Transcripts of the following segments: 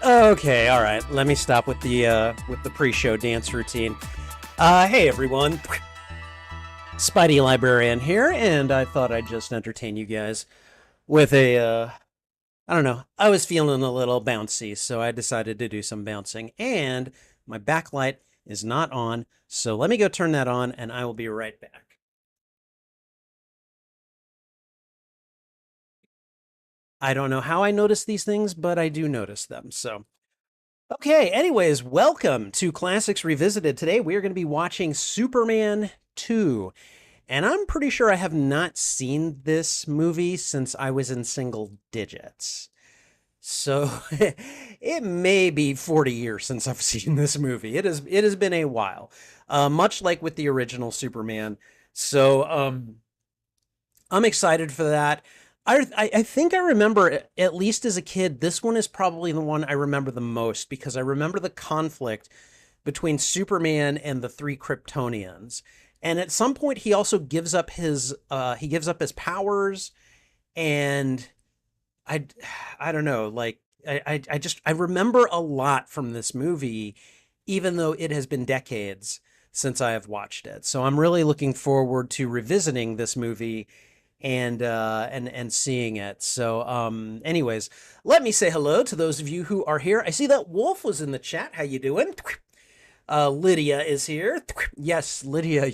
Okay, all right. Let me stop with the pre-show dance routine. Hey everyone, Spidey Librarian here, and I thought I'd just entertain you guys with I don't know. I was feeling a little bouncy, so I decided to do some bouncing, and my backlight is not on, so let me go turn that on, and I will be right back. I don't know how I notice these things, but I do notice them. So, okay, anyways, welcome to Classics Revisited. Today we are going to be watching Superman 2. And I'm pretty sure I have not seen this movie since I was in single digits. So it may be 40 years since I've seen this movie. It has been a while. Much like with the original Superman. So I'm excited for that. I think I remember, at least as a kid, this one is probably the one I remember the most because I remember the conflict between Superman and the three Kryptonians. And at some point he gives up his powers, and I I don't know, like I remember a lot from this movie, even though it has been decades since I have watched it. So I'm really looking forward to revisiting this movie and seeing it. So anyways, let me say hello to those of you who are here. I see that Wolf was in the chat. How you doing? Lydia is here. Yes, Lydia,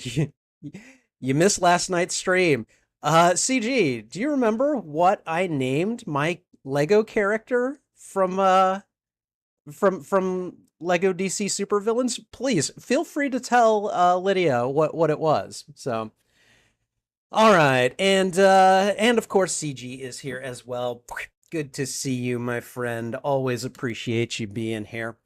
you missed last night's stream. CG, do you remember what I named my Lego character from Lego DC Supervillains? Please feel free to tell Lydia what it was. So, all right, and of course CG is here as well. Good to see you, my friend. Always appreciate you being here.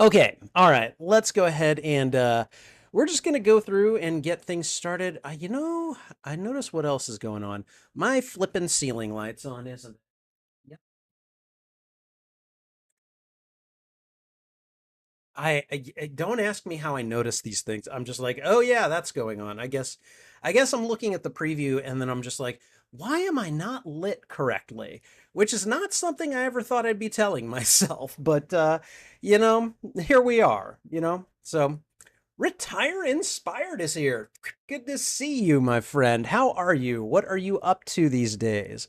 Okay, all right, let's go ahead and we're just gonna go through and get things started. I noticed what else is going on. My flippin' ceiling lights on, isn't it? Don't ask me how I notice these things. I'm just like, oh yeah, that's going on. I guess I'm looking at the preview and then I'm just like, why am I not lit correctly? Which is not something I ever thought I'd be telling myself, but here we are, So Retire Inspired is here. Good to see you, my friend. How are you? What are you up to these days?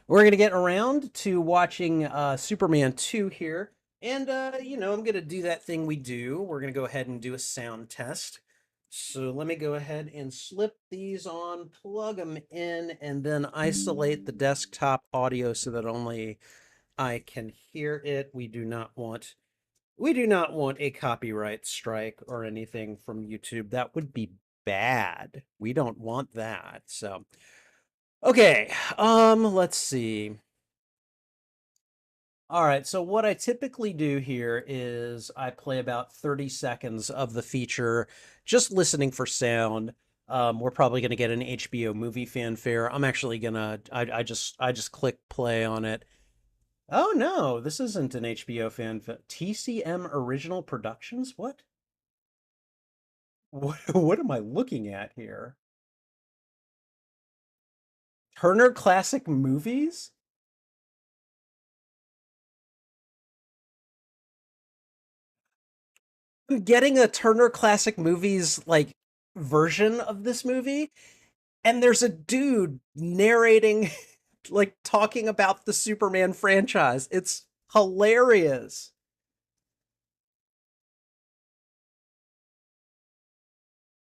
We're going to get around to watching Superman 2 here. And, I'm going to do that thing we do. We're going to go ahead and do a sound test. So let me go ahead and slip these on, plug them in, and then isolate the desktop audio so that only I can hear it. We do not want a copyright strike or anything from YouTube. That would be bad. We don't want that. So, okay. Let's see. All right, so what I typically do here is I play about 30 seconds of the feature, just listening for sound. We're probably going to get an HBO movie fanfare. I'm actually gonna, I just click play on it. Oh no, this isn't an HBO fanfare. TCM Original Productions? What? What am I looking at here? Turner Classic Movies? I'm getting a Turner Classic Movies like version of this movie, and there's a dude narrating, like talking about the Superman franchise. It's hilarious.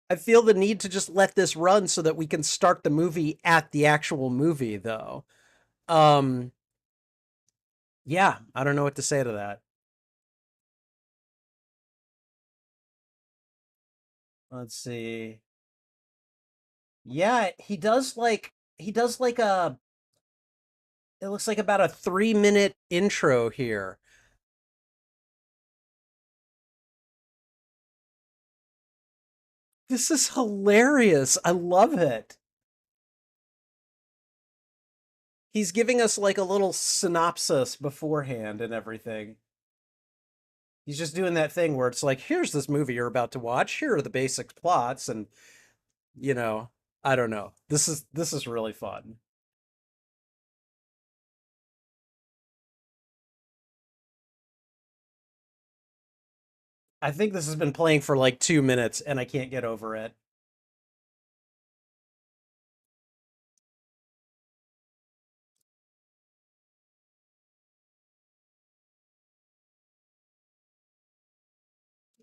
I feel the need to just let this run so that we can start the movie at the actual movie, though. Um, yeah, I don't know what to say to that. Let's see. Yeah, he does like it looks like about a 3 minute intro here. This is hilarious. I love it. He's giving us like a little synopsis beforehand and everything. He's just doing that thing where it's like, here's this movie you're about to watch. Here are the basic plots, and you know, I don't know. This is really fun. I think this has been playing for like 2 minutes, and I can't get over it.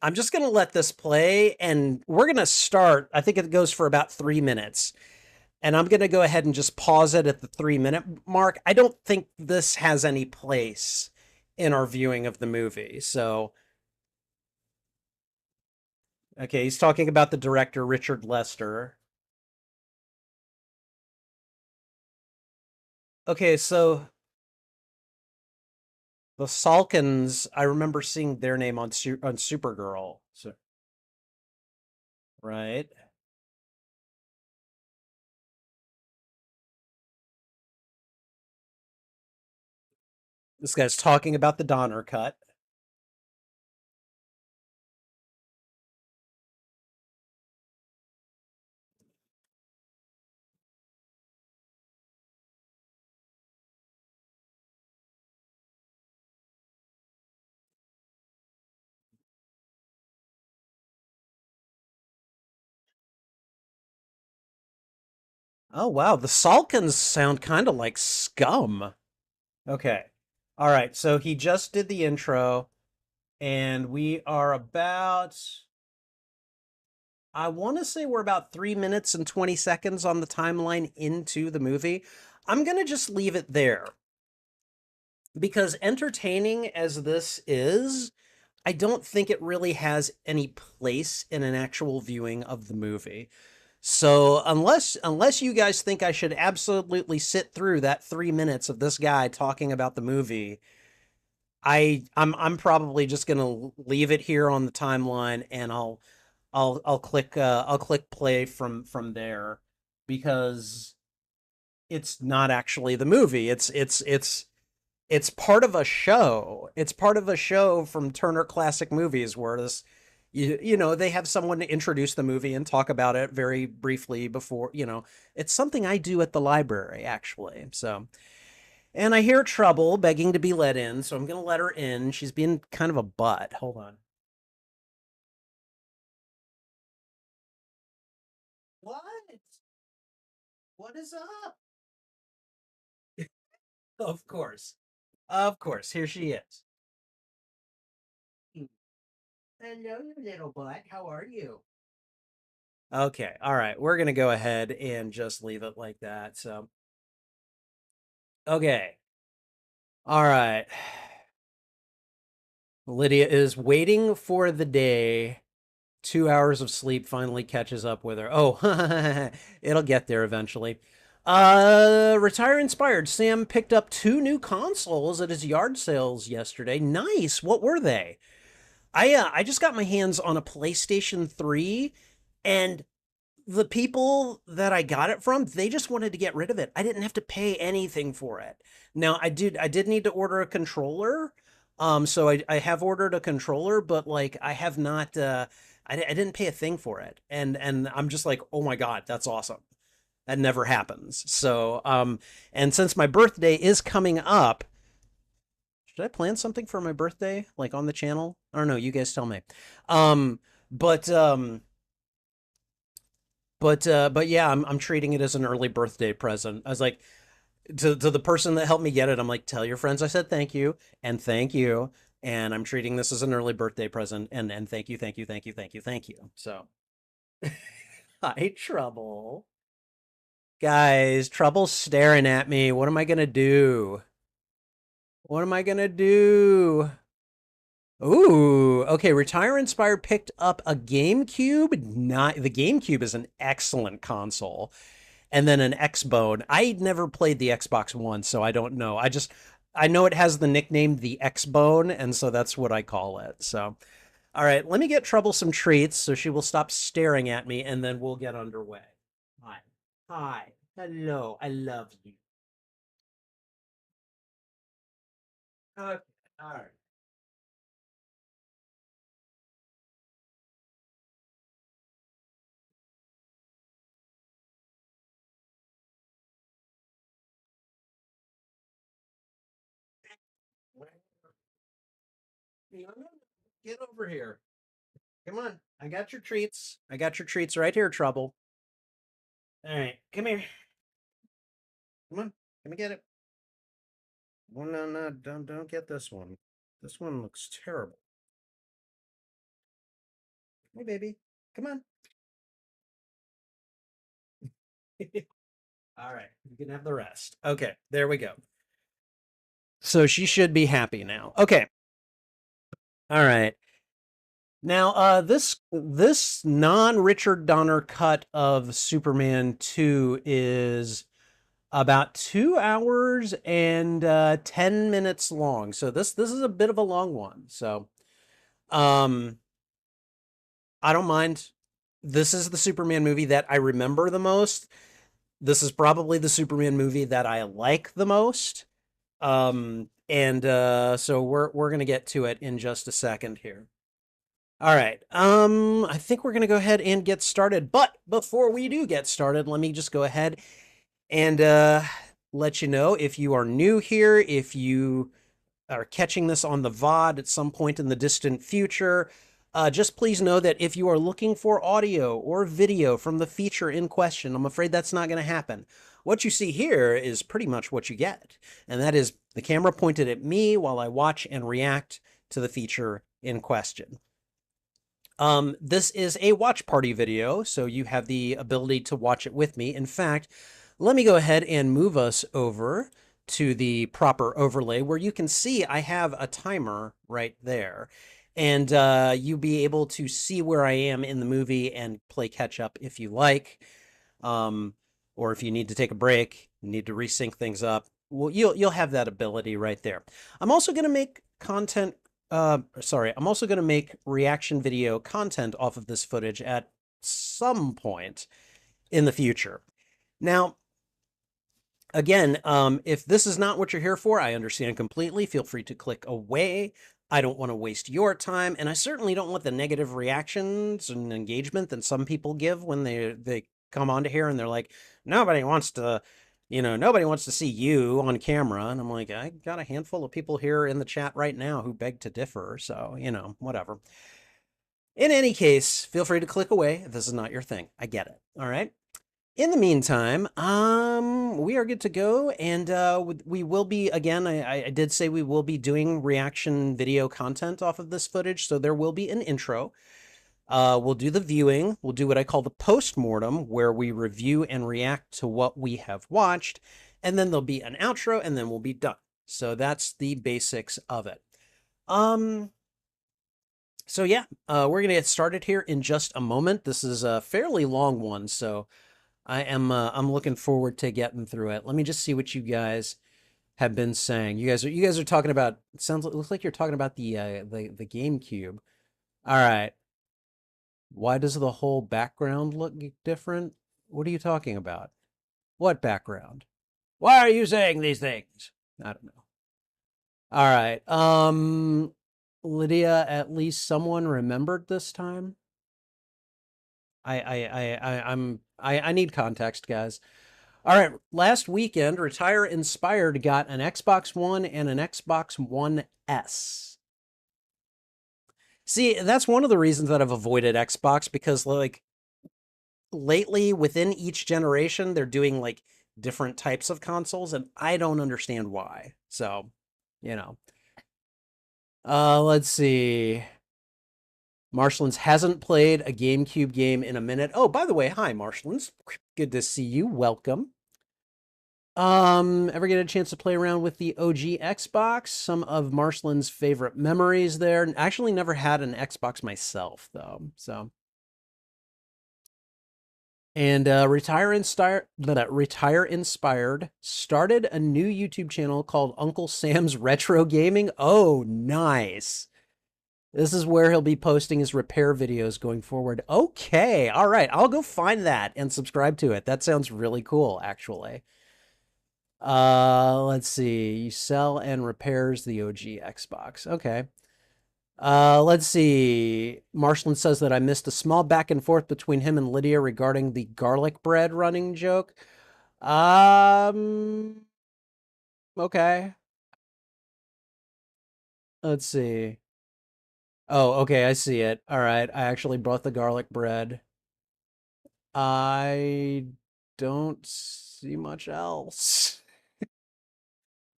I'm just gonna let this play, and we're gonna start. I think it goes for about 3 minutes, and I'm gonna go ahead and just pause it at the 3 minute mark. I don't think this has any place in our viewing of the movie. So, okay, he's talking about the director Richard Lester. Okay, so The Salkins, I remember seeing their name on on Supergirl. So, right. This guy's talking about the Donner cut. Oh wow, the Salkins sound kind of like scum. Okay. All right, so he just did the intro, and we are about, I want to say we're about 3 minutes and 20 seconds on the timeline into the movie. I'm going to just leave it there because entertaining as this is, I don't think it really has any place in an actual viewing of the movie. So unless you guys think I should absolutely sit through that 3 minutes of this guy talking about the movie, I'm probably just gonna leave it here on the timeline, and I'll click play from there because it's not actually the movie. It's part of a show. It's part of a show from Turner Classic Movies where this, you know, they have someone to introduce the movie and talk about it very briefly before, you know, it's something I do at the library actually. So, and I hear Trouble begging to be let in, so I'm going to let her in. She's being kind of a butt. Hold on. What? What is up? Of course. Of course. Here she is. Hello, you little butt. How are you? Okay. All right. We're going to go ahead and just leave it like that. So, okay. All right. Lydia is waiting for the day 2 hours of sleep finally catches up with her. Oh, it'll get there eventually. Retire inspired. Sam picked up two new consoles at his yard sales yesterday. Nice. What were they? I just got my hands on a PlayStation 3, and the people that I got it from, they just wanted to get rid of it. I didn't have to pay anything for it. Now I did need to order a controller. So I have ordered a controller, but like I have not I didn't pay a thing for it. And I'm just like, "Oh my God, that's awesome." That never happens. So and since my birthday is coming up, should I plan something for my birthday like on the channel? I don't know, you guys tell me. Um but um but yeah, I'm treating it as an early birthday present. I was like to the person that helped me get it, I'm like, tell your friends I said thank you and thank you. And I'm treating this as an early birthday present and thank you, thank you, thank you, thank you, thank you. So hi, Trouble. Guys, Trouble's staring at me. What am I gonna do? What am I gonna do? Ooh, okay. Retire Inspired picked up a GameCube. Not the GameCube is an excellent console, and then an Xbone. I never played the Xbox One, so I don't know. I know it has the nickname the Xbone, and so that's what I call it. So, all right, let me get Troublesome treats so she will stop staring at me, and then we'll get underway. Hi, hi, hello. I love you. Okay, all right. No, no, no. Get over here. Come on. I got your treats. I got your treats right here, Trouble. All right, come here. Come on. Let me get it. Well, no, no, don't get this one. This one looks terrible. Hey, baby. Come on. All right, you can have the rest. Okay, there we go. So she should be happy now. Okay. All right. Now, this non Richard Donner cut of Superman 2 is about 2 hours and 10 minutes long. So this is a bit of a long one. So um, I don't mind. This is the Superman movie that I remember the most. This is probably the Superman movie that I like the most. And so we're gonna get to it in just a second here. All right. I think we're gonna go ahead and get started. But before we do get started, let me just go ahead and let you know if you are new here, if you are catching this on the VOD at some point in the distant future, just please know that if you are looking for audio or video from the feature in question, I'm afraid that's not going to happen. What you see here is pretty much what you get, and that is the camera pointed at me while I watch and react to the feature in question. This is a watch party video, so you have the ability to watch it with me. In fact, let me go ahead and move us over to the proper overlay where you can see I have a timer right there. And you'll be able to see where I am in the movie and play catch up if you like. Or if you need to take a break, need to resync things up, well, you'll have that ability right there. I'm also going to make content I'm also going to make reaction video content off of this footage at some point in the future. Now, again, if this is not what you're here for, I understand completely. Feel free to click away. I don't want to waste your time, and I certainly don't want the negative reactions and engagement that some people give when they come onto here and they're like, nobody wants to, nobody wants to see you on camera. And I'm like, I got a handful of people here in the chat right now who beg to differ. So, whatever. In any case, feel free to click away if this is not your thing. I get it. All right. In the meantime, we are good to go, and we will be, again, I did say we will be doing reaction video content off of this footage, so there will be an intro. We'll do the viewing. We'll do what I call the post-mortem, where we review and react to what we have watched, and then there'll be an outro, and then we'll be done. So that's the basics of it. So yeah, we're gonna get started here in just a moment. This is a fairly long one, so I'm looking forward to getting through it. Let me just see what you guys have been saying. You guys are talking about, it looks like you're talking about the GameCube. All right. Why does the whole background look different? What are you talking about? What background? Why are you saying these things? I don't know. All right. Lydia, at least someone remembered this time. I need context, guys. All right, last weekend, Retire Inspired got an Xbox One and an Xbox One S. See, that's one of the reasons that I've avoided Xbox, because like lately within each generation, they're doing like different types of consoles, and I don't understand why. So, let's see. Marshlands hasn't played a GameCube game in a minute. Oh, by the way, hi, Marshlands. Good to see you. Welcome. Ever get a chance to play around with the OG Xbox? Some of Marshland's favorite memories there. Actually, never had an Xbox myself, though. So, and Retire Inspired started a new YouTube channel called Uncle Sam's Retro Gaming. Oh, nice. This is where he'll be posting his repair videos going forward. Okay, all right. I'll go find that and subscribe to it. That sounds really cool, actually. Let's see. You sell and repairs the OG Xbox. Okay. Let's see. Marshland says that I missed a small back and forth between him and Lydia regarding the garlic bread running joke. Okay. Let's see. Oh, okay, I see it. All right, I actually brought the garlic bread. I don't see much else.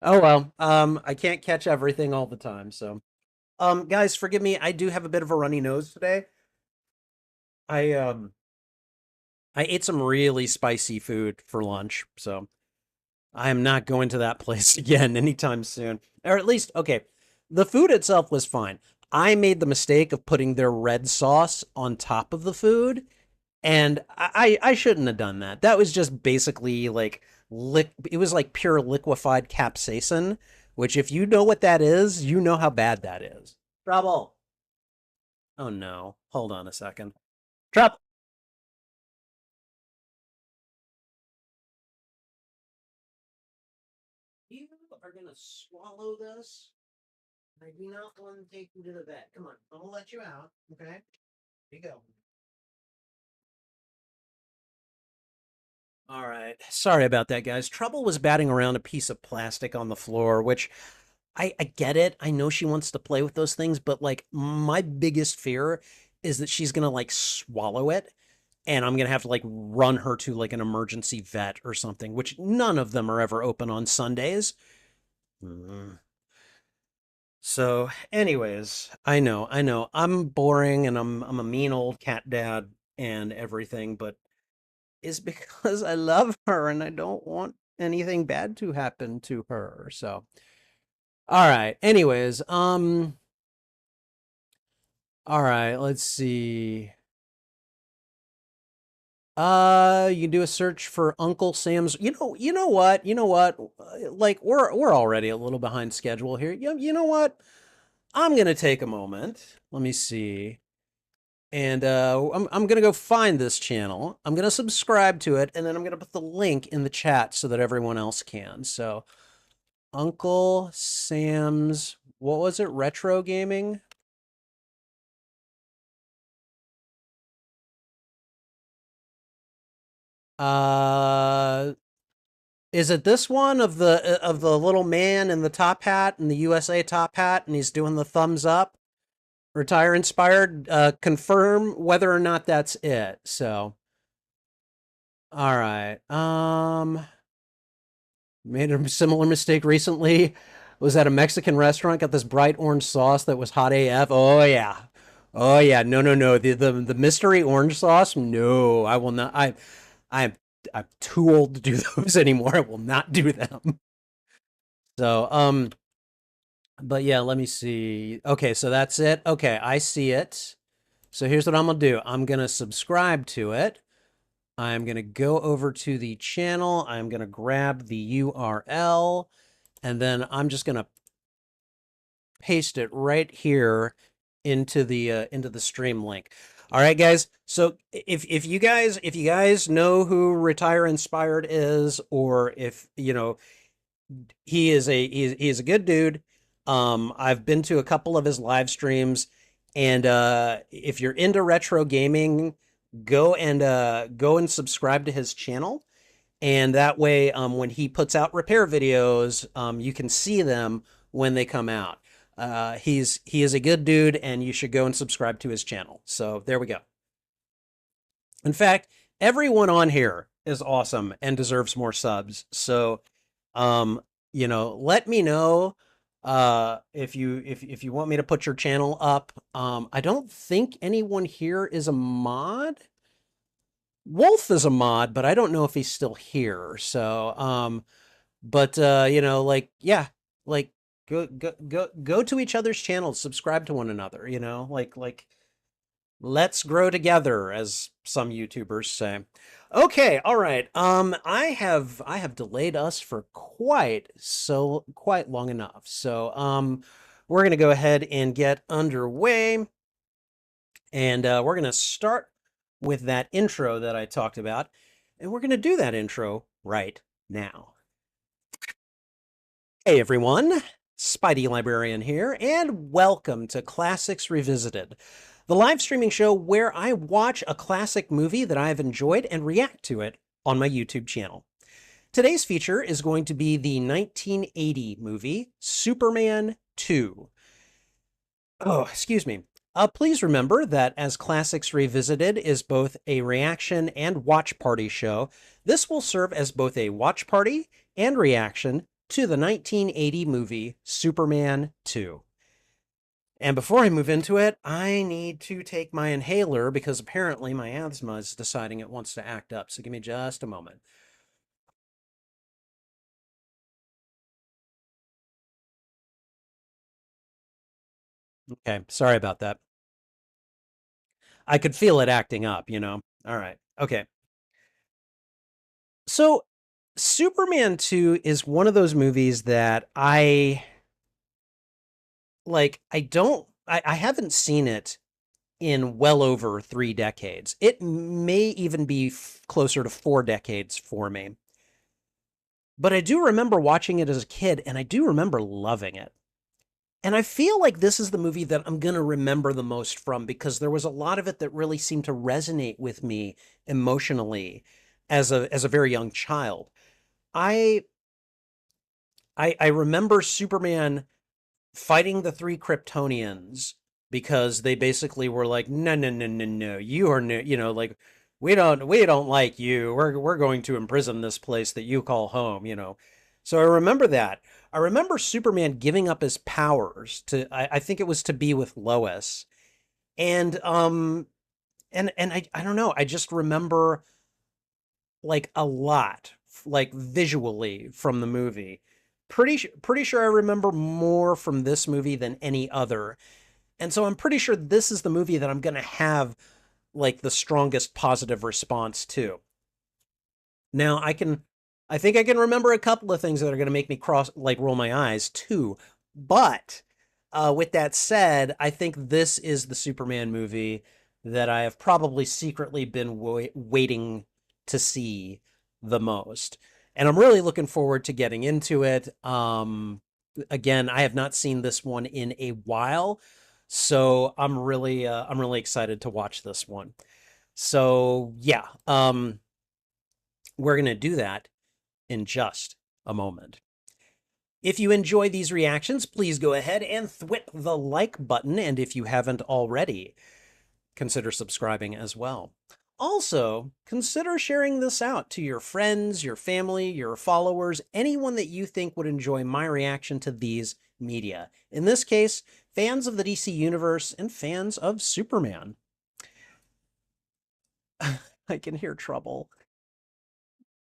Oh well, I can't catch everything all the time, so. Guys, forgive me, I do have a bit of a runny nose today. I ate some really spicy food for lunch, so I am not going to that place again anytime soon. Or at least, okay, the food itself was fine. I made the mistake of putting their red sauce on top of the food, And I shouldn't have done that. That was just basically like it was like pure liquefied capsaicin, which if you know what that is, you know how bad that is. Trouble. Oh no. Hold on a second. Trouble. You are gonna swallow this. I do not want to take you to the vet. Come on, I'm gonna let you out. Okay, here you go. All right. Sorry about that, guys. Trouble was batting around a piece of plastic on the floor, which I get it. I know she wants to play with those things, but like my biggest fear is that she's gonna like swallow it and I'm gonna have to like run her to like an emergency vet or something, which none of them are ever open on Sundays. Mm. So, anyways, I know, I'm boring and I'm a mean old cat dad and everything, but it's because I love her and I don't want anything bad to happen to her. So, all right. Anyways, all right, let's see. You can do a search for Uncle Sam's. You know what? You know what? Like we're already a little behind schedule here. You know what? I'm gonna take a moment. Let me see. And I'm gonna go find this channel. I'm gonna subscribe to it, and then I'm gonna put the link in the chat so that everyone else can. So Uncle Sam's, what was it? Retro gaming. Uh, is it this one of the little man in the top hat and the USA top hat, and he's doing the thumbs up? Retire inspired. Confirm whether or not that's it. So, all right. Made a similar mistake recently. Was at a Mexican restaurant. Got this bright orange sauce that was hot AF. Oh yeah. Oh yeah. No, no, no. The mystery orange sauce. No, I will not. I'm I'm too old to do those anymore. I will not do them. So but yeah, let me see. Okay, so that's it. Okay, I see it. So here's what I'm gonna do. I'm gonna subscribe to it. I'm gonna go over to the channel. I'm gonna grab the URL, and then I'm just gonna paste it right here into the stream link. All right, guys. So if you guys know who Retire Inspired is, or if you know he is a good dude. I've been to a couple of his live streams, and if you're into retro gaming, go and subscribe to his channel. And that way, when he puts out repair videos, you can see them when they come out. He is a good dude, and you should go and subscribe to his channel. So there we go. In fact, everyone on here is awesome and deserves more subs. So, um, let me know if you want me to put your channel up. I don't think anyone here is a mod. Wolf is a mod, but I don't know if he's still here. So, but like yeah, like go to each other's channels, subscribe to one another, like let's grow together, as some YouTubers say. Okay, all right. I have delayed us for quite long enough. So we're gonna go ahead and get underway, and we're gonna start with that intro that I talked about, and we're gonna do that intro right now. Hey everyone, Spidey Librarian here, and welcome to Classics Revisited, the live streaming show where I watch a classic movie that I've enjoyed and react to it on my YouTube channel. Today's feature is going to be the 1980 movie Superman 2. Oh, excuse me. Please remember that as Classics Revisited is both a reaction and watch party show, this will serve as both a watch party and reaction to the 1980 movie Superman 2. And before I move into it, I need to take my inhaler because apparently my asthma is deciding it wants to act up. So give me just a moment. Okay, sorry about that. I could feel it acting up. All right. Okay. So Superman 2 is one of those movies that I haven't seen it in well over 3 decades. It may even be closer to 4 decades for me. But I do remember watching it as a kid, and I do remember loving it. And I feel like this is the movie that I'm going to remember the most from because there was a lot of it that really seemed to resonate with me emotionally as a very young child. I I remember Superman fighting the three Kryptonians because they basically were like, no, no, no, no, no, you are no, like we don't like you. We're going to imprison this place that you call home. So I remember that. I remember Superman giving up his powers to I think it was to be with Lois. And I don't know, I just remember like a lot like visually from the movie. Pretty sure I remember more from this movie than any other. And so I'm pretty sure this is the movie that I'm going to have like the strongest positive response to. Now, I think I can remember a couple of things that are going to make me roll my eyes too. But with that said, I think this is the Superman movie that I have probably secretly been waiting to see the most. And I'm really looking forward to getting into it. Again, I have not seen this one in a while, so I'm really excited to watch this one. So yeah, we're going to do that in just a moment. If you enjoy these reactions, please go ahead and thwip the like button. And if you haven't already, consider subscribing as well. Also, consider sharing this out to your friends, your family, your followers, anyone that you think would enjoy my reaction to these media. In this case, fans of the DC Universe and fans of Superman. I can hear Trouble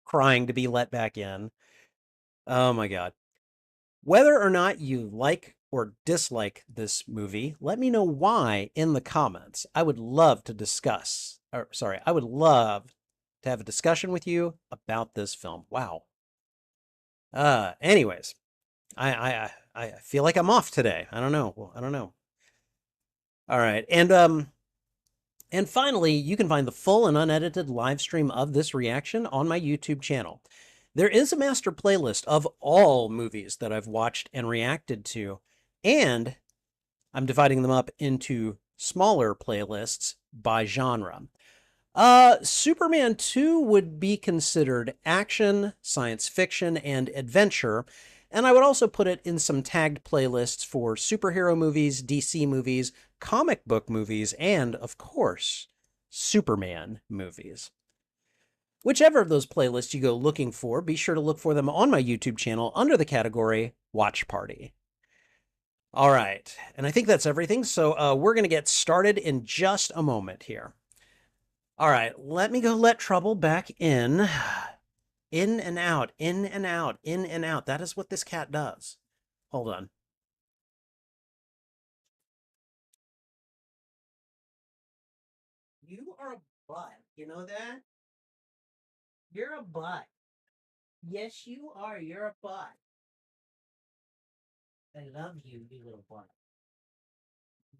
crying to be let back in. Oh my God. Whether or not you like or dislike this movie, let me know why in the comments. I would love to discuss, or sorry, I would love to have a discussion with you about this film. Wow. Anyways, I feel like I'm off today. I don't know. Well, I don't know. All right. And finally, you can find the full and unedited live stream of this reaction on my YouTube channel. There is a master playlist of all movies that I've watched and reacted to, and I'm dividing them up into smaller playlists by genre. Superman 2 would be considered action, science fiction, and adventure, and I would also put it in some tagged playlists for superhero movies, DC movies, comic book movies, and, of course, Superman movies. Whichever of those playlists you go looking for, be sure to look for them on my YouTube channel under the category Watch Party. All right, and I think that's everything, so we're going to get started in just a moment here. All right, let me go let Trouble back in. In and out, in and out, in and out. That is what this cat does. Hold on. You are a butt. You know that? You're a butt. Yes, you are. You're a butt. I love you, you little butt.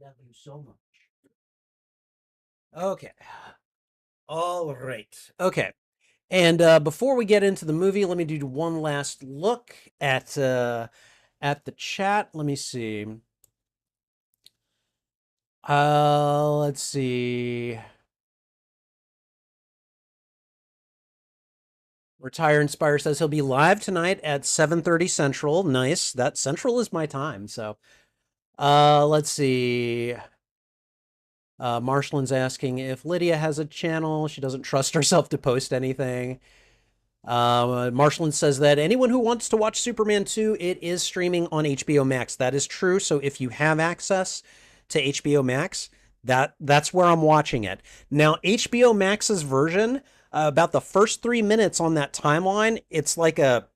Love you so much. Okay. All right. Okay. And before we get into the movie, let me do one last look at the chat. Let me see. Let's see. Retire Inspire says he'll be live tonight at 7:30 Central. Nice. That Central is my time. So, let's see. Marshall's asking if Lydia has a channel. She doesn't trust herself to post anything. Marshall says that anyone who wants to watch Superman 2, it is streaming on HBO Max. That is true. So if you have access to HBO Max, that's where I'm watching it. Now, HBO Max's version, about the first 3 minutes on that timeline, it's like a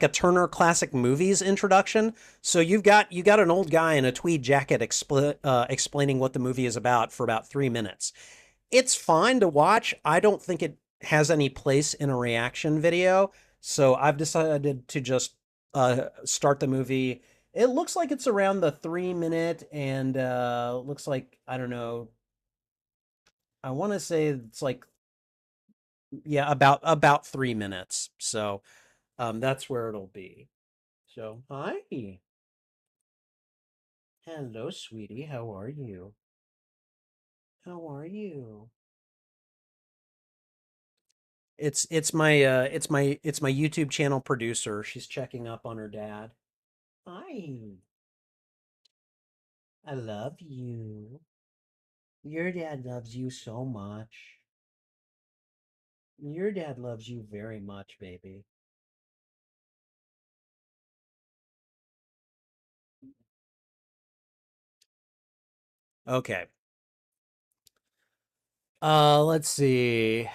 Turner Classic Movies introduction. So you got an old guy in a tweed jacket explaining what the movie is about for about 3 minutes. It's fine to watch. I don't think it has any place in a reaction video, so I've decided to just start the movie. It looks like it's around the 3 minute and looks like I don't know. I want to say it's like yeah, about 3 minutes. So that's where it'll be. So hi, hello, sweetie. How are you? How are you? It's my YouTube channel producer. She's checking up on her dad. Hi. I love you. Your dad loves you so much. Your dad loves you very much, baby. Okay. Let's see.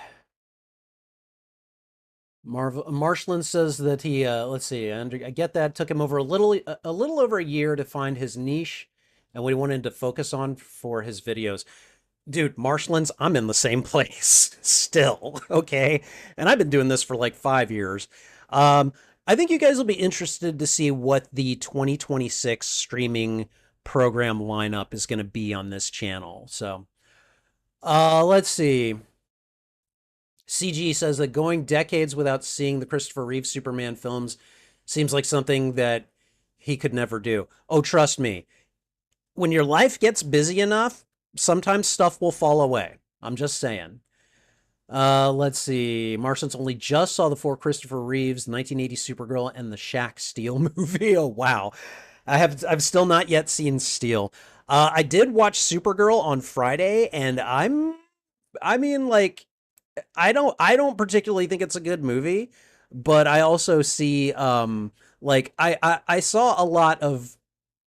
Marshland says that he let's see, I get that took him over a little over a year to find his niche and what he wanted to focus on for his videos. Dude, Marshlands, I'm in the same place still, okay? And I've been doing this for like 5 years. Um, I think you guys will be interested to see what the 2026 streaming program lineup is going to be on this channel. So, let's see. CG says that going decades without seeing the Christopher Reeve Superman films seems like something that he could never do. Oh, trust me, when your life gets busy enough, sometimes stuff will fall away. I'm just saying. Let's see. Martians only just saw the four Christopher Reeves, 1980 Supergirl, and the Shaq Steel movie. Oh wow, I've still not yet seen Steel. I did watch Supergirl on Friday, and I mean like I don't particularly think it's a good movie, but I also see like I saw a lot of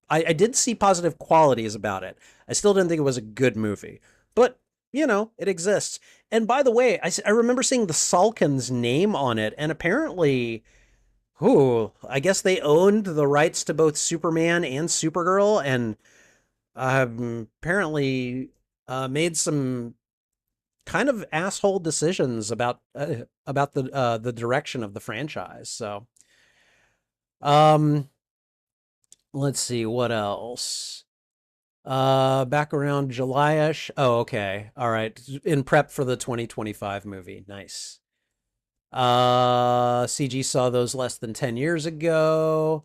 I did see positive qualities about it. I still didn't think it was a good movie, but you know, it exists. And by the way, I remember seeing the Salkins name on it, and apparently, who I guess they owned the rights to both Superman and Supergirl, and apparently made some kind of asshole decisions about the direction of the franchise. So, um, let's see what else. Back around July-ish. Oh, okay. All right. In prep for the 2025 movie. Nice. CG saw those less than 10 years ago.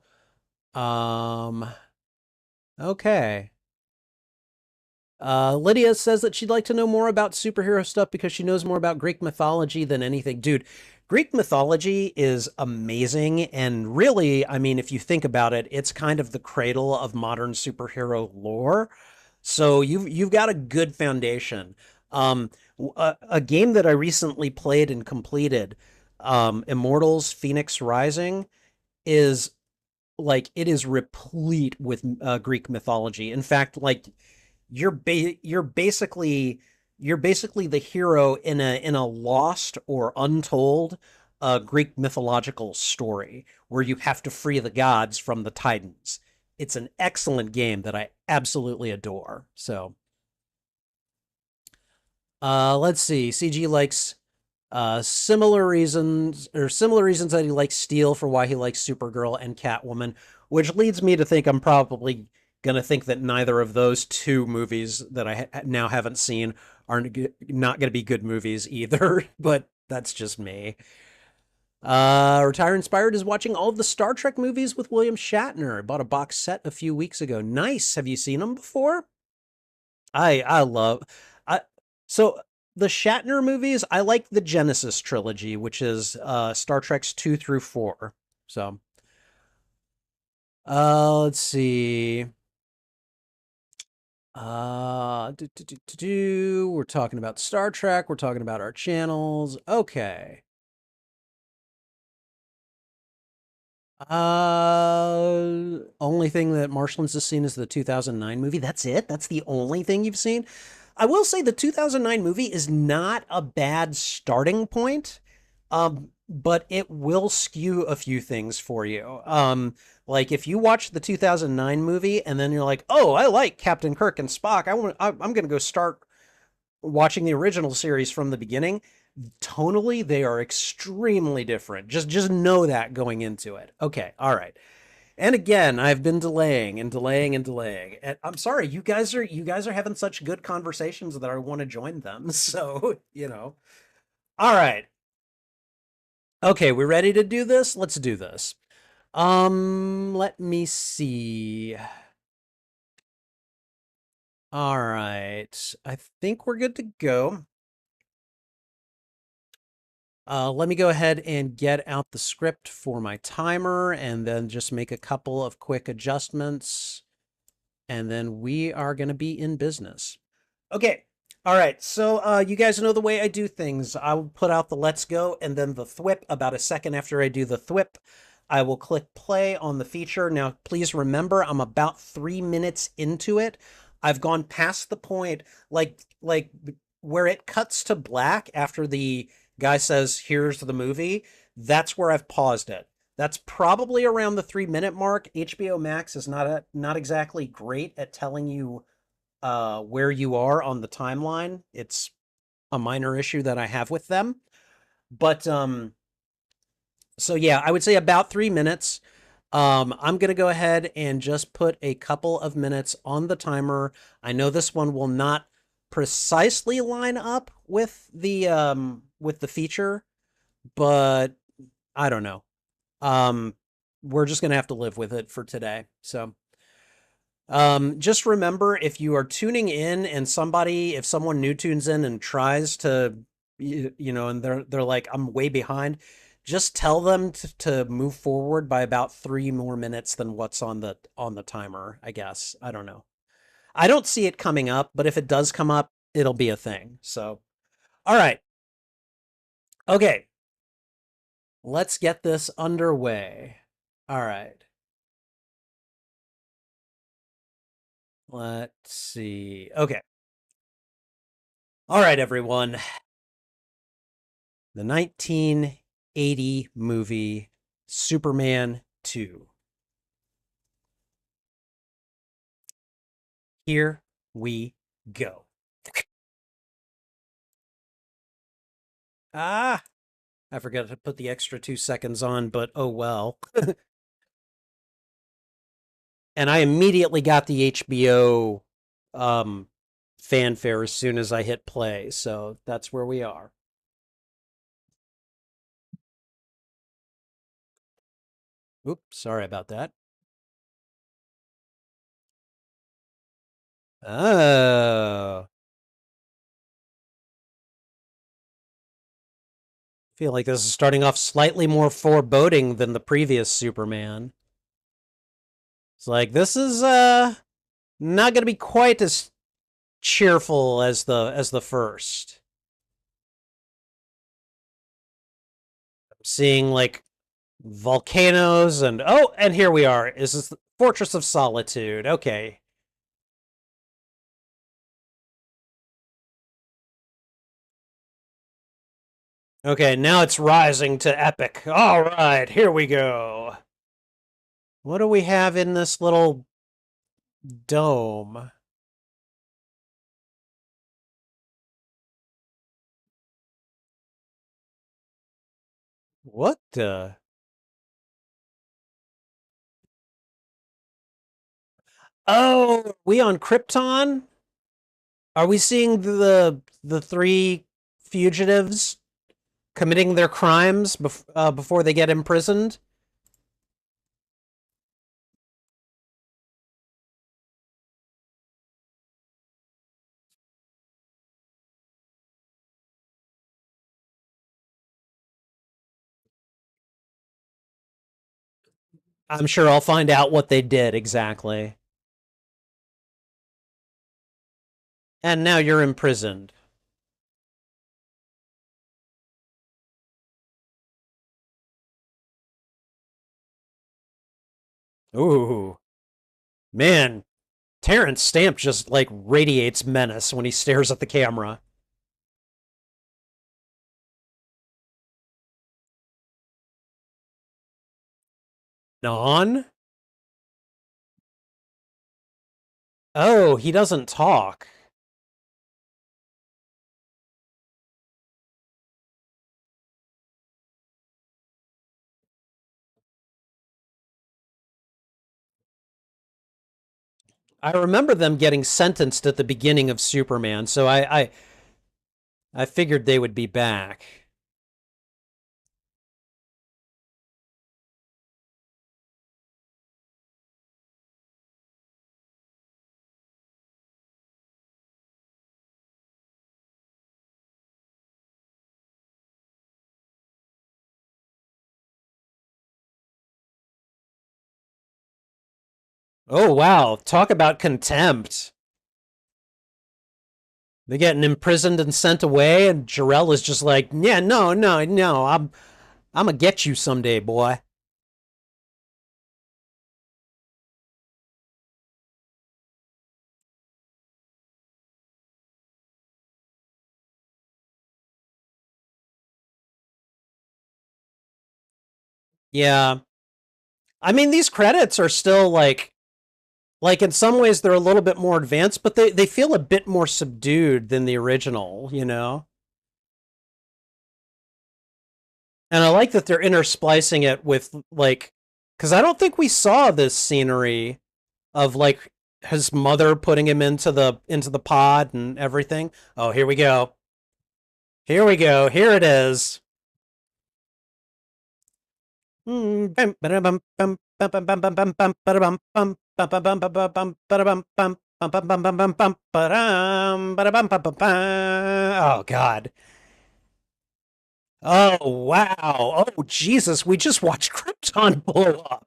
Um, okay. Lydia says that she'd like to know more about superhero stuff because she knows more about Greek mythology than anything. Dude, Greek mythology is amazing. And really, I mean, if you think about it, it's kind of the cradle of modern superhero lore. So you've got a good foundation. A game that I recently played and completed, Immortals Phoenix Rising, is like it is replete with Greek mythology. In fact, like you're basically the hero in a lost or untold Greek mythological story where you have to free the gods from the Titans. It's an excellent game that I absolutely adore. So, let's see. CG likes similar reasons that he likes Steel for why he likes Supergirl and Catwoman, which leads me to think I'm probably gonna think that neither of those two movies that now haven't seen are not gonna be good movies either. But that's just me. Retire Inspired is watching all of the Star Trek movies with William Shatner. I bought a box set a few weeks ago. Nice. Have you seen them before? I love I so the Shatner movies, I like the Genesis trilogy, which is Star Trek's 2 through 4. So, let's see. We're talking about Star Trek, we're talking about our channels. Okay. Only thing that Marshlands has seen is the 2009 movie. That's it? That's the only thing you've seen? I will say the 2009 movie is not a bad starting point, but it will skew a few things for you. Like if you watch the 2009 movie and then you're like, "Oh, I like Captain Kirk and Spock. I'm going to go start watching the original series from the beginning, tonally they are extremely different. Just know that going into it. Okay, all right. And again, I've been delaying and delaying and delaying. And I'm sorry, you guys are having such good conversations that I want to join them. So, All right. Okay, we ready to do this? Let's do this. Let me see. All right. I think we're good to go. Let me go ahead and get out the script for my timer and then just make a couple of quick adjustments. And then we are going to be in business. Okay. All right. So you guys know the way I do things. I will put out the let's go and then the thwip. About a second after I do the thwip, I will click play on the feature. Now, please remember, I'm about 3 minutes into it. I've gone past the point, like where it cuts to black after the guy says, "Here's the movie." That's where I've paused it. That's probably around the 3 minute mark. HBO Max is not exactly great at telling you where you are on the timeline. It's a minor issue that I have with them. But so yeah, I would say about 3 minutes. I'm gonna go ahead and just put a couple of minutes on the timer. I know this one will not precisely line up with the feature, but I don't know. Um, we're just gonna have to live with it for today. So just remember, if you are tuning in and if someone new tunes in and tries to, and they're like, I'm way behind, just tell them to move forward by about 3 more minutes than what's on the timer, I guess. I don't know. I don't see it coming up, but if it does come up, it'll be a thing. So, all right. Okay. Let's get this underway. All right. Let's see. Okay. All right, everyone. The 1980 movie Superman 2. Here we go. Ah, I forgot to put the extra 2 seconds on, but oh well. And I immediately got the HBO um, fanfare as soon as I hit play, so that's where we are. Oops, sorry about that. Oh, feel like this is starting off slightly more foreboding than the previous Superman. It's like this is not going to be quite as cheerful as the first. I'm seeing like volcanoes and here we are. Is this the Fortress of Solitude? Okay. Okay, now it's rising to epic. All right, here we go. What do we have in this little dome? What the? Oh, we on Krypton? Are we seeing the three fugitives committing their crimes before they get imprisoned? I'm sure I'll find out what they did exactly. And now you're imprisoned. Ooh, man, Terrence Stamp just like radiates menace when he stares at the camera. Non? Oh, he doesn't talk. I remember them getting sentenced at the beginning of Superman, so I figured they would be back. Oh wow, talk about contempt. They're getting imprisoned and sent away, and Jarrell is just like, yeah, no, no, no, I'm gonna get you someday, boy. Yeah, I mean these credits are still like in some ways they're a little bit more advanced, but they feel a bit more subdued than the original, you know. And I like that they're intersplicing it with like, because I don't think we saw this scenery of like his mother putting him into the pod and everything. Oh, here we go. Here we go. Here it is. Oh God. Oh wow. Oh Jesus, we just watched Krypton blow up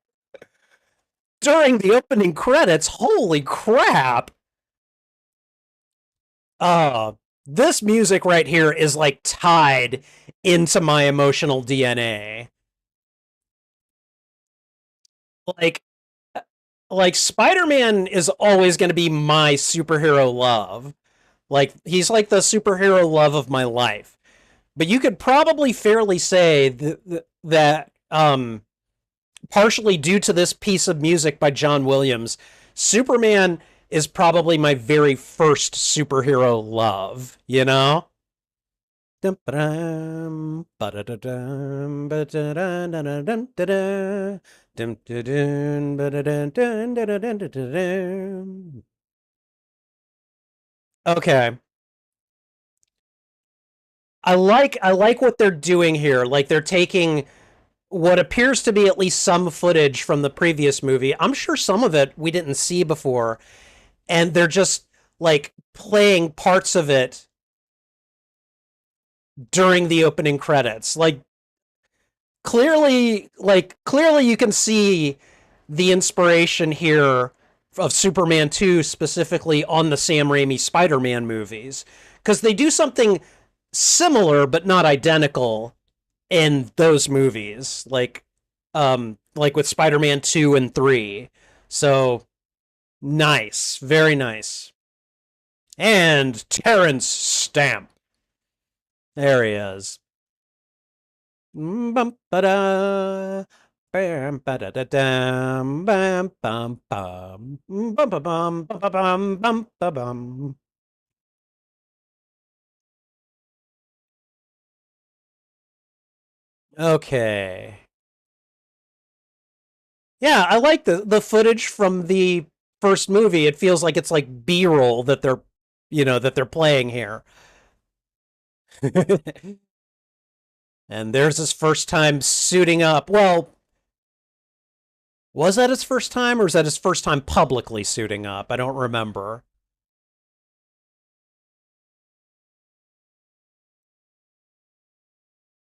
during the opening credits. Holy crap. This music right here is like tied into my emotional DNA. Like like Spider-Man is always going to be my superhero love. Like he's like the superhero love of my life. But you could probably fairly say that partially due to this piece of music by John Williams, Superman is probably my very first superhero love, you know? Okay. I like what they're doing here. Like they're taking what appears to be at least some footage from the previous movie. I'm sure some of it we didn't see before, and they're just like playing parts of it during the opening credits. Like clearly you can see the inspiration here of Superman 2 specifically on the Sam Raimi Spider-Man movies because they do something similar but not identical in those movies like with Spider-Man 2 and 3. So nice, very nice. And Terrence Stamp. There he is. Bum, ba-da. Bam, ba-da-da-dam, bam, bum, bum. Bum, ba, bum, ba, ba, bum, bum, ba, bum. Okay. Yeah, I like the footage from the first movie. It feels like it's like B-roll that they're playing here. And there's his first time suiting up. Well, was that his first time or was that his first time publicly suiting up? I don't remember.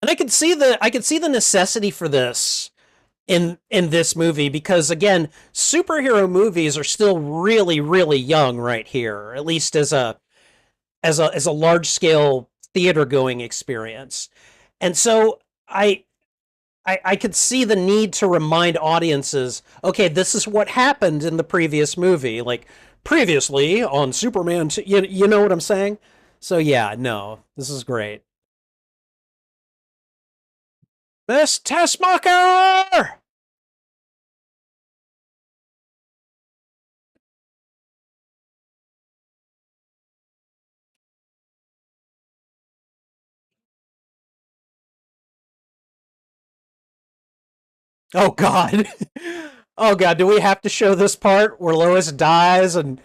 And I could see the necessity for this in this movie because again, superhero movies are still really really young right here, at least as a large scale theater going experience. And so I could see the need to remind audiences, okay, this is what happened in the previous movie, like previously on Superman. You know what I'm saying? So yeah, no, this is great. Miss Tessmacher! Oh God. Oh god, do we have to show this part where Lois dies and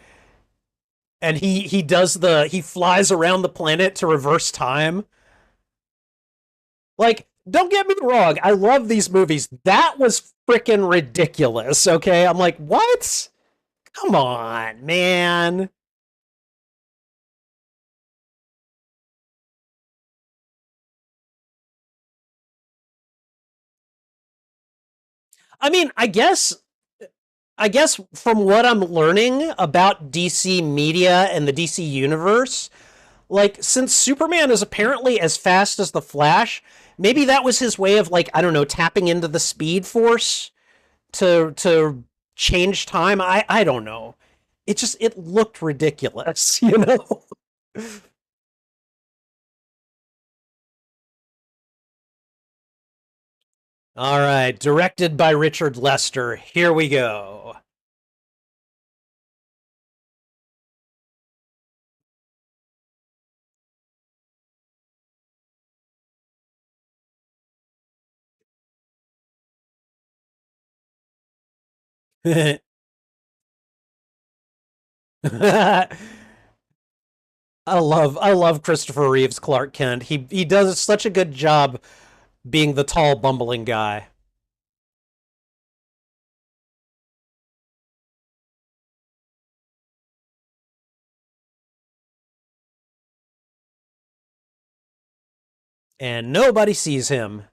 he does the he flies around the planet to reverse time? Like, don't get me wrong, I love these movies. That was freaking ridiculous, okay? I'm like, what? Come on, man. I mean, I guess from what I'm learning about DC media and the DC universe, like since Superman is apparently as fast as the Flash, maybe that was his way of like, I don't know, tapping into the speed force to change time. I don't know. It looked ridiculous, you know? All right, directed by Richard Lester. Here we go. I love Christopher Reeve's Clark Kent. He does such a good job being the tall bumbling guy. And nobody sees him.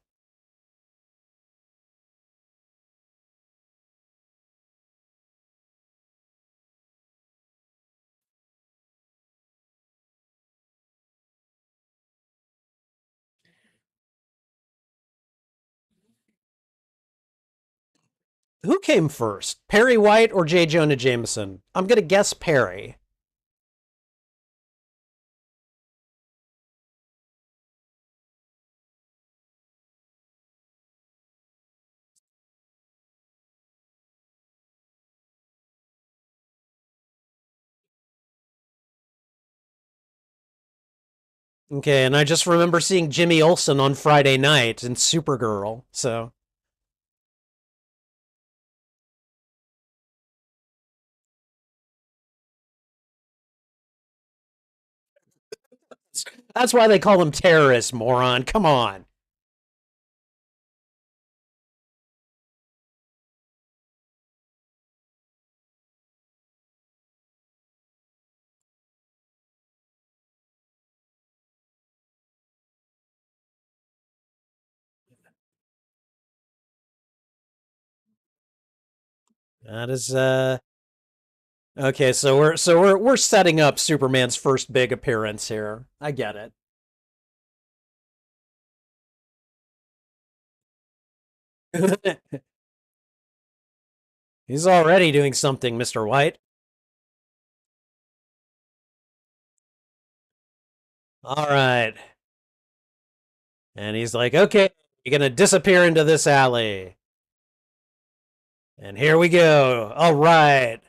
Who came first? Perry White or J. Jonah Jameson? I'm gonna guess Perry. Okay, and I just remember seeing Jimmy Olsen on Friday night in Supergirl, so that's why they call him terrorist, moron. Come on. That is okay, so we're setting up Superman's first big appearance here. I get it. He's already doing something, Mr. White. All right. And he's like, okay, you're going to disappear into this alley. And here we go. All right.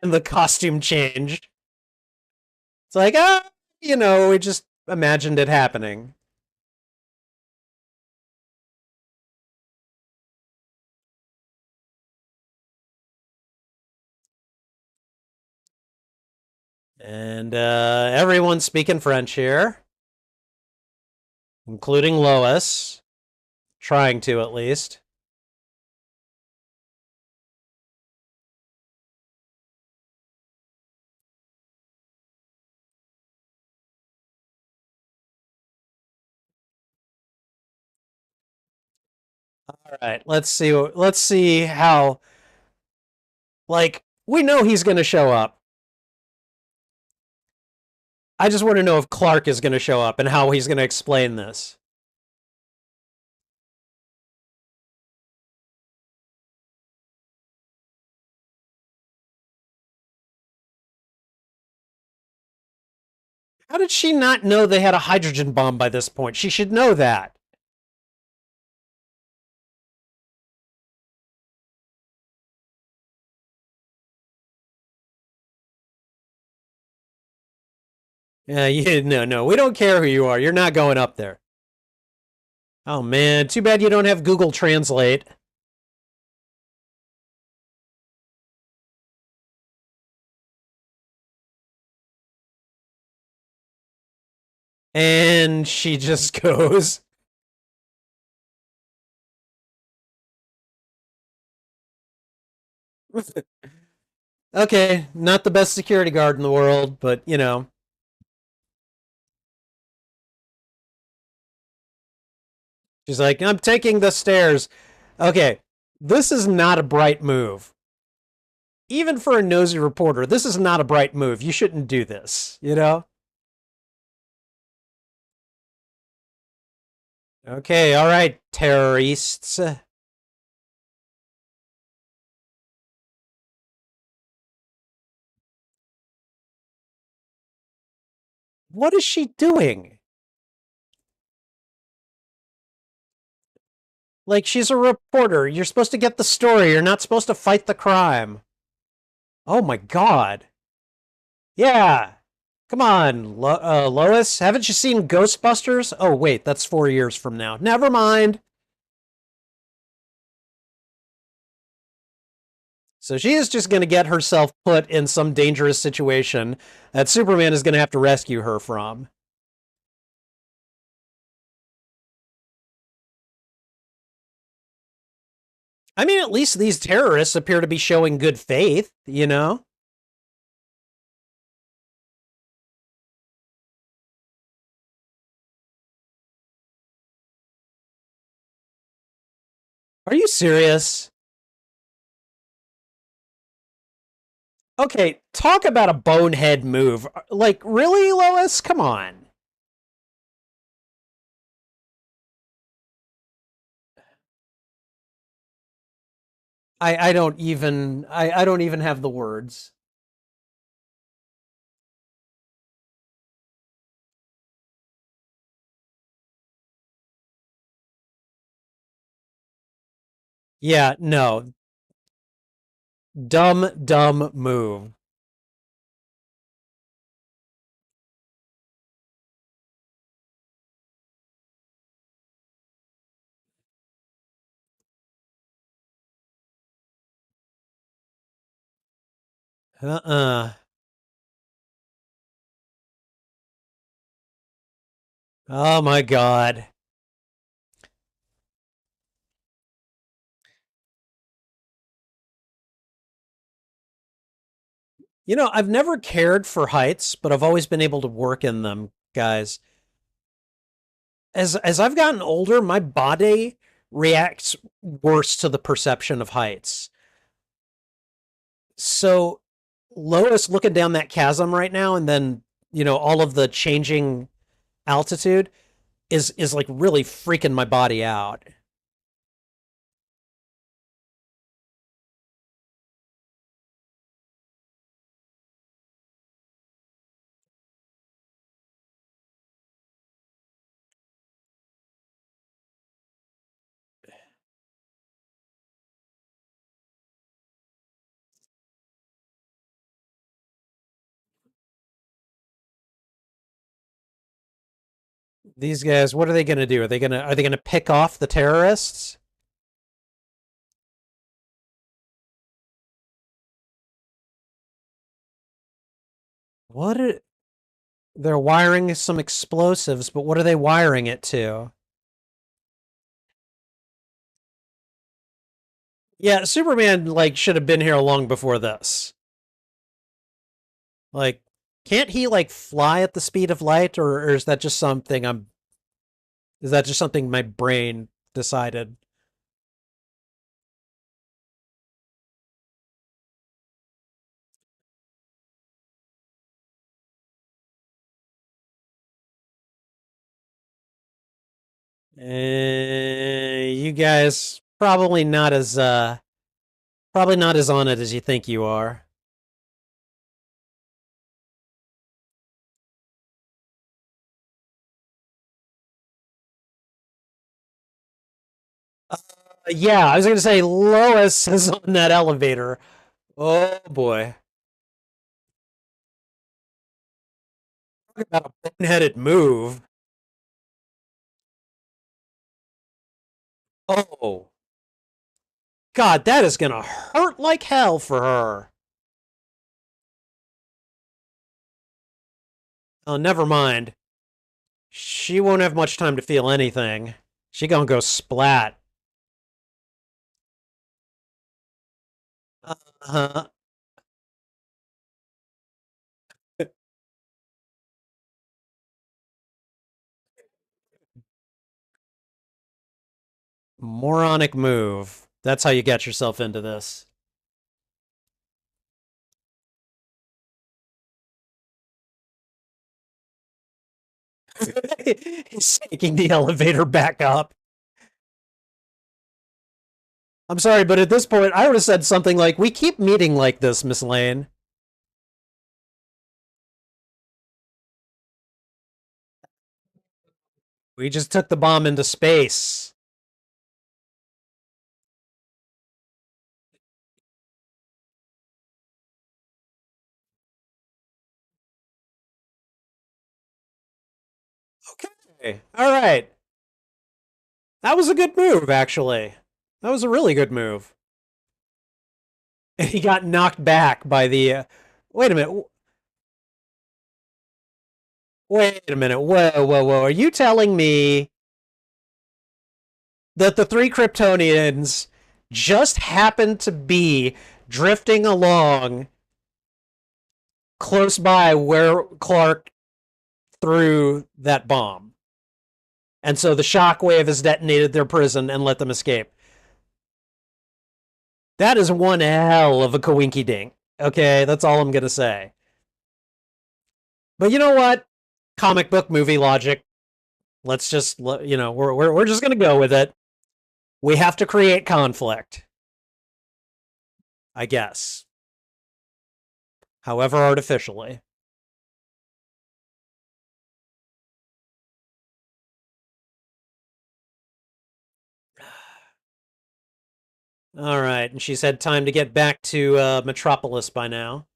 And the costume changed. It's like, we just imagined it happening. And everyone's speaking French here, including Lois, trying to at least. All right, let's see how like we know he's going to show up. I just want to know if Clark is going to show up and how he's going to explain this. How did she not know they had a hydrogen bomb by this point? She should know that. Yeah, no, we don't care who you are. You're not going up there. Oh man, too bad you don't have Google Translate. And she just goes, okay, not the best security guard in the world, but you know, she's like, I'm taking the stairs. Okay, this is not a bright move. Even for a nosy reporter, this is not a bright move. You shouldn't do this, you know? Okay, all right, terrorists. What is she doing? Like, she's a reporter. You're supposed to get the story. You're not supposed to fight the crime. Oh my god. Yeah. Come on, Lois. Haven't you seen Ghostbusters? Oh, wait, that's 4 years from now. Never mind. So she is just going to get herself put in some dangerous situation that Superman is going to have to rescue her from. I mean, at least these terrorists appear to be showing good faith, you know? Are you serious? Okay, talk about a bonehead move. Like, really, Lois? Come on. I don't even have the words. Yeah, no. Dumb move. Uh-uh. Oh my god. You know, I've never cared for heights, but I've always been able to work in them, guys. As I've gotten older, my body reacts worse to the perception of heights. So Lois looking down that chasm right now and then, you know, all of the changing altitude is like really freaking my body out. These guys, what are they going to do? Are they going to pick off the terrorists? What are, they're wiring some explosives, but what are they wiring it to? Yeah, Superman like should have been here long before this. Like, can't he like fly at the speed of light, or is that just something I'm? Is that just something my brain decided? You guys probably not as on it as you think you are. Yeah, I was gonna say Lois is on that elevator. Oh boy, talk about a boneheaded move. Oh God, that is gonna hurt like hell for her. Oh, never mind. She won't have much time to feel anything. She gonna go splat. Uh-huh. Moronic move. That's how you get yourself into this. He's taking the elevator back up. I'm sorry, but at this point, I would have said something like, "We keep meeting like this, Miss Lane." We just took the bomb into space. Okay. All right. That was a good move, actually. That was a really good move. And he got knocked back by the. Wait a minute. Wait a minute. Whoa, whoa, whoa. Are you telling me that the three Kryptonians just happened to be drifting along close by where Clark threw that bomb? And so the shockwave has detonated their prison and let them escape. That is one hell of a coinky dink. Okay, that's all I'm going to say. But you know what? Comic book movie logic. Let's just, we're just going to go with it. We have to create conflict, I guess. However artificially. All right, and she's had time to get back to Metropolis by now.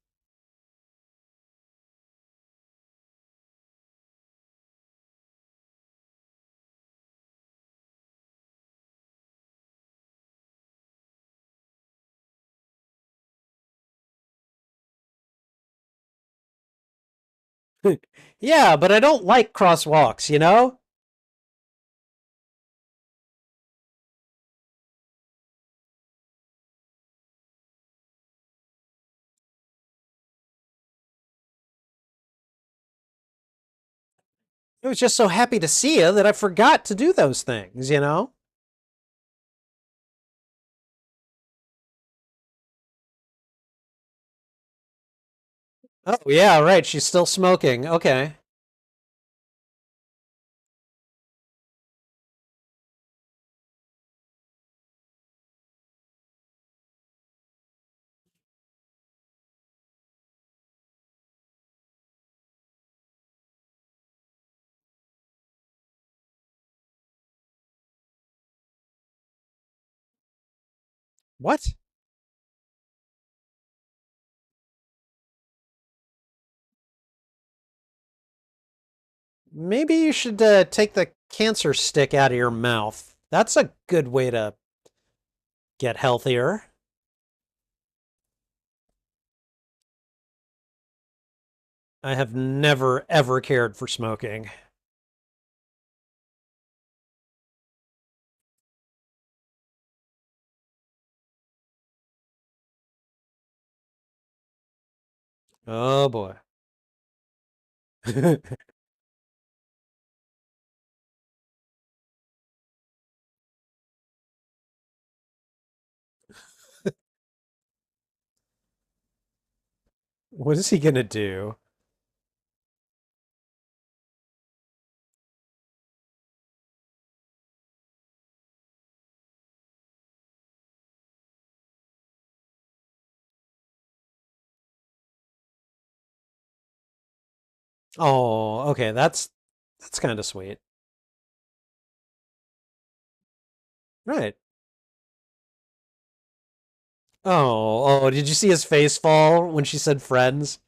Yeah, but I don't like crosswalks, you know? I was just so happy to see you that I forgot to do those things, you know? Oh, yeah, right. She's still smoking. Okay. What? Maybe you should take the cancer stick out of your mouth. That's a good way to get healthier. I have never, ever cared for smoking. Oh, boy. What is he going to do? Oh, okay. That's kind of sweet. Right. Oh, did you see his face fall when she said friends?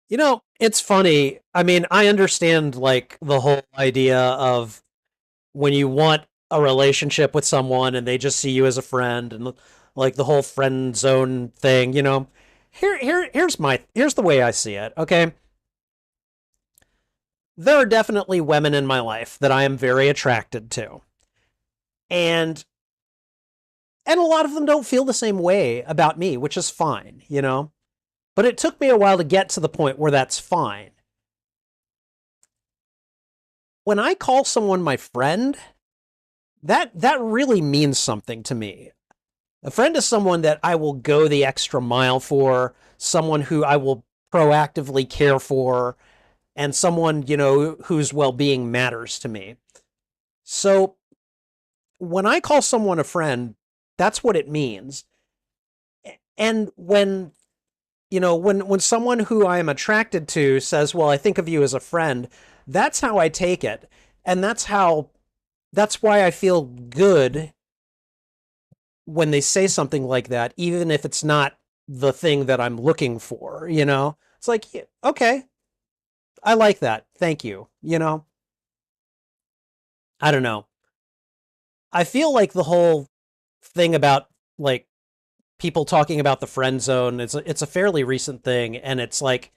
You know, it's funny. I mean, I understand like the whole idea of when you want a relationship with someone and they just see you as a friend and like the whole friend zone thing, you know. Here's the way I see it, okay? There are definitely women in my life that I am very attracted to. And a lot of them don't feel the same way about me, which is fine, you know. But it took me a while to get to the point where that's fine. When I call someone my friend, that really means something to me. A friend is someone that I will go the extra mile for, someone who I will proactively care for, and someone, you know, whose well-being matters to me. So when I call someone a friend, that's what it means. And when when someone who I am attracted to says, "Well, I think of you as a friend," that's how I take it. And that's why I feel good when they say something like that, even if it's not the thing that I'm looking for, you know? It's like, yeah, okay, I like that. Thank you. You know, I don't know. I feel like the whole thing about like people talking about the friend zone, it's a fairly recent thing and it's like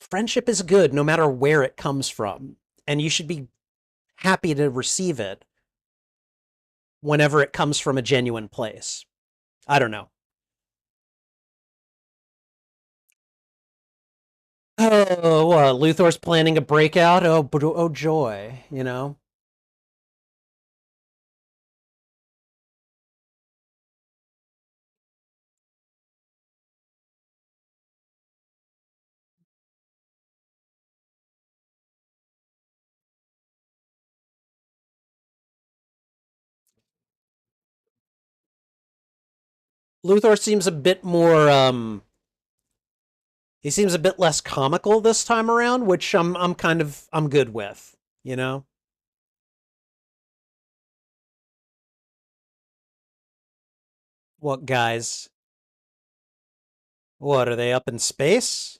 friendship is good no matter where it comes from and you should be happy to receive it whenever it comes from a genuine place. I don't know. Oh, Luthor's planning a breakout. Oh, oh joy, you know. Luthor seems a bit more he seems a bit less comical this time around, which I'm good with, you know? What guys? What are they up in space?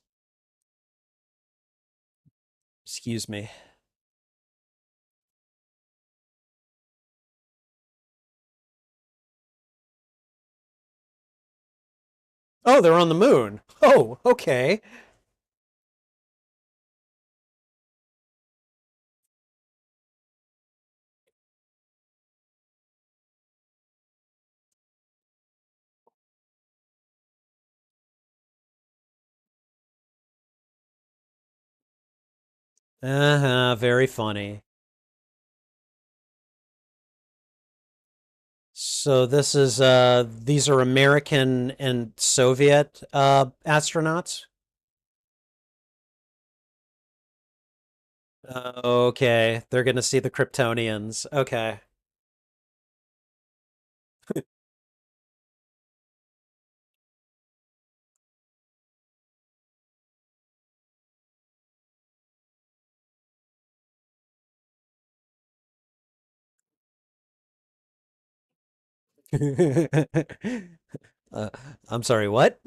Excuse me. Oh, they're on the moon. Oh, okay. Uh-huh, very funny. So this is these are American and Soviet astronauts. Okay, they're gonna see the Kryptonians. Okay. uh, I'm sorry, what?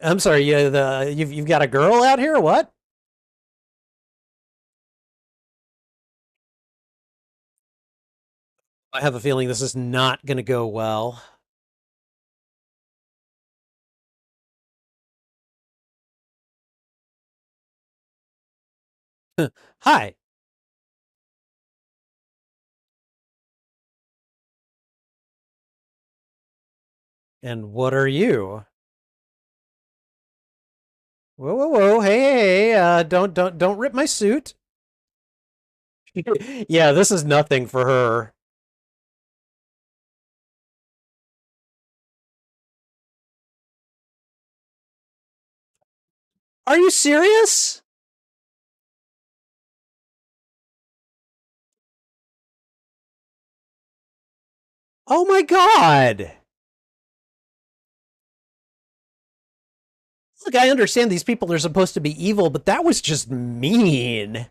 I'm sorry, you've got a girl out here, what? I have a feeling this is not gonna go well. Hi, and what are you? Whoa, whoa, whoa! Hey, hey, hey! Don't rip my suit. Yeah, this is nothing for her. Are you serious? Oh my God! Look, I understand these people are supposed to be evil, but that was just mean.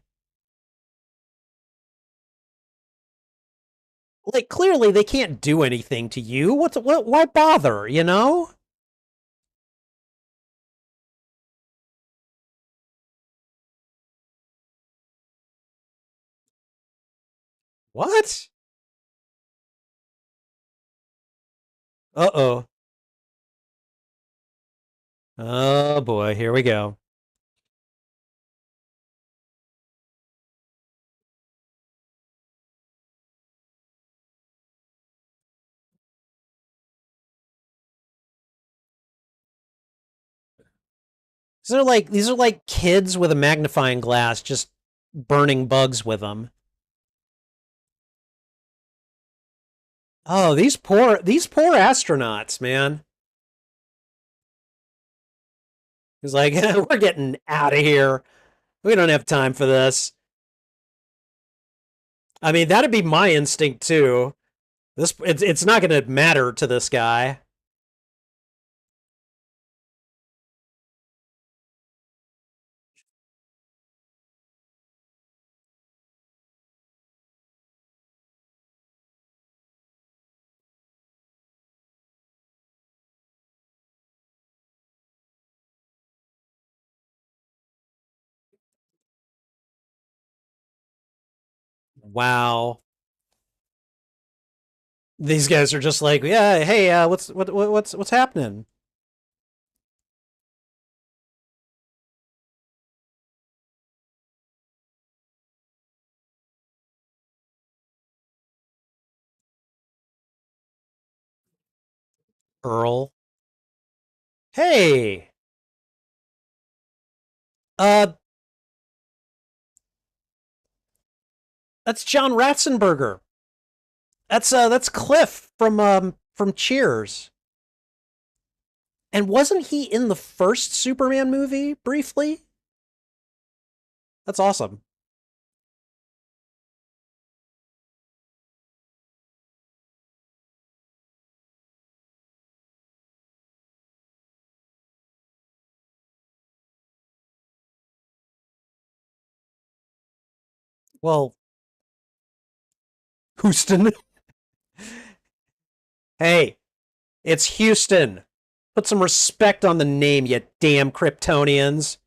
Like, clearly they can't do anything to you. Why bother, you know? What? Uh-oh. Oh boy, here we go. These are like kids with a magnifying glass just burning bugs with them. Oh, these poor astronauts, man. He's like, we're getting out of here. We don't have time for this. I mean, that'd be my instinct too. It's not going to matter to this guy. Wow. These guys are just like, yeah, hey, what's happening? Earl. Hey. Uh that's John Ratzenberger. That's Cliff from Cheers. And wasn't he in the first Superman movie briefly? That's awesome. Well, Houston. Hey, it's Houston. Put some respect on the name, you damn Kryptonians.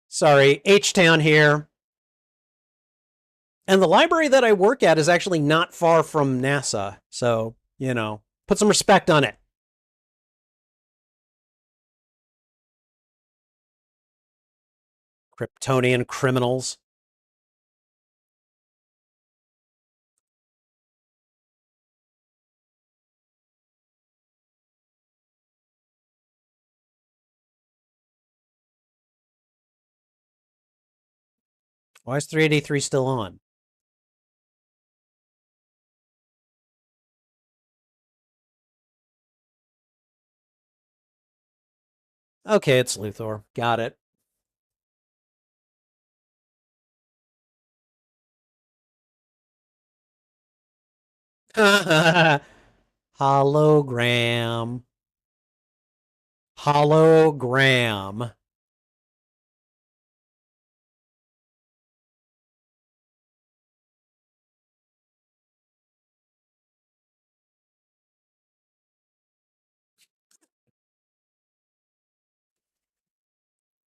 Sorry, H Town here. And the library that I work at is actually not far from NASA. So, put some respect on it. Kryptonian criminals. Why is 383 still on? Okay, it's Luthor. Got it. Hologram. Hologram.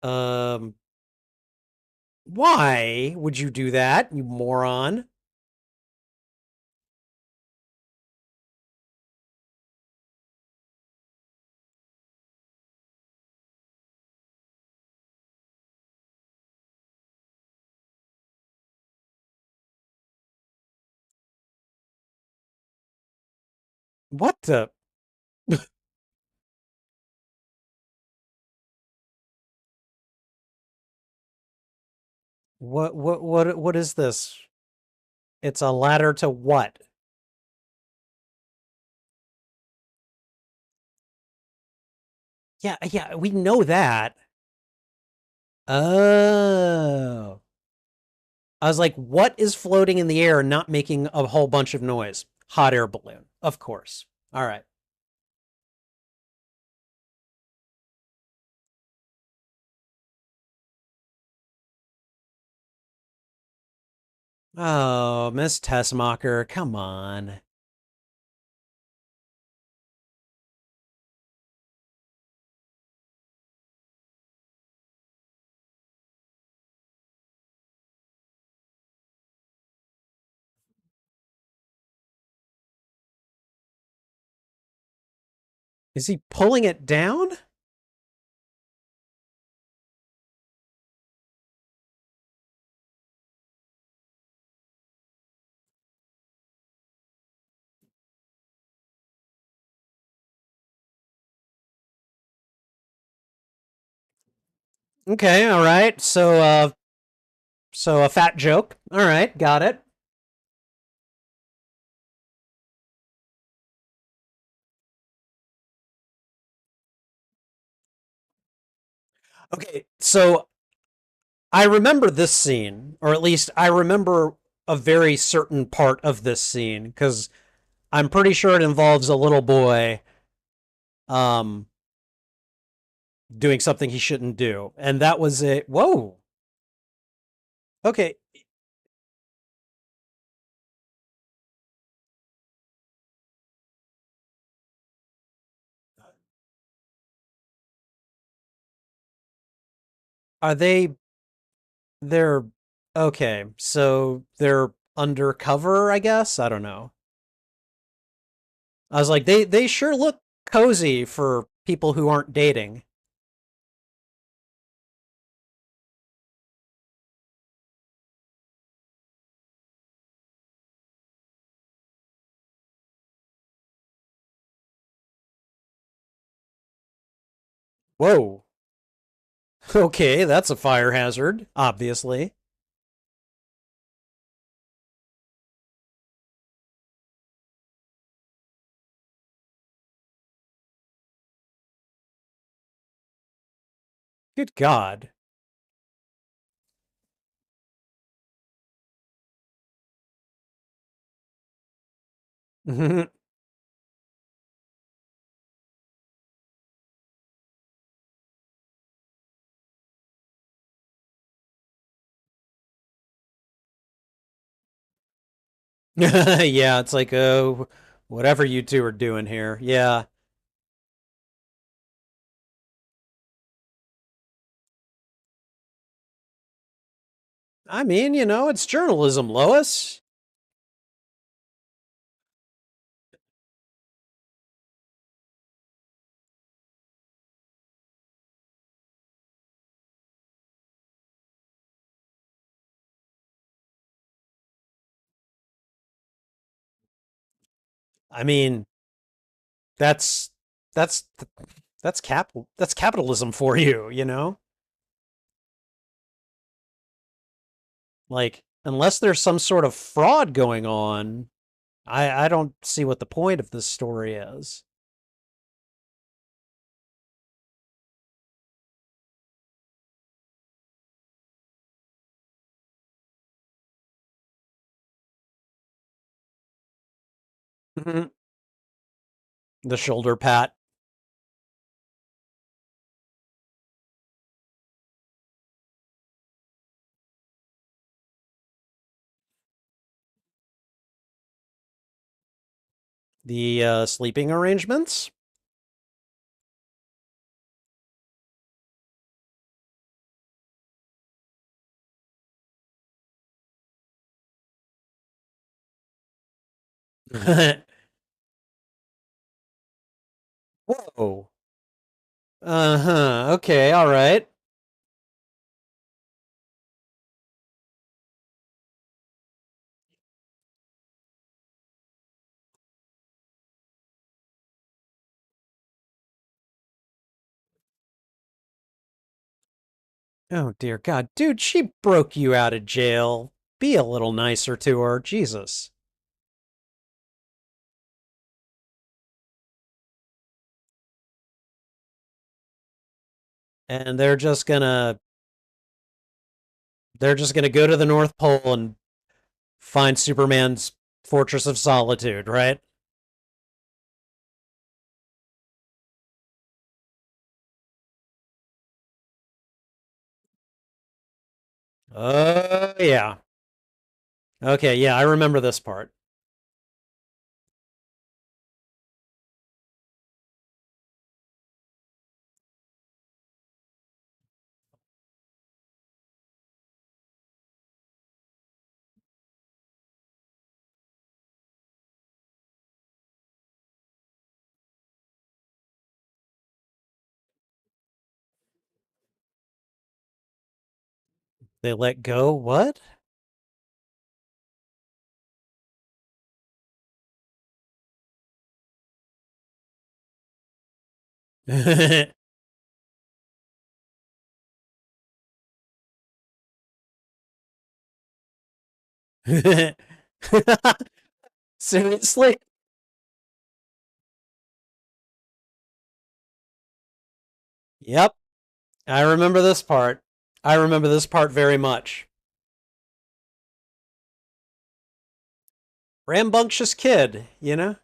Um, why would you do that, you moron? What the? What is this? It's a ladder to what? Yeah, yeah, we know that. Oh. I was like, what is floating in the air and not making a whole bunch of noise? Hot air balloon. Of course. All right. Oh, Miss Tessmacher, come on. Is he pulling it down? Okay, all right. So a fat joke. All right, got it. Okay, so I remember this scene, or at least I remember a very certain part of this scene because I'm pretty sure it involves a little boy um doing something he shouldn't do. And that was a whoa. Okay, are they're okay, so they're undercover, I guess. I don't know. I was like, they sure look cozy for people who aren't dating. Whoa. Okay, that's a fire hazard, obviously. Good God. Yeah, it's like, whatever you two are doing here. Yeah. I mean, it's journalism, Lois. I mean, that's that's that's capitalism for you, you know? Like, unless there's some sort of fraud going on, I don't see what the point of this story is. Mhm. The shoulder pat, the sleeping arrangements. Whoa. Uh-huh. Okay, all right. Oh dear God, dude, she broke you out of jail. Be a little nicer to her, Jesus. And they're just gonna go to the North Pole and find Superman's Fortress of Solitude, right? Oh yeah. Okay, yeah, I remember this part. They let go? What? Seriously? Yep. I remember this part. I remember this part very much. Rambunctious kid, you know?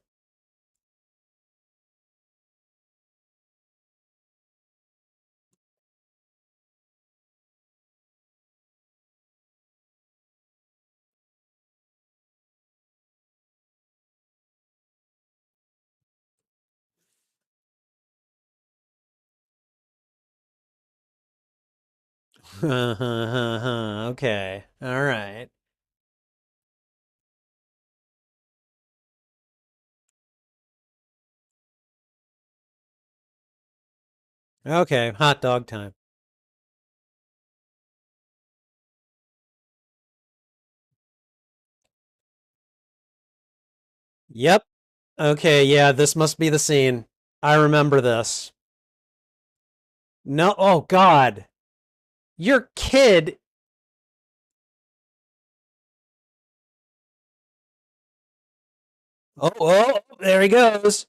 Okay. All right. Okay. Hot dog time. Yep. Okay. Yeah, this must be the scene. I remember this. No. Oh, God. Your kid. Oh, oh, there he goes.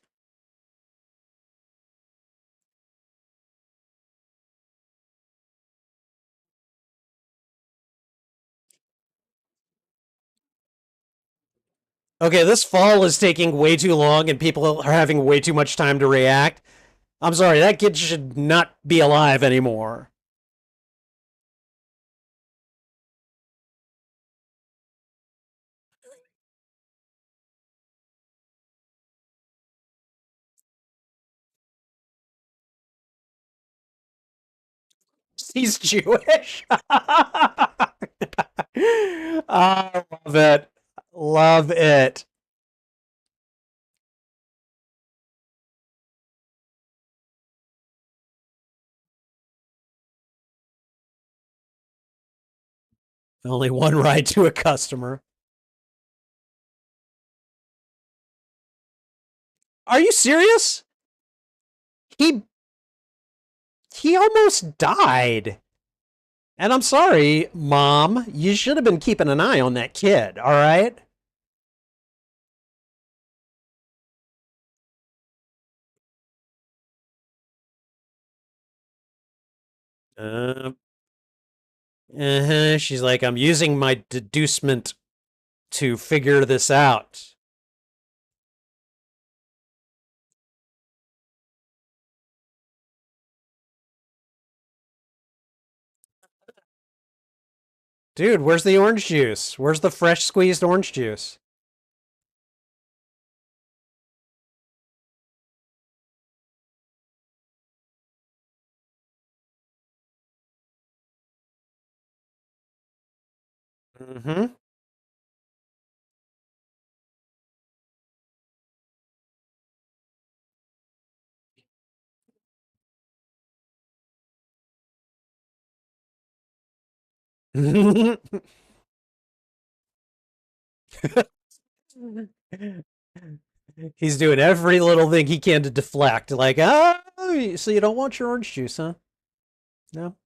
Okay, this fall is taking way too long and people are having way too much time to react. I'm sorry, that kid should not be alive anymore. He's Jewish. I love it. Love it. Only one ride to a customer. Are you serious? He he almost died. And I'm sorry, Mom. You should have been keeping an eye on that kid, all right? Uh, She's like, I'm using my deducement to figure this out. Dude, where's the orange juice? Where's the fresh squeezed orange juice? Mm-hmm. He's doing every little thing he can to deflect. Like, oh, so you don't want your orange juice, huh? No.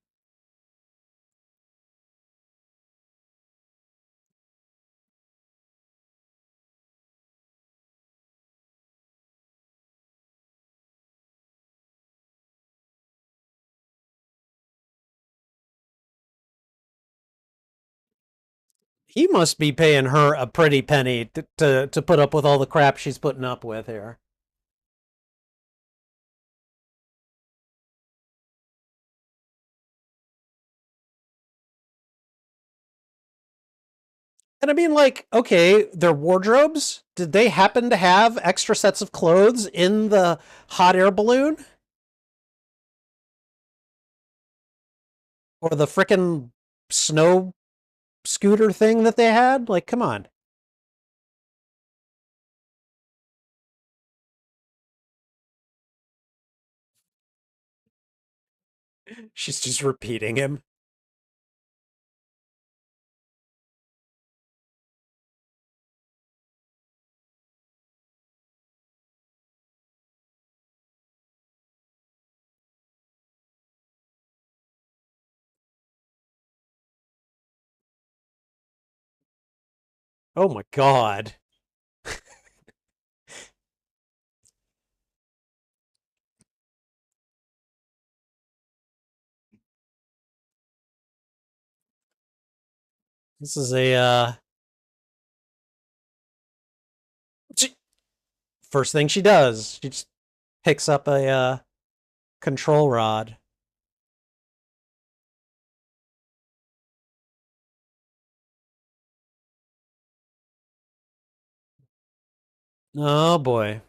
He must be paying her a pretty penny to put up with all the crap she's putting up with here. And I mean, like, okay, their wardrobes, did they happen to have extra sets of clothes in the hot air balloon? Or the frickin' snow scooter thing that they had? Like, come on. She's just repeating him. Oh my God. This is a she- first thing she does. She just picks up a control rod. Oh boy.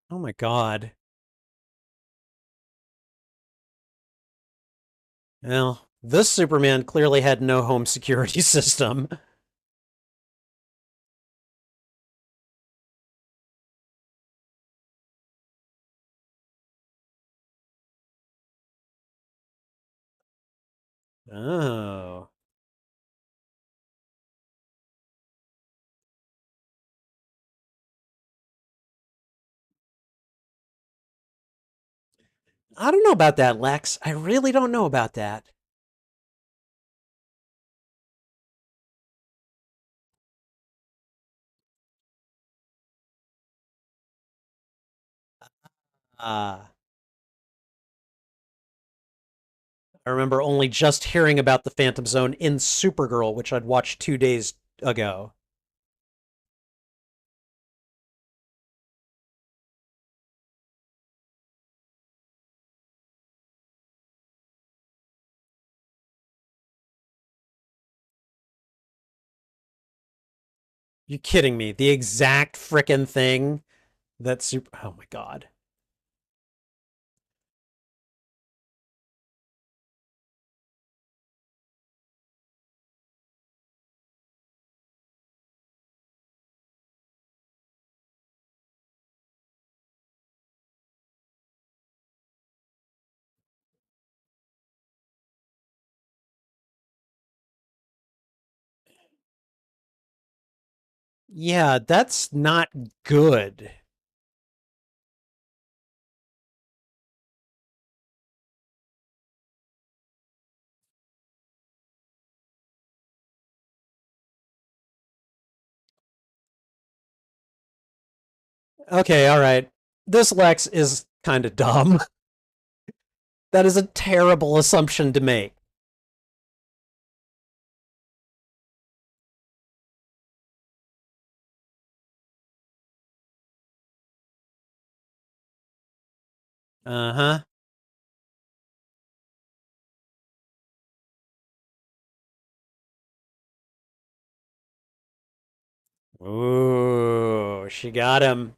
Oh my God. Well, this Superman clearly had no home security system. Oh. I don't know about that, Lex. I really don't know about that. Uh, I remember only just hearing about the Phantom Zone in Supergirl, which I'd watched 2 days ago. You kidding me? The exact frickin' thing that super. Oh my God. Yeah, that's not good. Okay, all right. This Lex is kind of dumb. That is a terrible assumption to make. Uh huh. Ooh, she got him.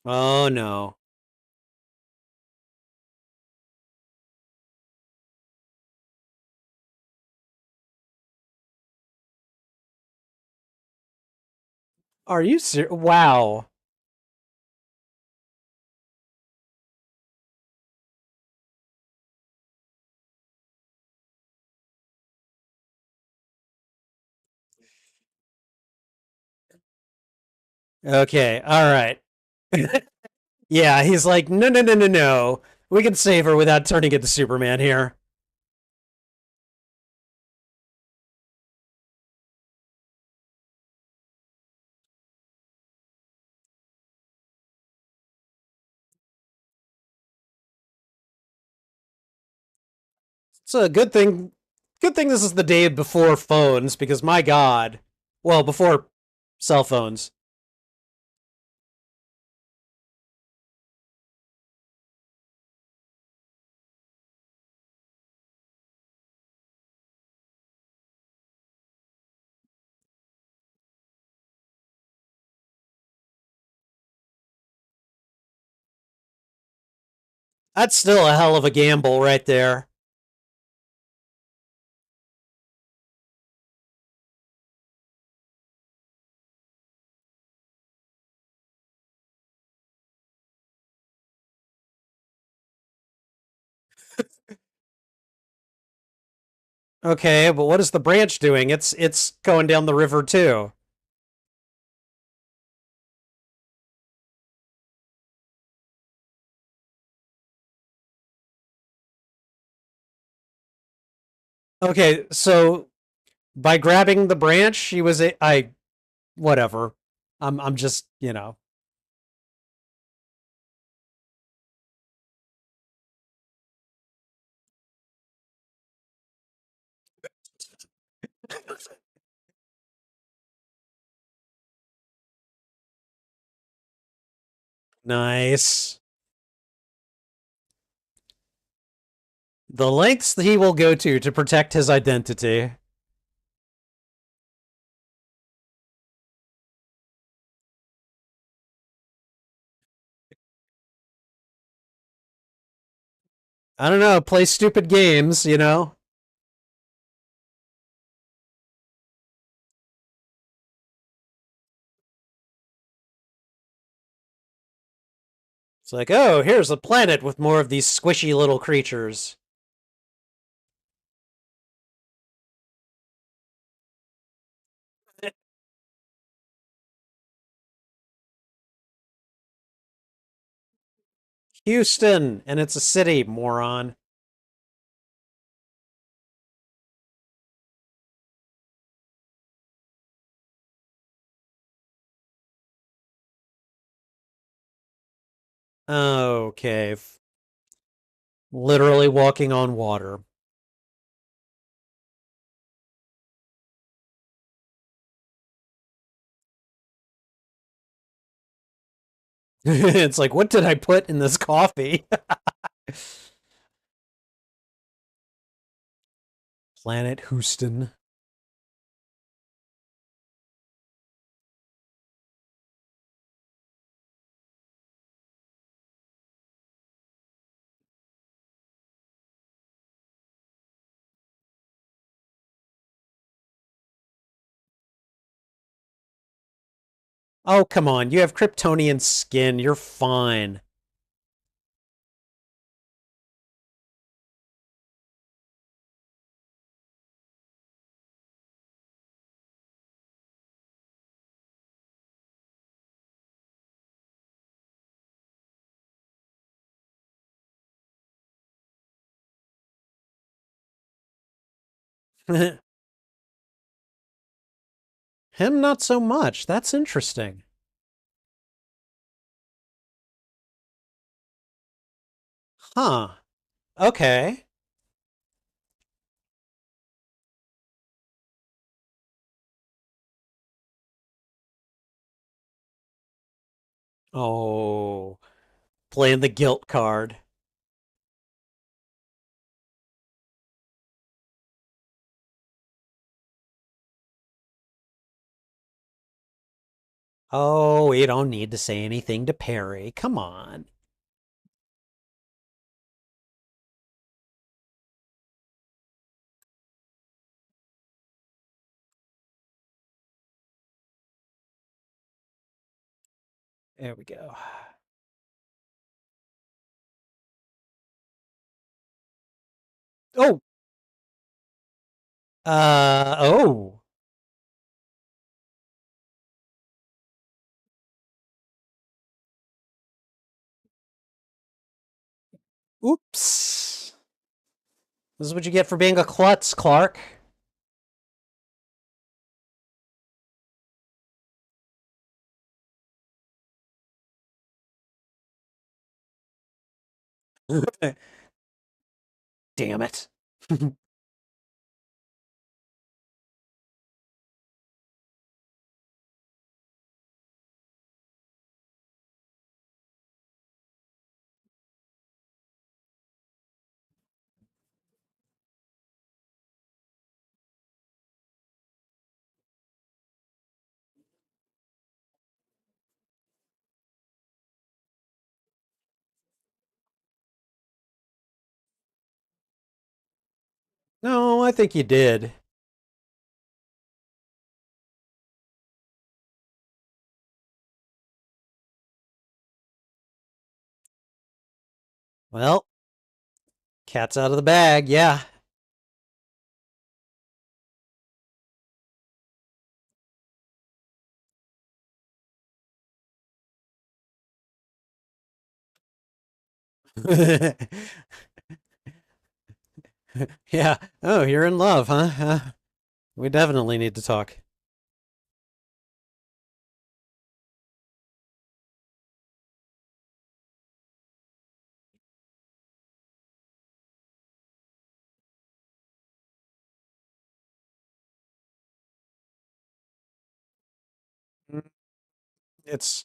Oh no. Are you serious? Wow. Okay, all right. Yeah, he's like, no, no, no, no, no. We can save her without turning into Superman here. It's a good thing. Good thing this is the day before phones, because my God. Well, before cell phones. That's still a hell of a gamble right there. Okay, but what is the branch doing? It's going down the river too. Okay, so by grabbing the branch, she was a I whatever. I'm just, nice. The lengths that he will go to protect his identity. I don't know, play stupid games. It's like, oh, here's a planet with more of these squishy little creatures. Houston, and it's a city, moron. Okay, literally walking on water. It's like, what did I put in this coffee? Planet Houston. Oh, come on. You have Kryptonian skin. You're fine. Him, not so much. That's interesting. Huh. Okay. Oh, playing the guilt card. Oh, you don't need to say anything to Perry. Come on. There we go. Oh, oh. Oops. This is what you get for being a klutz, Clark. Damn it. I think you did. Well, cat's out of the bag. Yeah. Yeah. Oh, you're in love, huh? We definitely need to talk. Mm, It's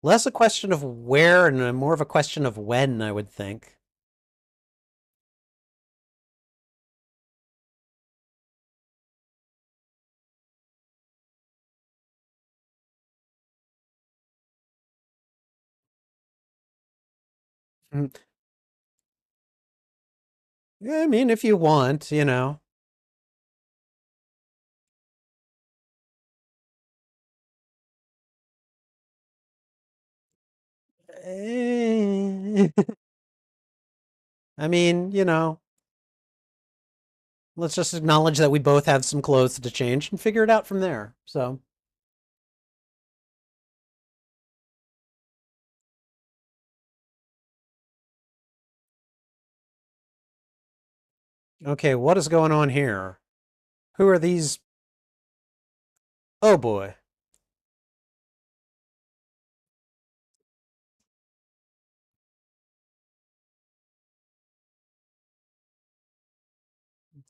less a question of where and more of a question of when, I would think. Mm, yeah, I mean, if you want, you know. Eh, I mean, you know, let's just acknowledge that we both have some clothes to change and figure it out from there. So, okay, what is going on here? Who are these? Oh boy.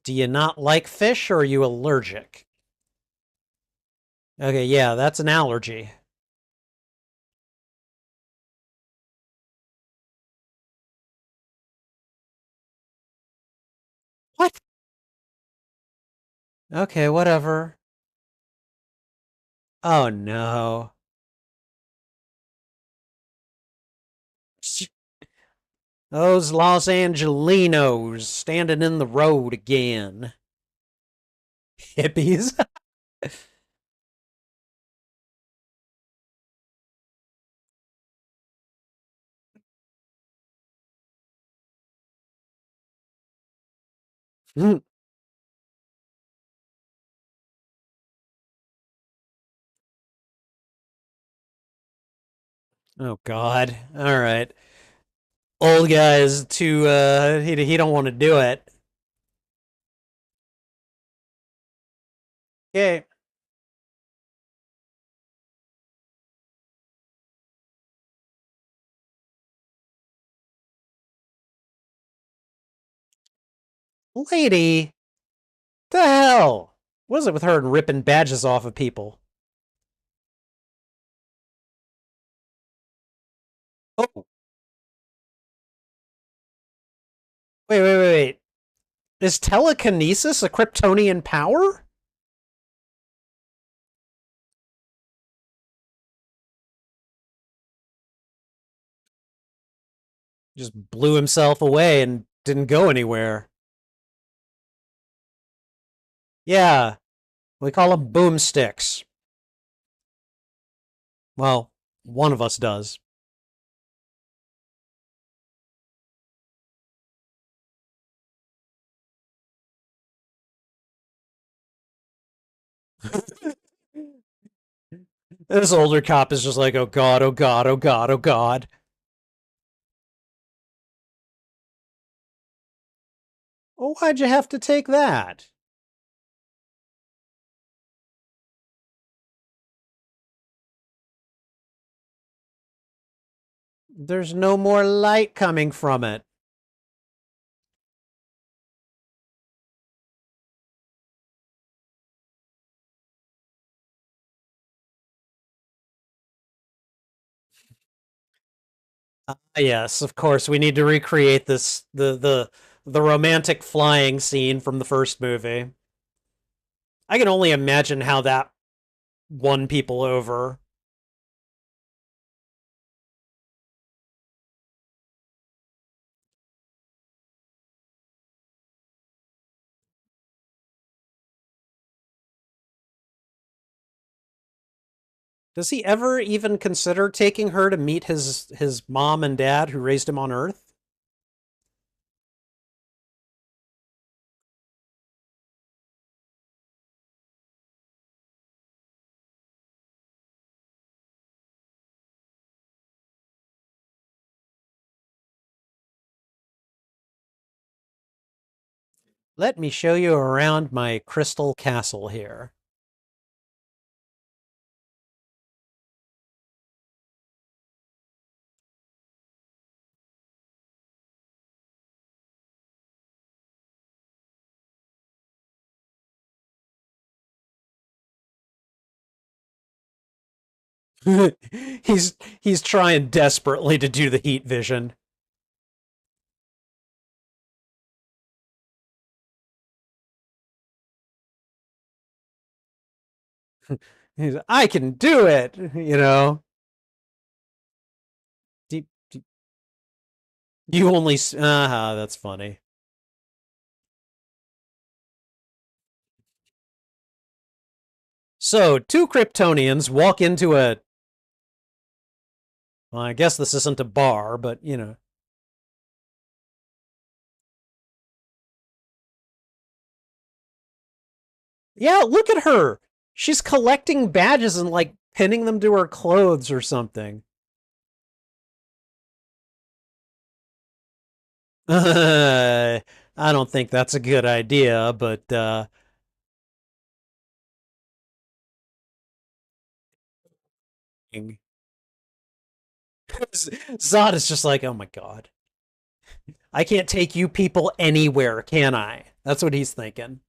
Do you not like fish or are you allergic? Okay, yeah, that's an allergy. What? Okay, whatever. Oh no. Those Los Angelinos standing in the road again. Hippies. Oh God. All right. Old guy's too he don't want to do it. Okay. Lady, the hell? What is it with her and ripping badges off of people? Oh, wait. Is telekinesis a Kryptonian power? Just blew himself away and didn't go anywhere. Yeah, we call them boomsticks. Well, one of us does. This older cop is just like, oh God, oh God, oh God, oh God. Well, why'd you have to take that? There's no more light coming from it. Yes, of course, we need to recreate this the romantic flying scene from the first movie. I can only imagine how that won people over. Does he ever even consider taking her to meet his mom and dad who raised him on Earth? Let me show you around my crystal castle here. He's trying desperately to do the heat vision. I can do it, you know. Deep, deep, you only that's funny. So, two Kryptonians walk into a well, I guess this isn't a bar, but you know. Yeah, look at her. She's collecting badges and like pinning them to her clothes or something. I don't think that's a good idea, but Zod is just like, oh my god, I can't take you people anywhere, can I? That's what he's thinking.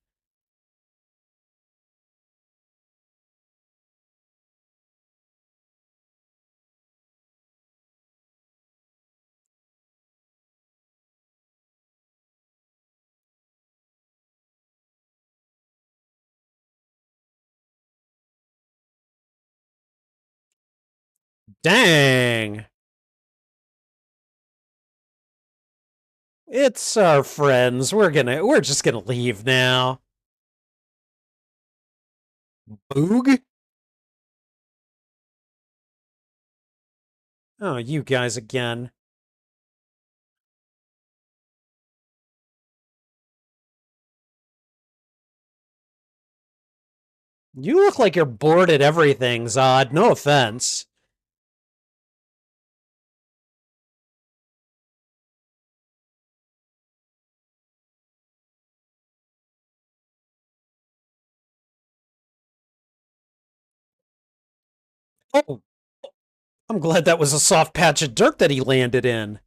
Dang, it's our friends. We're just gonna leave now. Boog? Oh, you guys again. You look like you're bored at everything, Zod. No offense. Oh, I'm glad that was a soft patch of dirt that he landed in.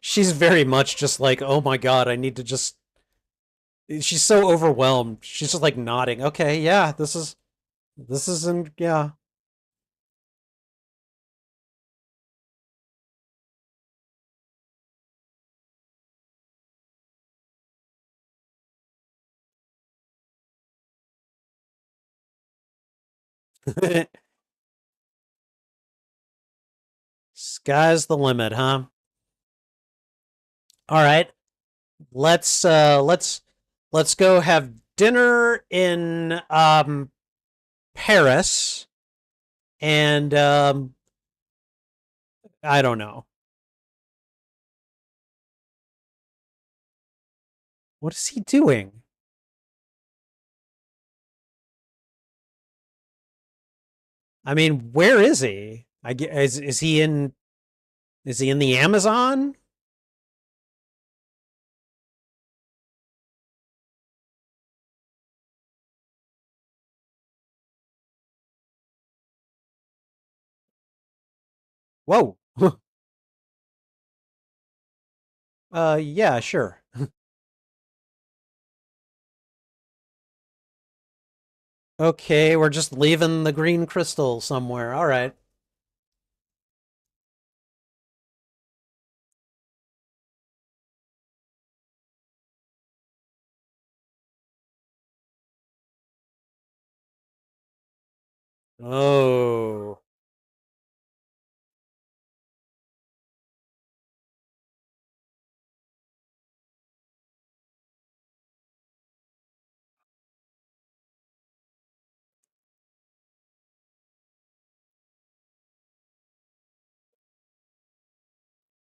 She's very much just like, oh my god, I need to just. She's so overwhelmed. She's just like nodding. Okay, yeah, this isn't. Yeah. Sky's the limit, huh? All right, let's let's go have dinner in Paris, and I don't know. What is he doing? I mean, where is he? Is he in the Amazon? Whoa. Yeah, sure. Okay, we're just leaving the green crystal somewhere. All right. Oh,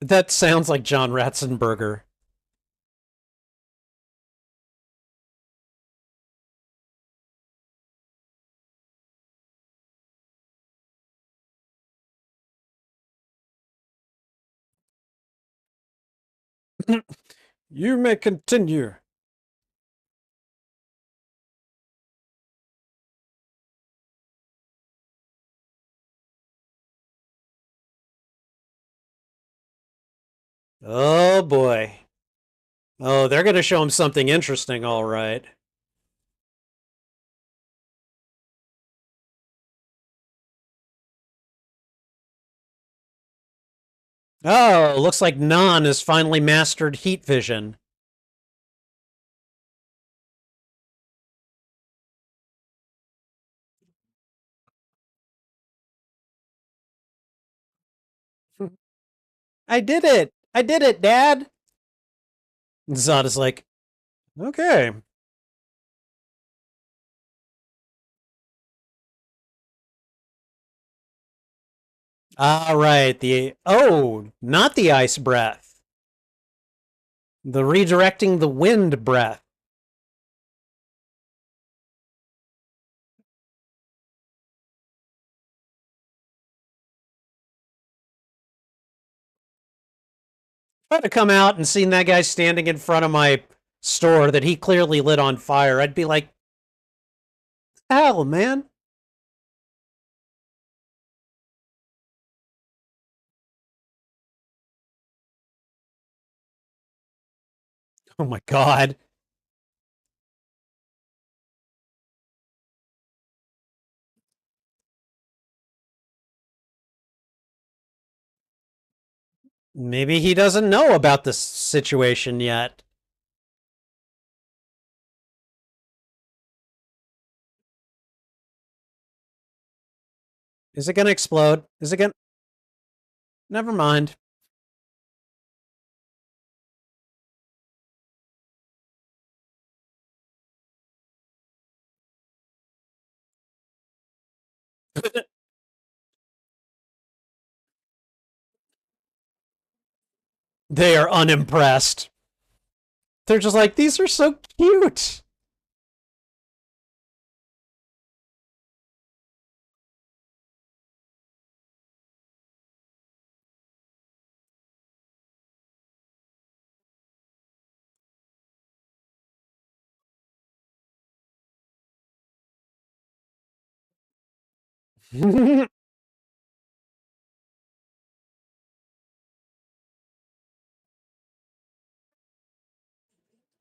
that sounds like John Ratzenberger. You may continue. Oh boy. Oh, they're going to show him something interesting, all right. Oh, looks like Nan has finally mastered heat vision. I did it! I did it, Dad! Zod is like, okay. All right, not the ice breath. The redirecting the wind breath. If I had to come out and seen that guy standing in front of my store that he clearly lit on fire, I'd be like, hell, man. Oh my god. Maybe he doesn't know about this situation yet. Is it gonna explode? Is it gonna. Never mind. They are unimpressed. They're just like, these are so cute.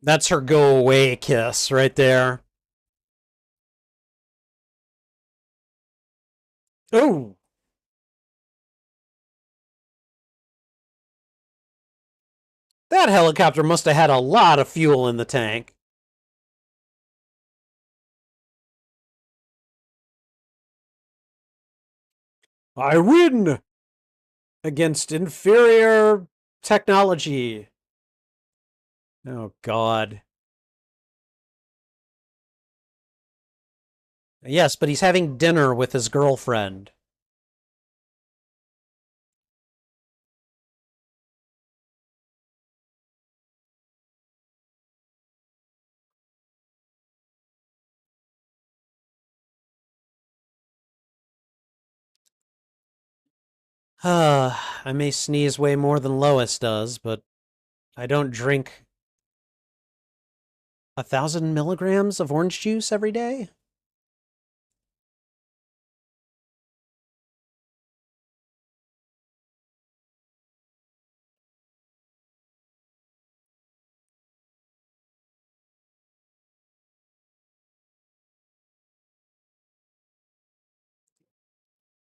That's her go away kiss right there. Oh, that helicopter must have had a lot of fuel in the tank. I win against inferior technology. Oh, God. Yes, but he's having dinner with his girlfriend. I may sneeze way more than Lois does, but I don't drink 1,000 milligrams of orange juice every day.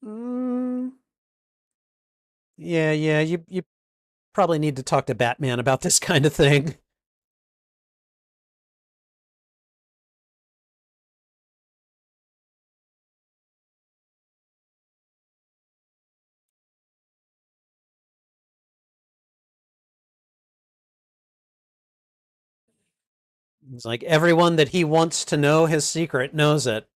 Mm, yeah. You probably need to talk to Batman about this kind of thing. It's like everyone that he wants to know his secret knows it.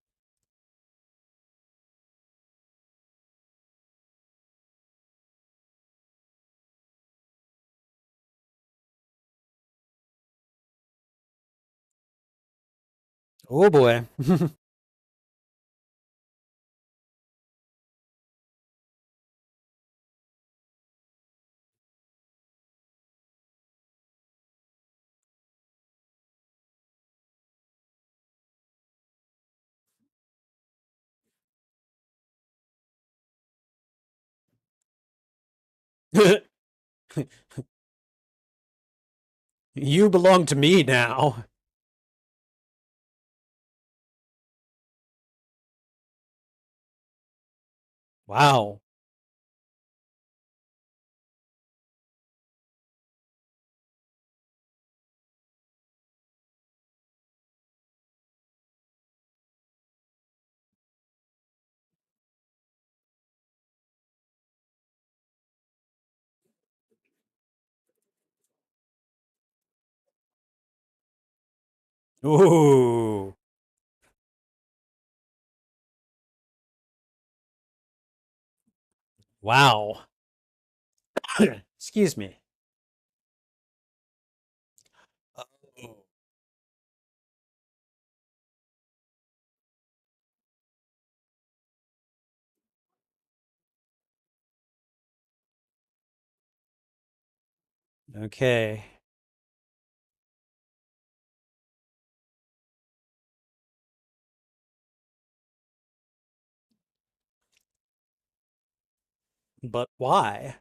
Oh boy. You belong to me now. Wow. Ooh. Wow. Excuse me. Oh. Okay. But why?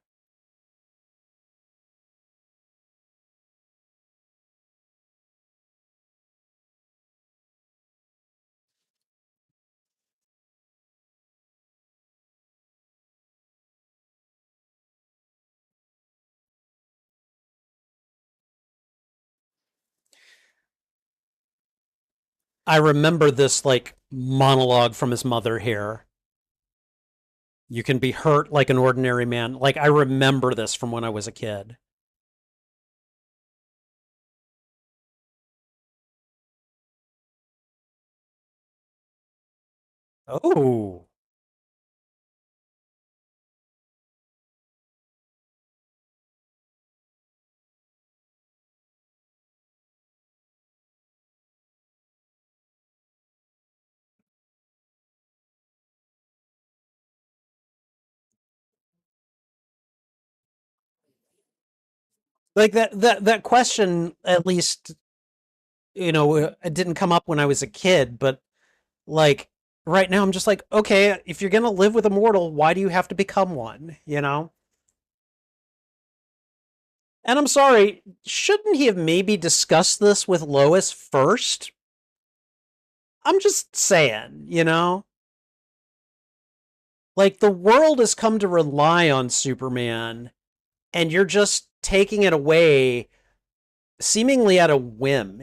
I remember this like monologue from his mother here. You can be hurt like an ordinary man. Like I remember this from when I was a kid. Oh. Like that question at least, it didn't come up when I was a kid, but like right now I'm just like, okay, if you're going to live with a mortal, why do you have to become one, you know? And I'm sorry, shouldn't he have maybe discussed this with Lois first? I'm just saying, Like the world has come to rely on Superman and you're just taking it away seemingly at a whim?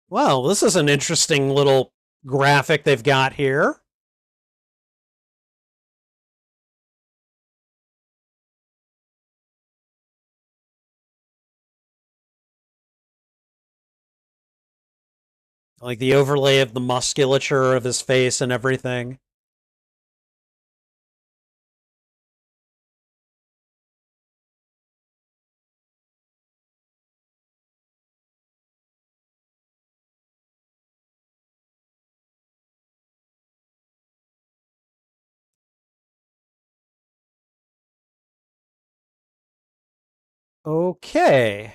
Well, this is an interesting little graphic they've got here. Like the overlay of the musculature of his face and everything. Okay.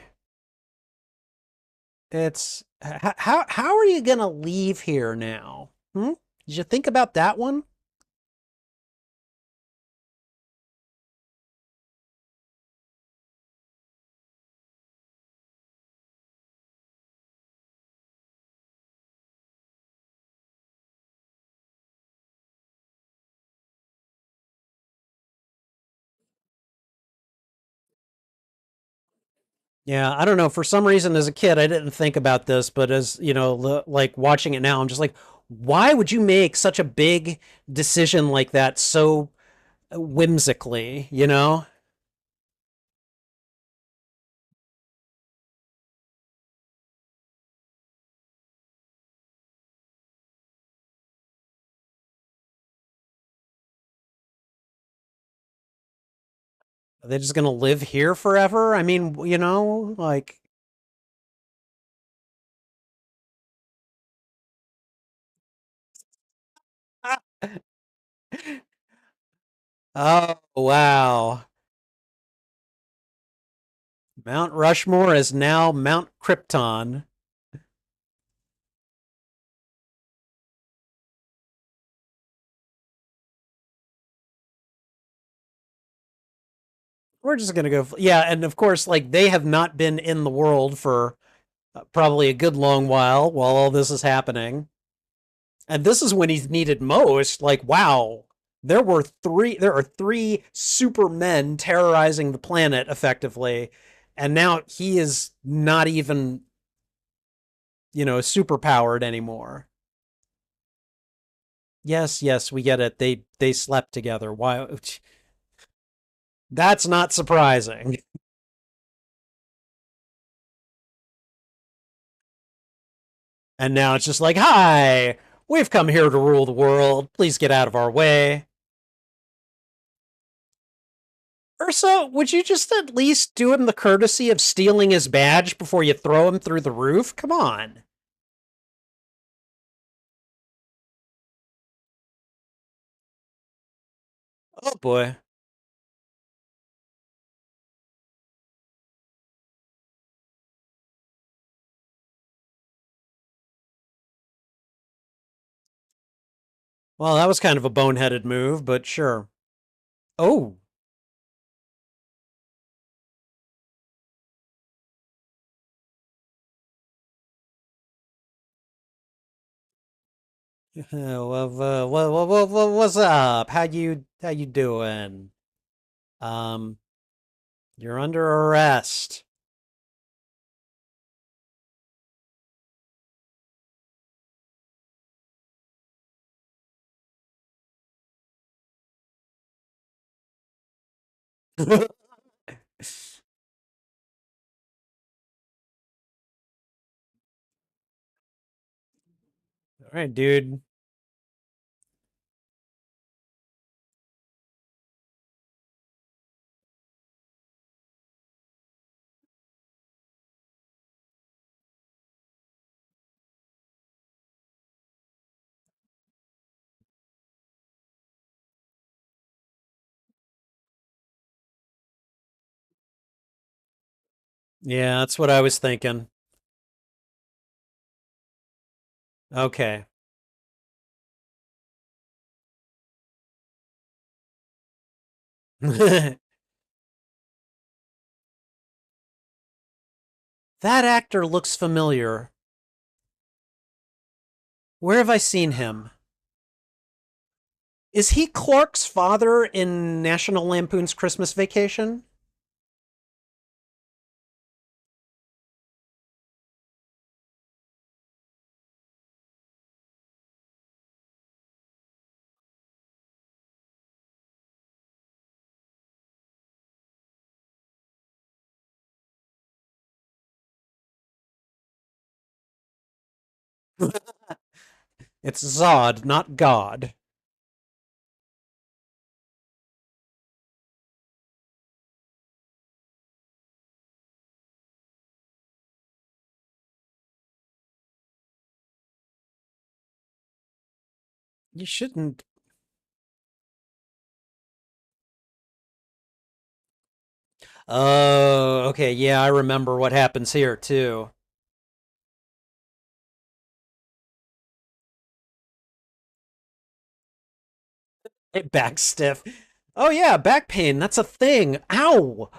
It's how are you going to leave here now? Hmm? Did you think about that one? Yeah, I don't know. For some reason, as a kid, I didn't think about this, but as you know, like watching it now, I'm just like, why would you make such a big decision like that so whimsically? You know, are they just gonna live here forever? I mean, you know, like, oh wow, Mount Rushmore is now Mount Krypton. We're just gonna go, yeah, and of course, like they have not been in the world for probably a good long while all this is happening. And this is when he's needed most. Like, wow, there are three supermen terrorizing the planet effectively, and now he is not even, you know, super powered anymore. Yes, yes, we get it. They slept together. Why? That's not surprising. And now it's just like, hi, we've come here to rule the world. Please get out of our way. Ursa, would you just at least do him the courtesy of stealing his badge before you throw him through the roof? Come on. Oh boy. Well, that was kind of a boneheaded move, but sure. Oh. What's up? How you doing? Um, you're under arrest. All right, dude. Yeah, that's what I was thinking. Okay. That actor looks familiar. Where have I seen him? Is he Clark's father in National Lampoon's Christmas Vacation? It's Zod, not God. You shouldn't. Oh, okay. Yeah, I remember what happens here too. Back stiff. Oh yeah, back pain. That's a thing. Ow.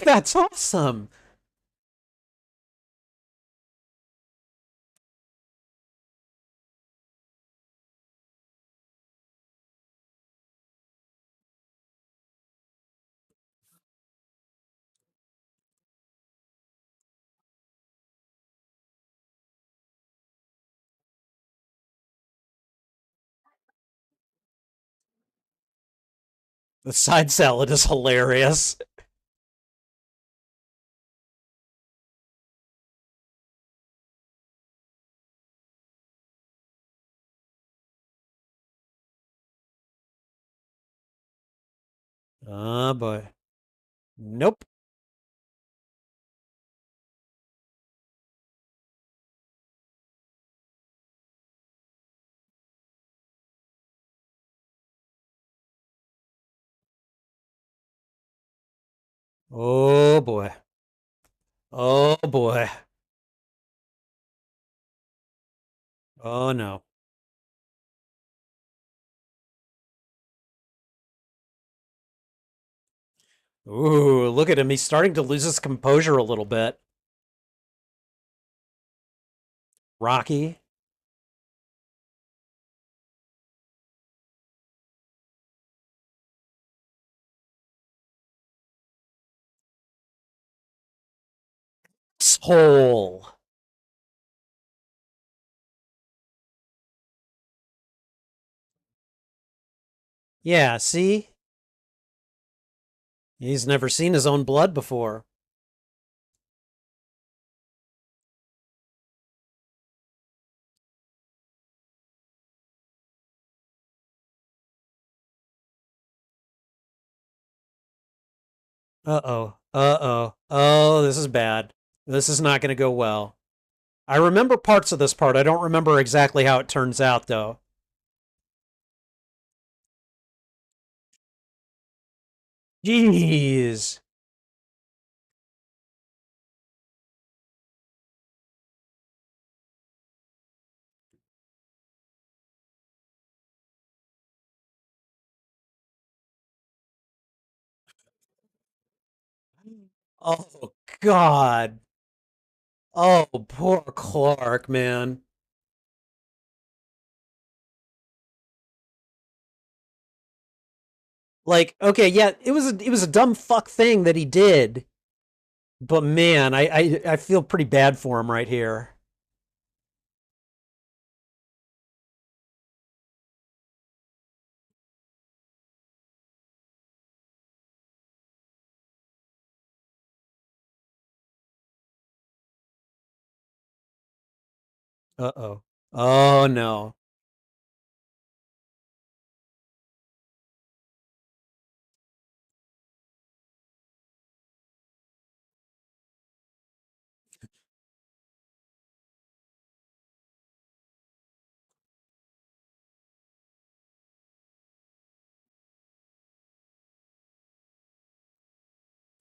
That's awesome. The side salad is hilarious. Oh boy. Nope. Oh boy. Oh boy. Oh no. Ooh, look at him. He's starting to lose his composure a little bit. Rocky. Hole. Yeah, see? He's never seen his own blood before. Uh-oh. Uh-oh. Oh, this is bad. This is not going to go well. I remember parts of this part. I don't remember exactly how it turns out, though. Jeez. Oh, God. Oh, poor Clark, man. Like, okay, yeah, it was a dumb fuck thing that he did, but man, I feel pretty bad for him right here. Uh-oh. Oh no.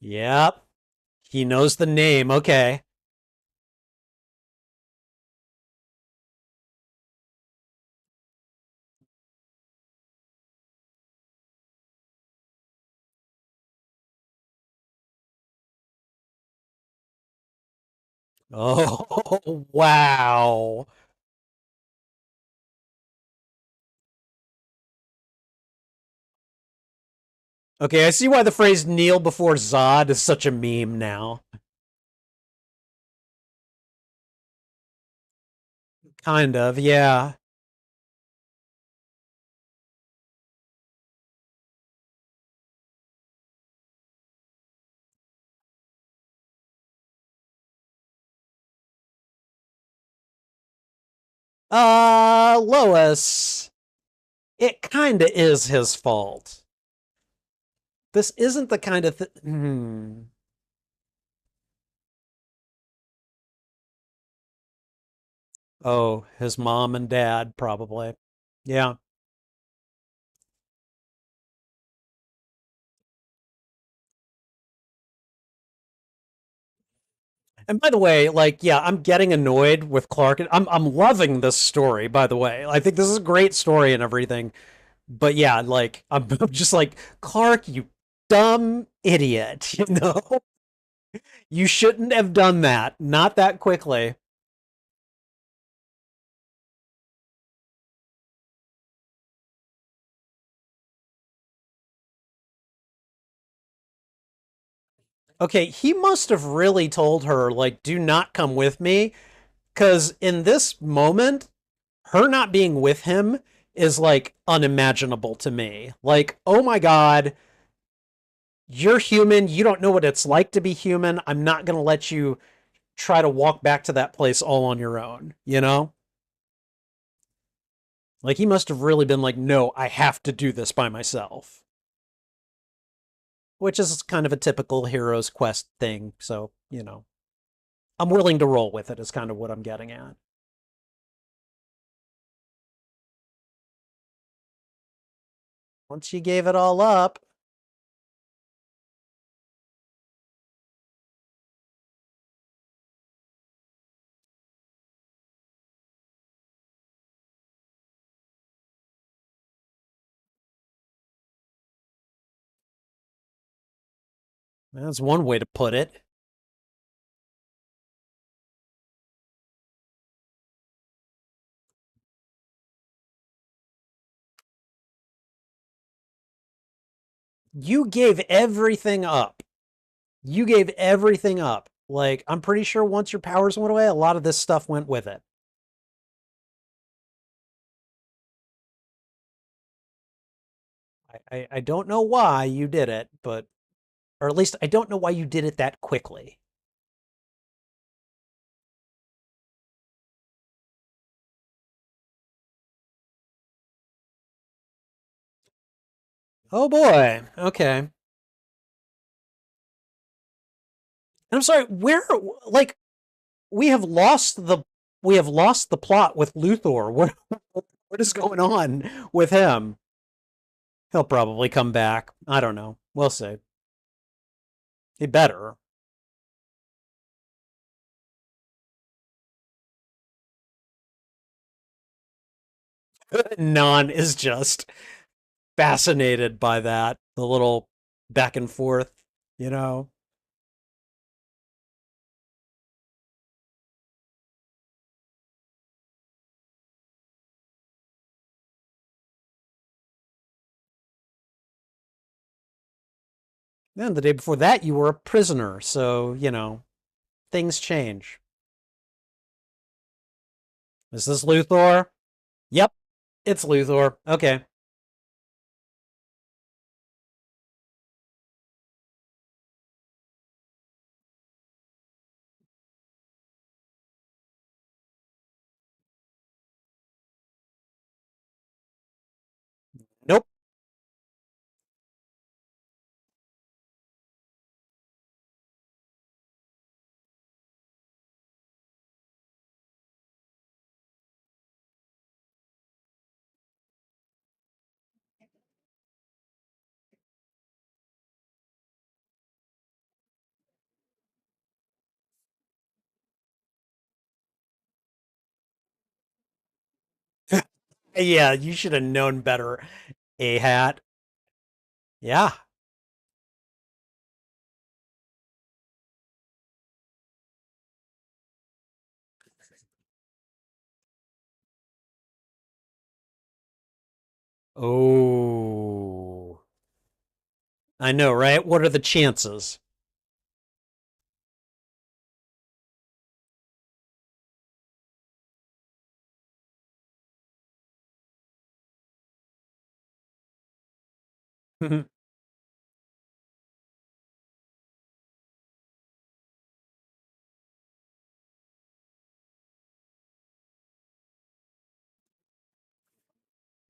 Yep. He knows the name. Okay. Oh, wow. Okay, I see why the phrase kneel before Zod is such a meme now. Kind of, yeah. Lois, it kind of is his fault. This isn't the kind of Oh, his mom and dad, probably. Yeah. And by the way, like, yeah, I'm getting annoyed with Clark. I'm loving this story, by the way. I think this is a great story and everything. But yeah, like I'm just like Clark, you dumb idiot. You know, you shouldn't have done that. Not that quickly. Okay, he must have really told her like, do not come with me, because in this moment, her not being with him is like unimaginable to me. Like, oh my god, you're human. You don't know what it's like to be human. I'm not going to let you try to walk back to that place all on your own, you know? Like, he must have really been like, no, I have to do this by myself, which is kind of a typical hero's quest thing. So, I'm willing to roll with it, is kind of what I'm getting at. Once you gave it all up, that's one way to put it. You gave everything up. You gave everything up. Like, I'm pretty sure once your powers went away, a lot of this stuff went with it. I don't know why you did it, but, or at least I don't know why you did it that quickly. Oh boy. Okay. And I'm sorry, where, like, we have lost the, we have lost the plot with Luthor. What is going on with him? He'll probably come back. I don't know. We'll see. He better. Non is just fascinated by that. The little back and forth, you know. Then the day before that, you were a prisoner. So, things change. Is this Luthor? Yep, it's Luthor. Okay. Nope. Yeah, you should have known better, A Hat. Yeah. Oh. I know, right? What are the chances?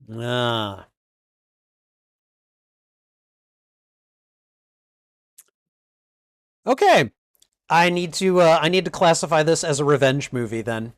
Ah. Okay. I need to classify this as a revenge movie then.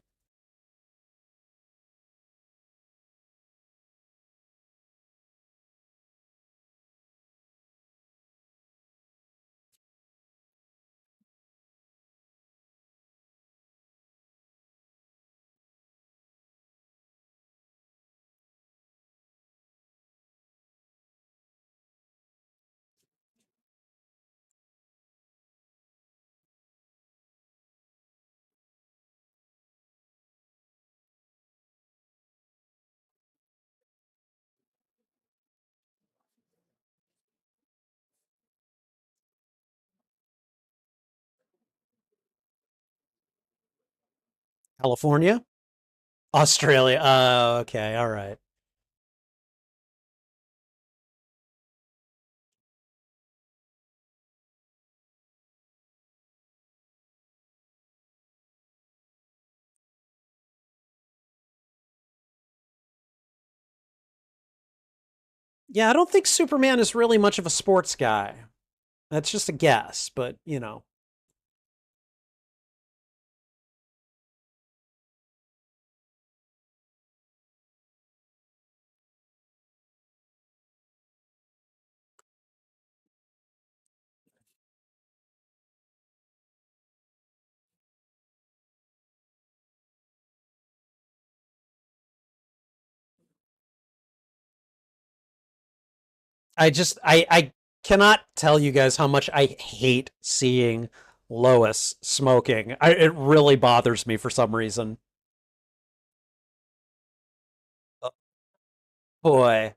California? Australia. Okay, all right. Yeah, I don't think Superman is really much of a sports guy. That's just a guess, but you know. I cannot tell you guys how much I hate seeing Lois smoking. It really bothers me for some reason. Oh, boy.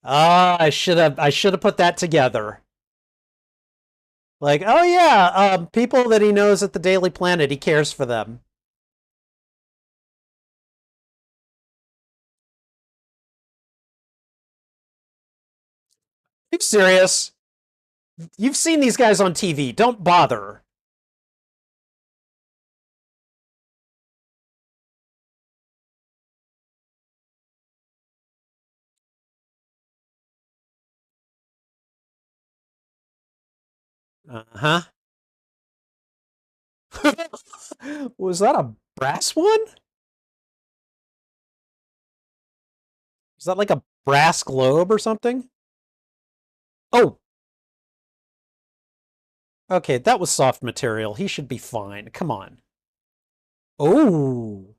Ah, I should have put that together. Like, oh yeah, people that he knows at the Daily Planet, he cares for them. Are you serious? You've seen these guys on TV. Don't bother. Uh-huh. Was that a brass one? Was that like a brass globe or something? Oh, okay, that was soft material. He should be fine. Come on. Oh.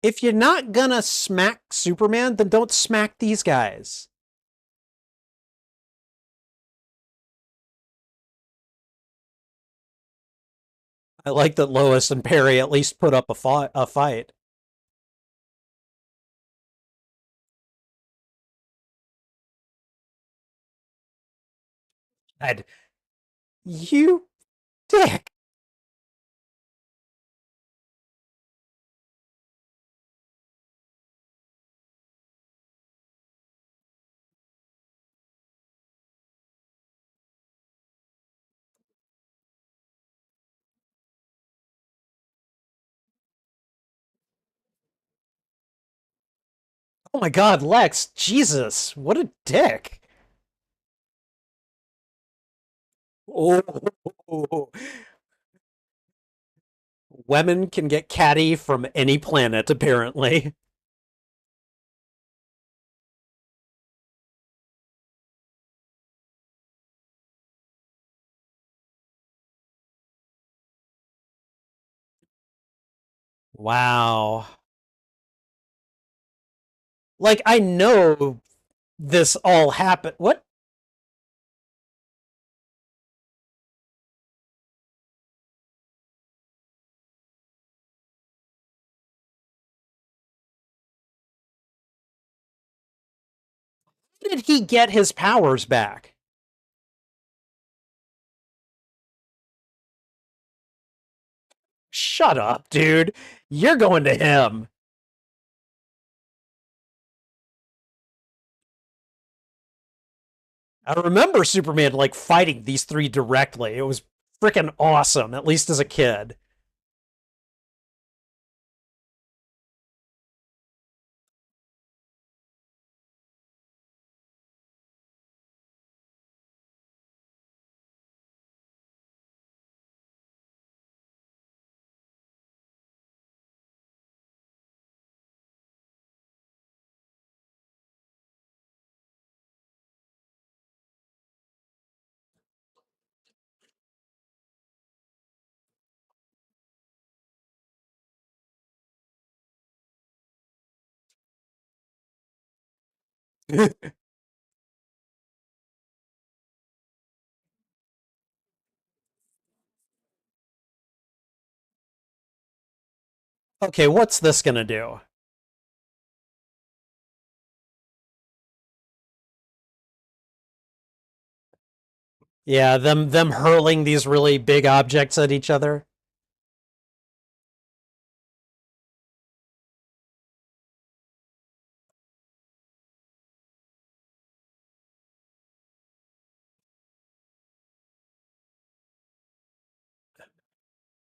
If you're not gonna smack Superman, then don't smack these guys. I like that Lois and Perry at least put up a fight. And you dick. Oh my god, Lex. Jesus, what a dick. Oh, women can get catty from any planet, apparently. Wow. Like, I know this all happened. What did he get his powers back? Shut up, dude. You're going to him. I remember Superman like fighting these three directly. It was freaking awesome, at least as a kid. Okay, what's this gonna do? Yeah, them hurling these really big objects at each other.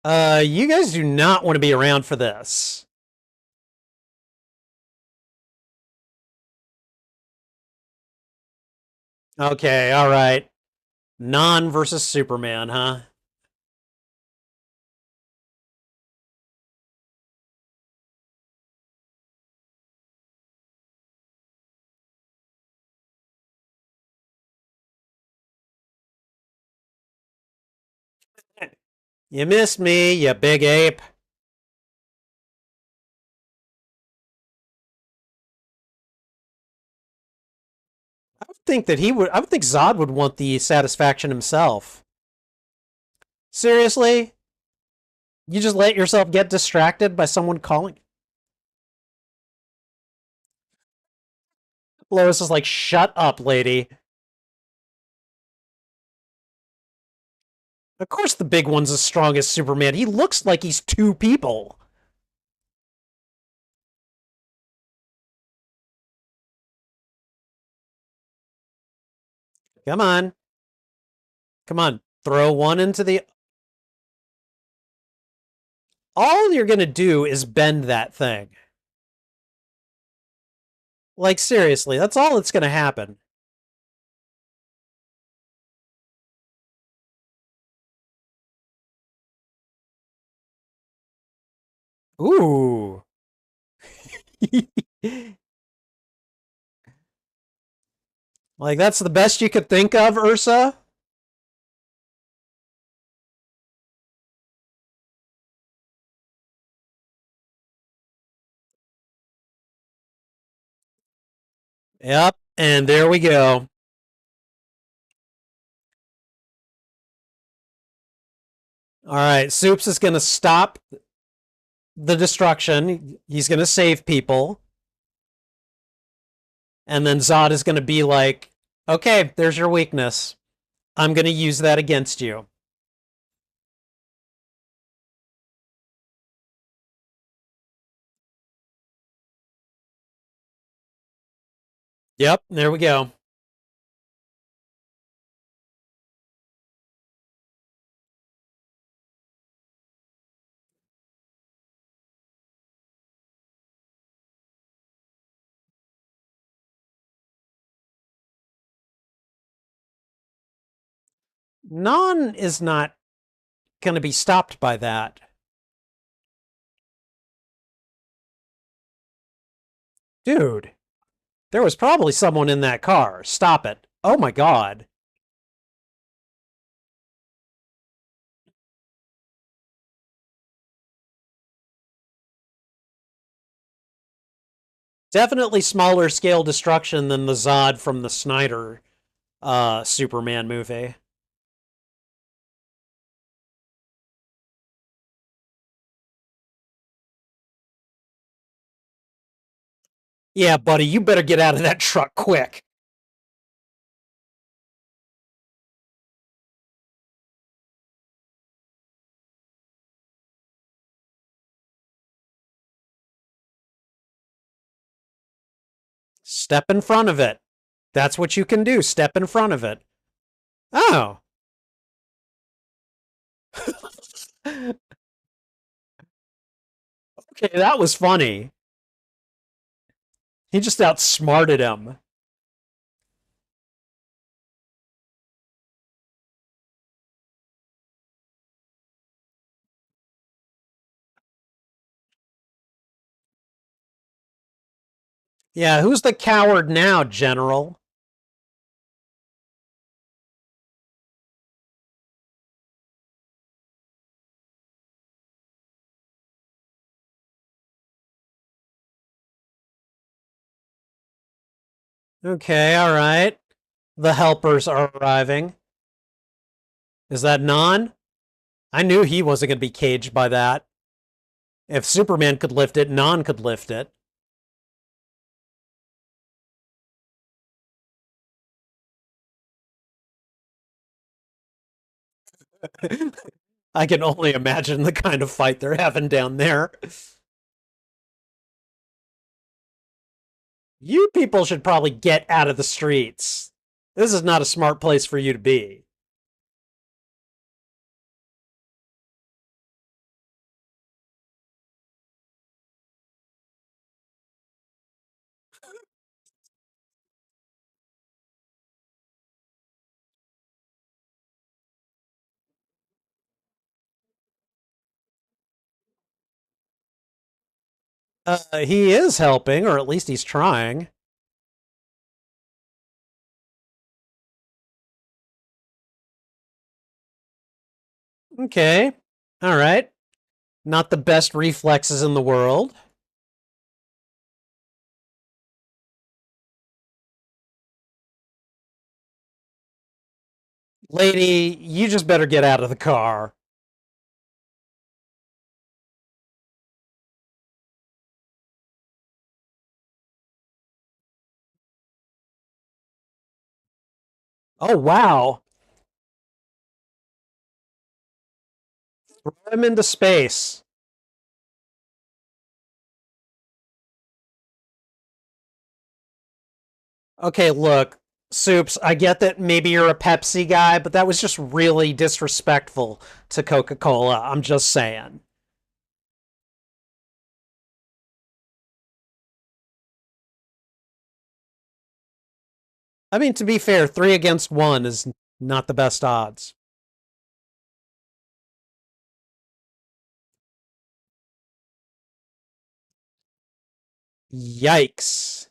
You guys do not want to be around for this. Okay, all right. Non versus Superman, huh? You missed me, you big ape. I would think that he would. I would think Zod would want the satisfaction himself. Seriously? You just let yourself get distracted by someone calling? Lois is like, shut up, lady. Of course the big one's as strong as Superman. He looks like he's two people. Come on. Come on. Throw one into the... All you're gonna do is bend that thing. Like, seriously, that's all that's gonna happen. Ooh. Like, that's the best you could think of, Ursa? Yep. And there we go. All right. Soups is going to stop the destruction. He's going to save people. And then Zod is going to be like, okay, there's your weakness. I'm going to use that against you. Yep. There we go. Non is not going to be stopped by that. Dude, there was probably someone in that car. Stop it. Oh my god. Definitely smaller scale destruction than the Zod from the Snyder Superman movie. Yeah, buddy, you better get out of that truck quick. Step in front of it. That's what you can do. Step in front of it. Oh. Okay, that was funny. He just outsmarted him. Yeah, who's the coward now, General? Okay, all right. The helpers are arriving. Is that Non? I knew he wasn't going to be caged by that. If Superman could lift it, Non could lift it. I can only imagine the kind of fight they're having down there. You people should probably get out of the streets. This is not a smart place for you to be. He is helping, or at least he's trying. Okay. All right. Not the best reflexes in the world. Lady, you just better get out of the car. Oh, wow. Throw him into space. Okay, look, Soups, I get that maybe you're a Pepsi guy, but that was just really disrespectful to Coca Cola. I'm just saying. I mean, to be fair, three against one is not the best odds. Yikes.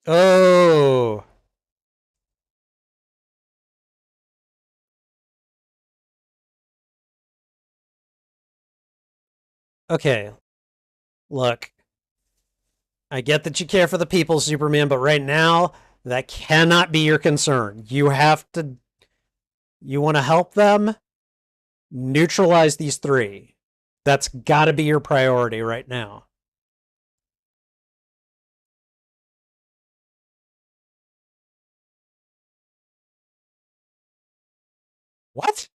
Oh. Okay, look, I get that you care for the people, Superman, but right now, that cannot be your concern. You want to help them? Neutralize these three. That's got to be your priority right now. What?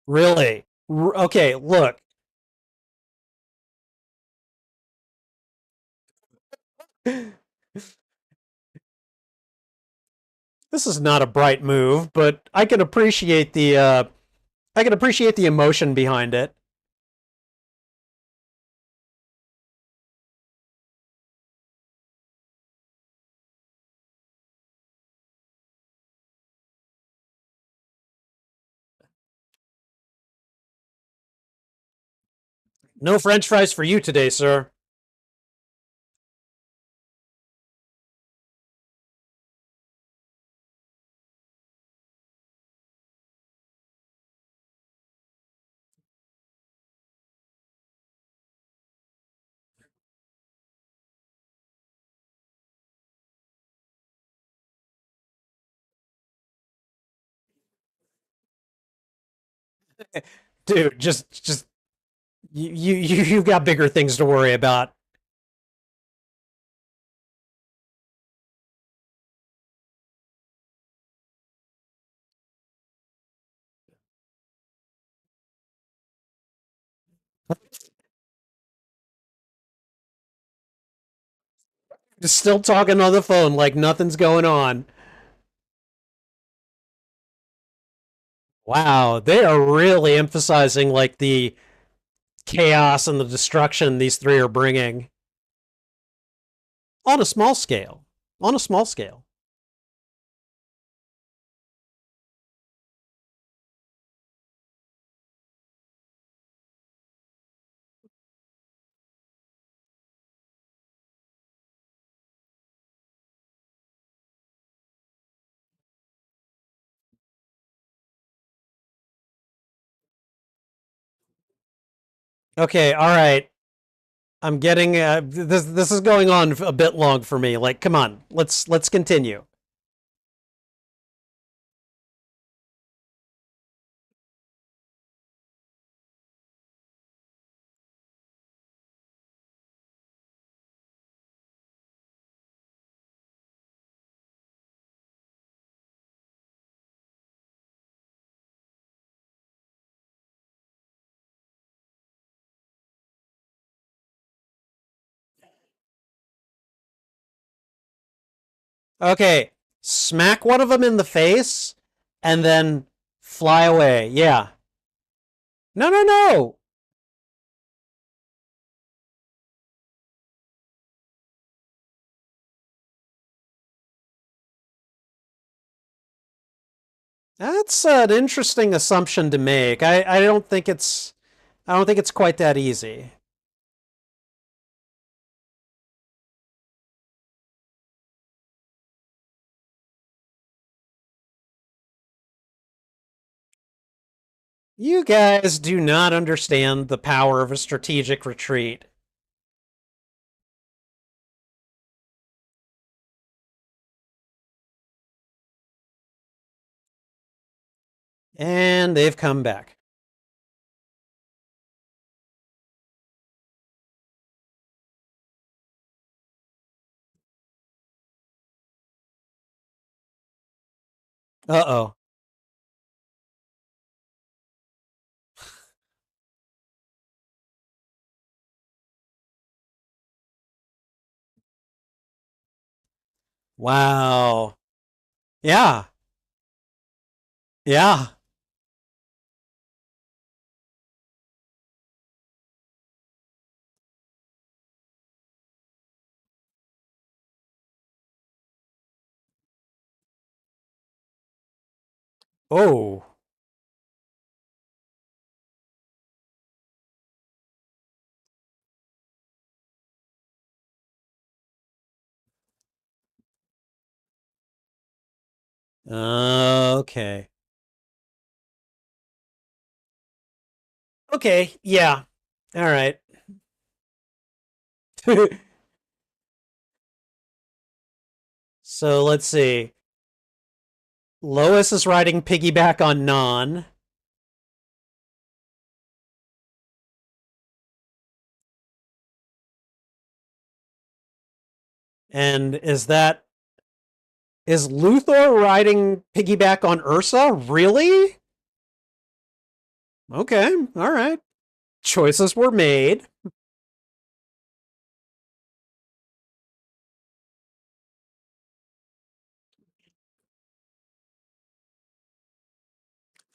Really? Okay, look. This is not a bright move, but I can appreciate the emotion behind it. No French fries for you today, sir. Dude, just you've got bigger things to worry about. Just still talking on the phone like nothing's going on. Wow, they are really emphasizing like the chaos and the destruction these three are bringing on a small scale. On a small scale. Okay, all right. I'm getting this is going on a bit long for me. Like, come on, let's continue. Okay, smack one of them in the face and then fly away. Yeah. No, no, no. That's an interesting assumption to make. I don't think it's quite that easy. You guys do not understand the power of a strategic retreat. And they've come back. Uh-oh. Wow. Yeah. Yeah. Oh. Okay. Okay. Yeah. All right. So let's see. Lois is riding piggyback on Non. And is Luthor riding piggyback on Ursa? Really? Okay. All right. Choices were made.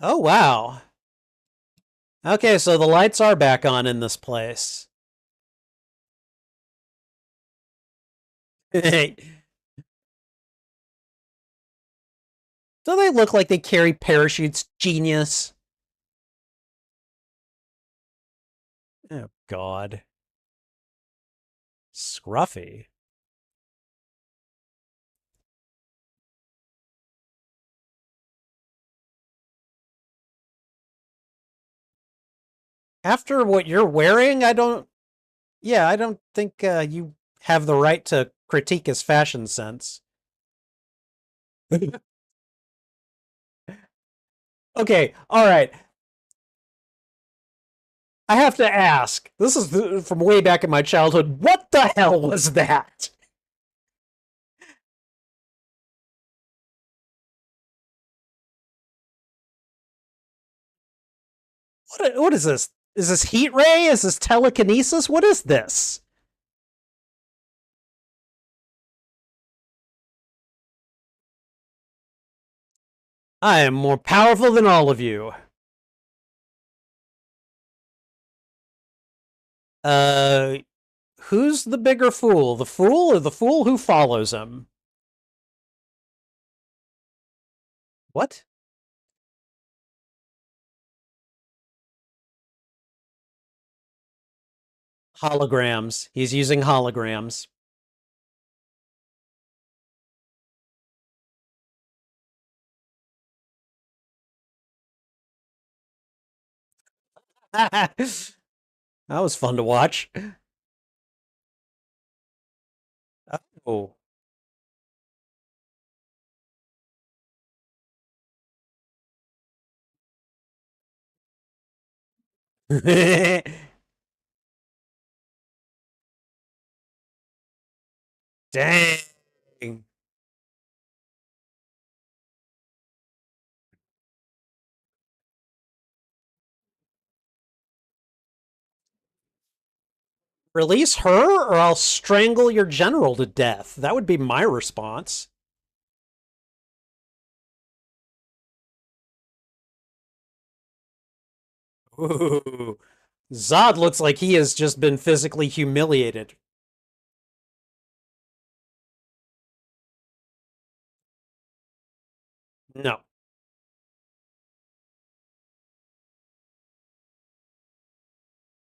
Oh, wow. Okay, so the lights are back on in this place. Do they look like they carry parachutes? Genius. Oh, God. Scruffy. After what you're wearing, I don't think you have the right to critique his fashion sense. Okay, all right. I have to ask. This is from way back in my childhood. What the hell was that? What is this? Is this heat ray? Is this telekinesis? What is this? I am more powerful than all of you. Uh, who's the bigger fool? The fool or the fool who follows him? What? Holograms. He's using holograms. That was fun to watch. Oh. Dang. Release her or I'll strangle your general to death. That would be my response. Ooh. Zod looks like he has just been physically humiliated. No.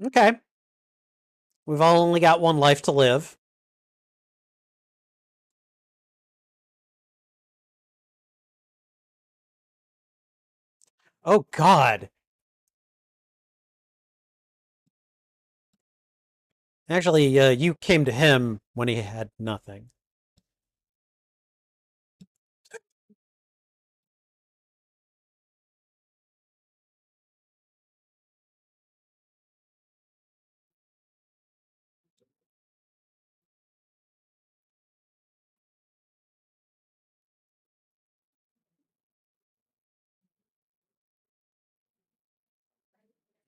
Okay. We've all only got one life to live. Oh, God. Actually, you came to him when he had nothing.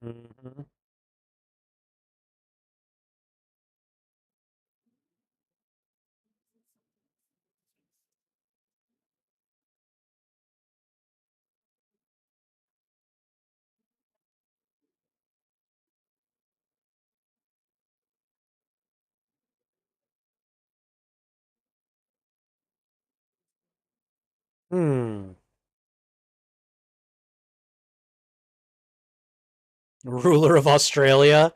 Mhm. Hmm. Ruler of Australia.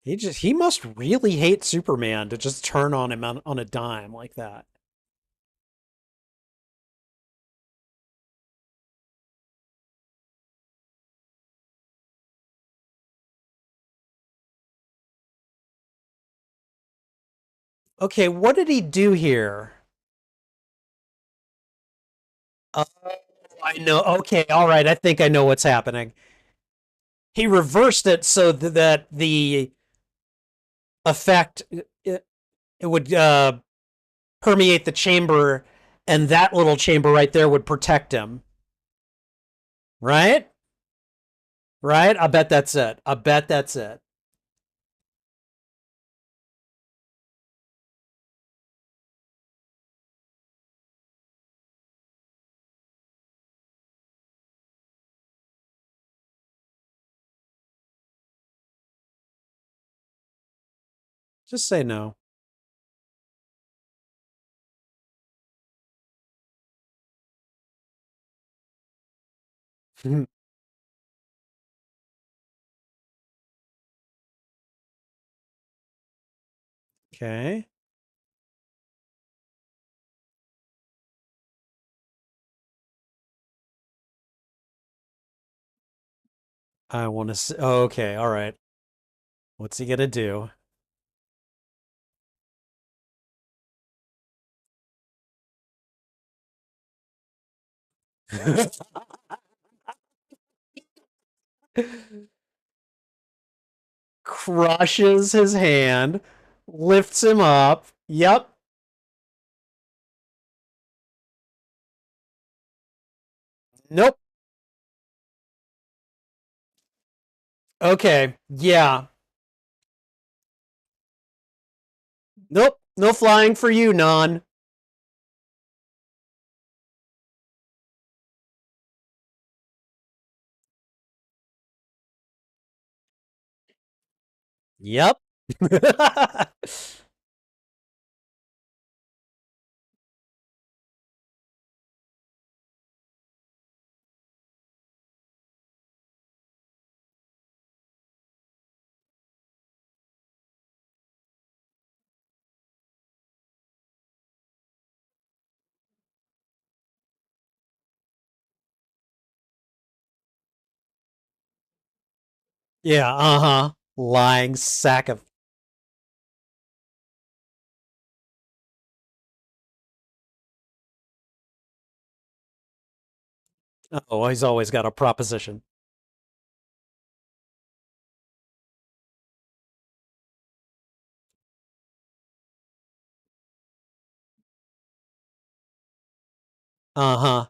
He must really hate Superman to just turn on him on a dime like that. Okay, what did he do here? Oh, I know. Okay, all right. I think I know what's happening. He reversed it so that the effect it would permeate the chamber, and that little chamber right there would protect him. Right? Right? I bet that's it. I bet that's it. Just say no. Okay. I want to see. Oh, okay. All right. What's he gonna do? Crushes his hand, lifts him up. Yep. Nope. Okay. Yeah. Nope. No flying for you, Non. Yep. Yeah. Uh huh. Lying sack of. Oh, he's always got a proposition. Uh huh.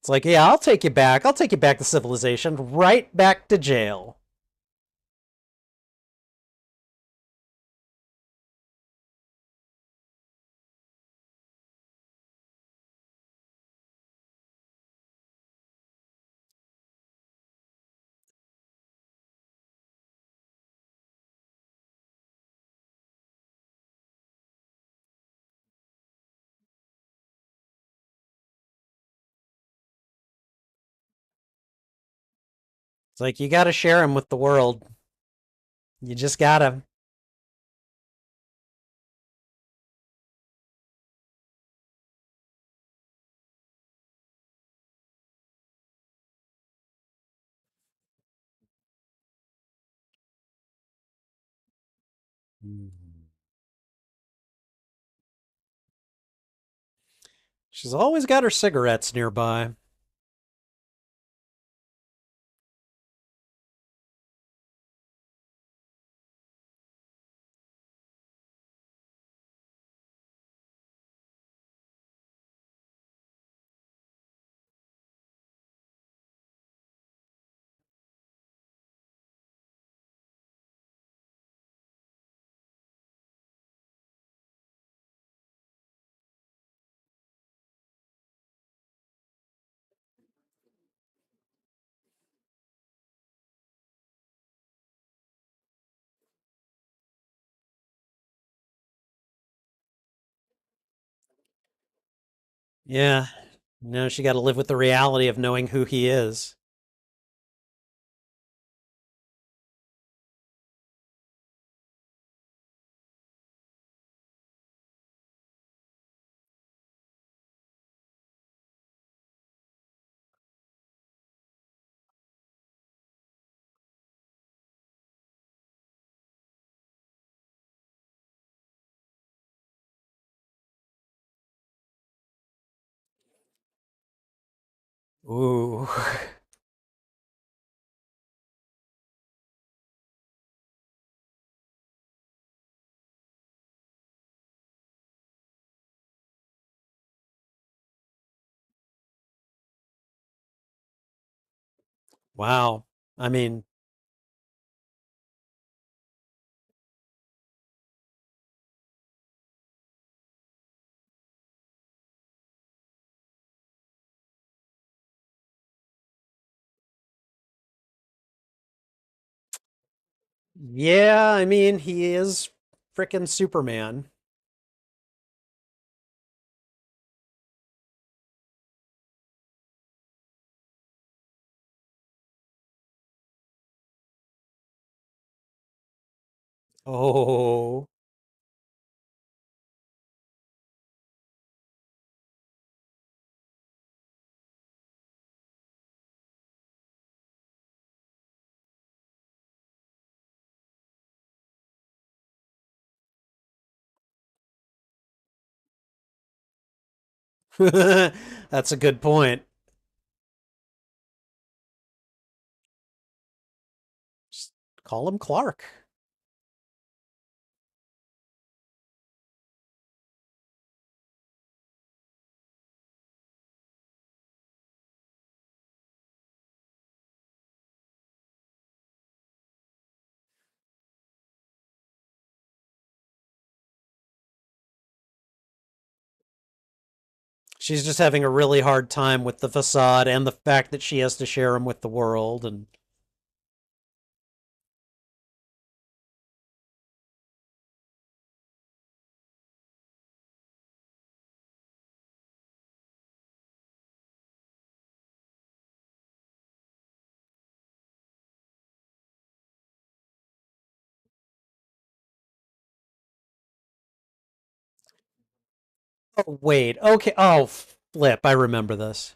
It's like, yeah, I'll take you back. I'll take you back to civilization, right back to jail. It's like you got to share them with the world. You just gotta. She's always got her cigarettes nearby. Yeah. No, she got to live with the reality of knowing who he is. Ooh. Wow. I mean, yeah, I mean, he is frickin' Superman. Oh. That's a good point. Just call him Clark. She's just having a really hard time with the facade and the fact that she has to share him with the world. And oh, wait, okay. Oh, flip. I remember this.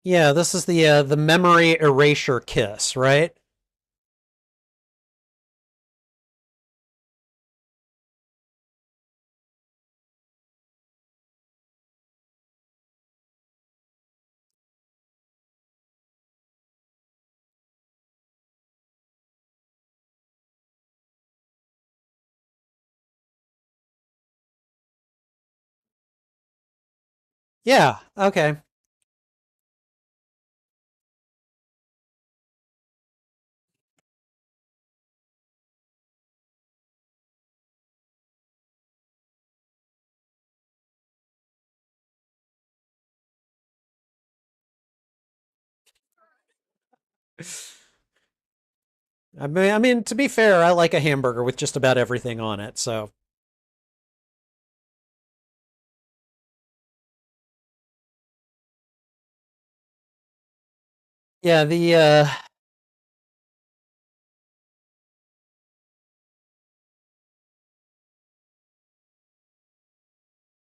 Yeah, this is the memory erasure kiss, right? Yeah, okay. I mean, to be fair, I like a hamburger with just about everything on it. So, yeah, the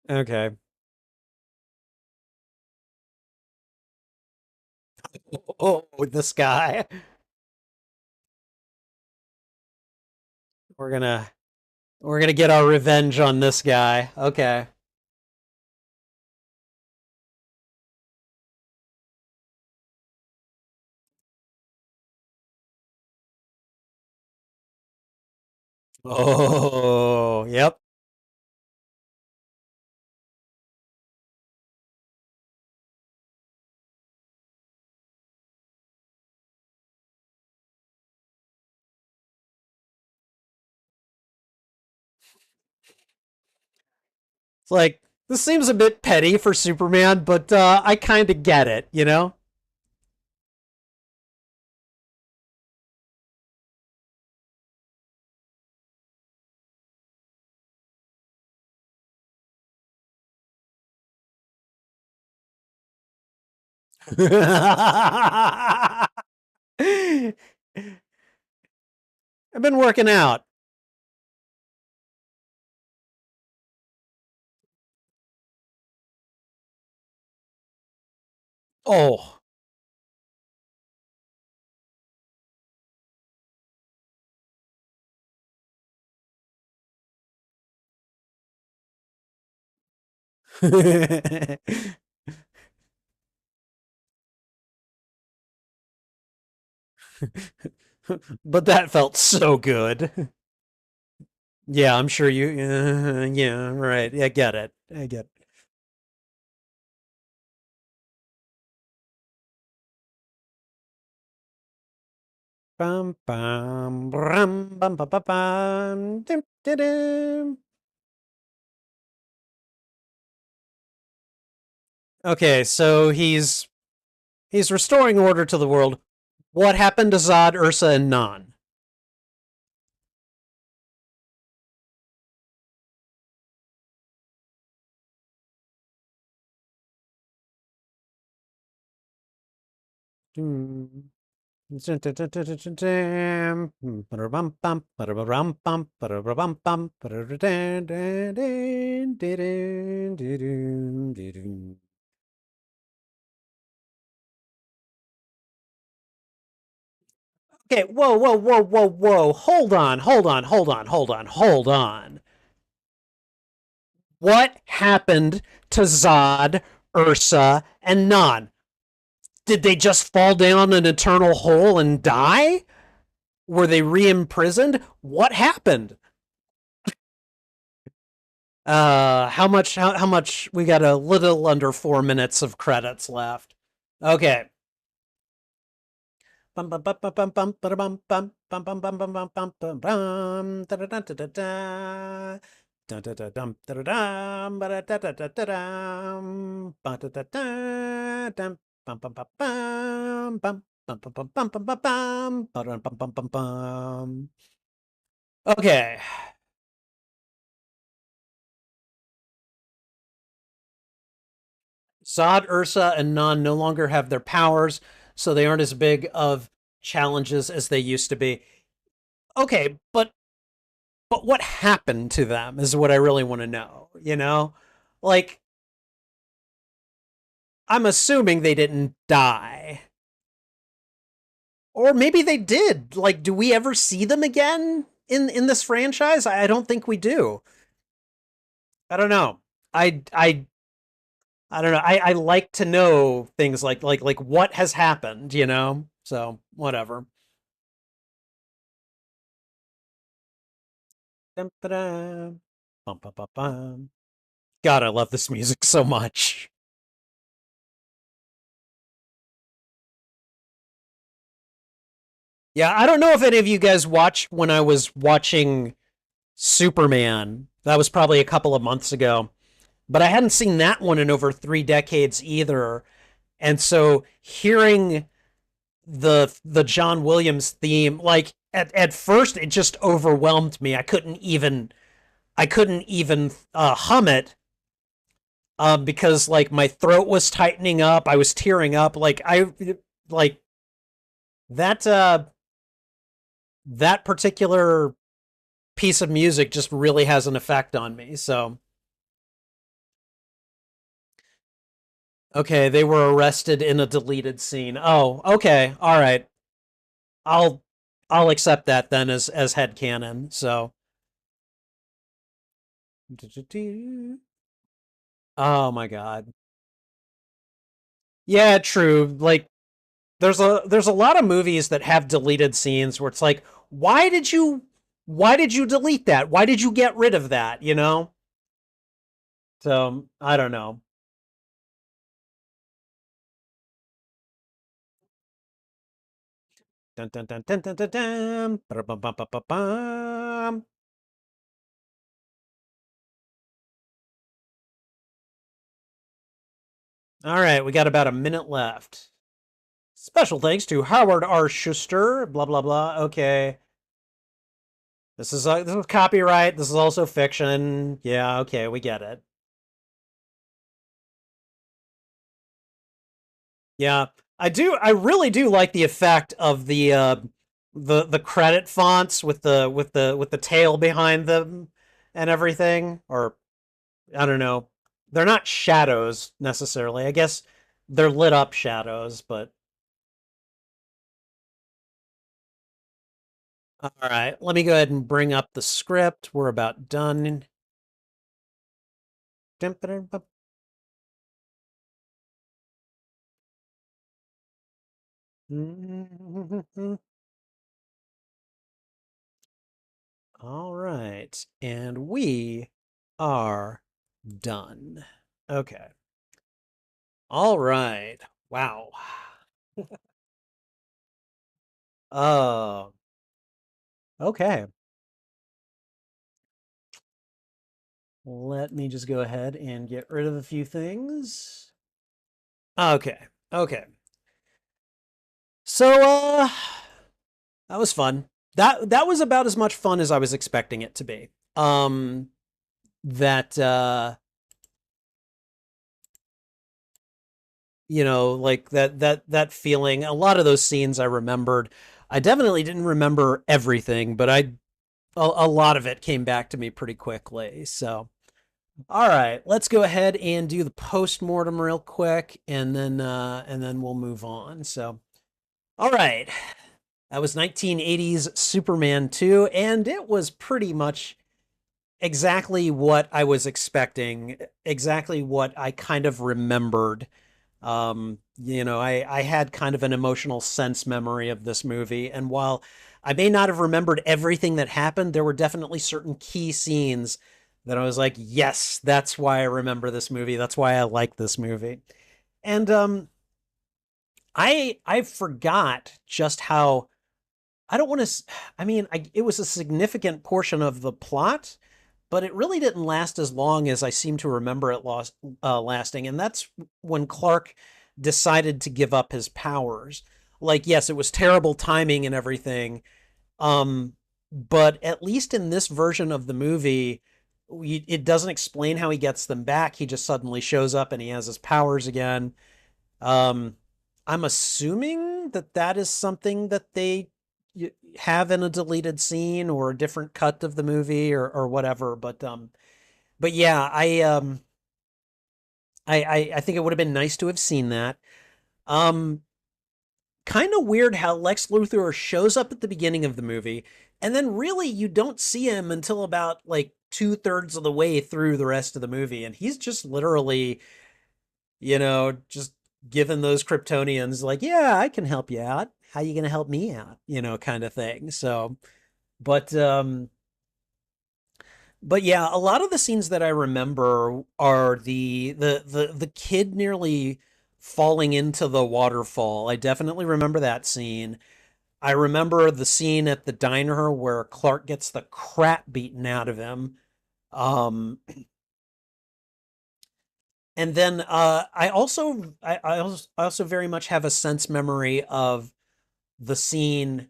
okay. Oh, this guy. We're gonna we're gonna get our revenge on this guy. Okay. Oh, yep. It's like this seems a bit petty for Superman, but I kind of get it, you know? I've been working out. Oh. But that felt so good. Yeah, I'm sure you. Yeah, right. I get it. I get. Bum bum brum bum bum bum bum dim, dim, dim. Okay, so he's restoring order to the world. What happened to Zod, Ursa, and Nan? Hmm. Okay, whoa, whoa, whoa, whoa, whoa. Hold on, hold on, hold on, hold on, hold on. What happened to Zod, Ursa, and Nan? Did they just fall down an eternal hole and die? Were they re-imprisoned? What happened? How much we got a little under 4 minutes of credits left. Okay. Bum bum bum bum bum bum bum bum bum bum bum bum bum bum bum da da da da da da da da dum da da dum ba da da da da da dum ba da da da dum bum bum bum bum bum bum bum bum bum bum bum bum ba dum bum bum bum bum. Okay. Zod, Ursa, and Nan no longer have their powers, so they aren't as big of challenges as they used to be. Okay, but what happened to them is what I really want to know, you know? Like, I'm assuming they didn't die. Or maybe they did. Like, do we ever see them again in this franchise? I don't think we do. I don't know. I don't know. I like to know things like what has happened, you know? So, whatever. Dum-ba-dum. Bum, bum, bum, bum. God, I love this music so much. Yeah, I don't know if any of you guys watched when I was watching Superman. That was probably a couple of months ago, but I hadn't seen that one in over 3 decades either. And so hearing the John Williams theme, like at first it just overwhelmed me. I couldn't even hum it, because like my throat was tightening up, I was tearing up, like that that particular piece of music just really has an effect on me. So, okay, they were arrested in a deleted scene. Oh, okay. All right. I'll I'll accept that then as headcanon. So, oh my God. Yeah, true. Like there's a lot of movies that have deleted scenes where it's like, why did you delete that? Why did you get rid of that, you know? So, I don't know. Dun dun dun dun dun dun dun. Ba-da-bum-bum-bum-bum. All right, we got about a minute left. Special thanks to Howard R. Schuster. Blah blah blah. Okay, this is copyright. This is also fiction. Yeah, okay, we get it. Yeah, I do. I really do like the effect of the credit fonts with the tail behind them and everything. Or I don't know. They're not shadows necessarily. I guess they're lit up shadows, but all right. Let me go ahead and bring up the script. We're about done. All right. And we are done. Okay. All right. Wow. Oh, okay. Let me just go ahead and get rid of a few things. Okay. Okay. So that was fun. That was about as much fun as I was expecting it to be. That like that feeling, a lot of those scenes I remembered. I definitely didn't remember everything, but a lot of it came back to me pretty quickly. So, all right, let's go ahead and do the post-mortem real quick, and then we'll move on. So, all right. That was 1980's Superman 2, and it was pretty much exactly what I was expecting, exactly what I kind of remembered. I had kind of an emotional sense memory of this movie, and while I may not have remembered everything that happened, there were definitely certain key scenes that I was like, yes, that's why I remember this movie. That's why I like this movie. And I forgot just how I don't want to. I mean, it was a significant portion of the plot, but it really didn't last as long as I seem to remember it lasting. And that's when Clark decided to give up his powers. Like, yes, it was terrible timing and everything. Um, but at least in this version of the movie, it doesn't explain how he gets them back. He just suddenly shows up and he has his powers again. Um, I'm assuming that that is something that they have in a deleted scene or a different cut of the movie or whatever. But yeah, I think it would have been nice to have seen that. Um, Kind of weird how Lex Luthor shows up at the beginning of the movie, and then really you don't see him until about like 2/3 of the way through the rest of the movie, and he's just literally, just giving those Kryptonians like, yeah, I can help you out. How you gonna help me out? Kind of thing. So, but yeah, a lot of the scenes that I remember are the kid nearly falling into the waterfall. I definitely remember that scene. I remember the scene at the diner where Clark gets the crap beaten out of him. Um, and then I also very much have a sense memory of the scene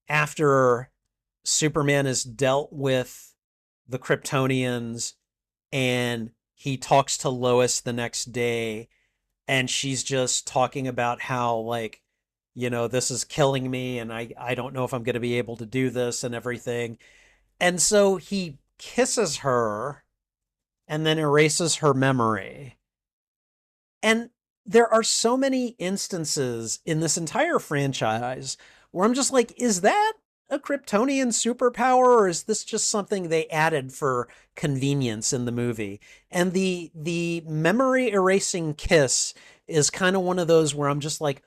after Superman has dealt with the Kryptonians and he talks to Lois the next day and she's just talking about how like this is killing me and I don't know if I'm going to be able to do this and everything. And so he kisses her and then erases her memory. And there are so many instances in this entire franchise where I'm just like, is that a Kryptonian superpower or is this just something they added for convenience in the movie? And the memory erasing kiss is kind of one of those where I'm just like,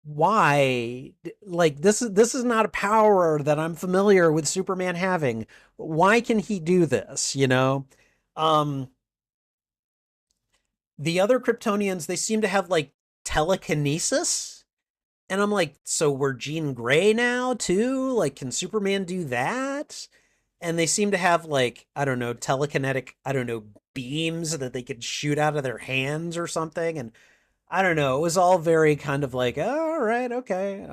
why? Like this is not a power that I'm familiar with Superman having. Why can he do this, you know? Um the other Kryptonians, they seem to have like telekinesis. And I'm like, so we're Jean Grey now too? Like, can Superman do that? And they seem to have like, I don't know, telekinetic, I don't know, beams that they could shoot out of their hands or something. And I don't know, it was all very kind of like, oh, all right, okay.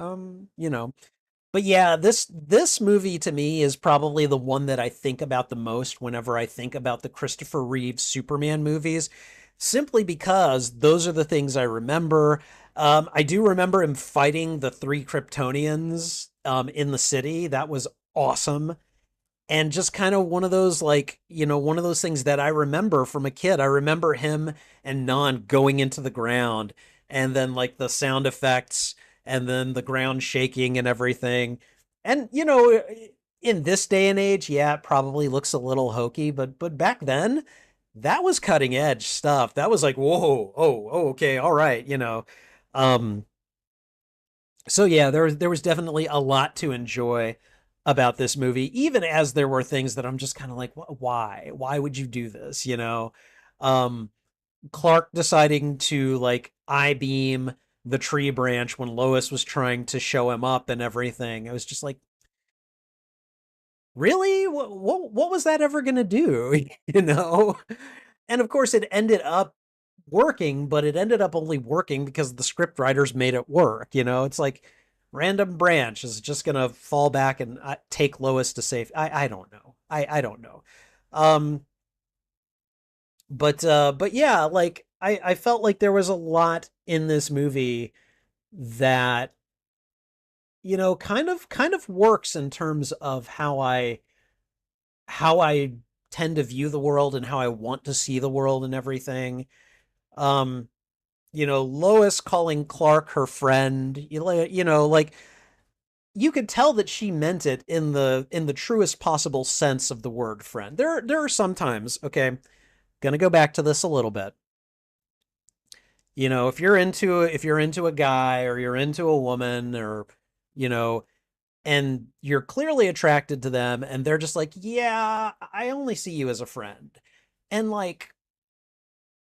But yeah, this movie to me is probably the one that I think about the most whenever I think about the Christopher Reeve Superman movies, simply because those are the things I remember. I do remember him fighting the three Kryptonians in the city. That was awesome and just kind of one of those like one of those things that I remember from a kid. I remember him and Non going into the ground and then like the sound effects and then the ground shaking and everything. And in this day and age, yeah, it probably looks a little hokey, but back then that was cutting edge stuff. That was like, whoa, oh, okay, all right, um so yeah, there was definitely a lot to enjoy about this movie, even as there were things that I'm just kind of like, why? Why would you do this? Um, Clark deciding to like I beam the tree branch when Lois was trying to show him up and everything. I was just like, really? What was that ever gonna do? you know? And of course, it ended up working, but it ended up only working because the script writers made it work. It's like random branch is just gonna fall back and take Lois to safe. I don't know. I don't know. Um, but yeah, like I felt like there was a lot in this movie that kind of works in terms of how I tend to view the world and how I want to see the world and everything. Um, Lois calling Clark her friend, like you could tell that she meant it in the truest possible sense of the word friend. There are sometimes, okay, gonna go back to this a little bit. If you're into a guy or you're into a woman or you know and you're clearly attracted to them and they're just like, "Yeah, I only see you as a friend." And like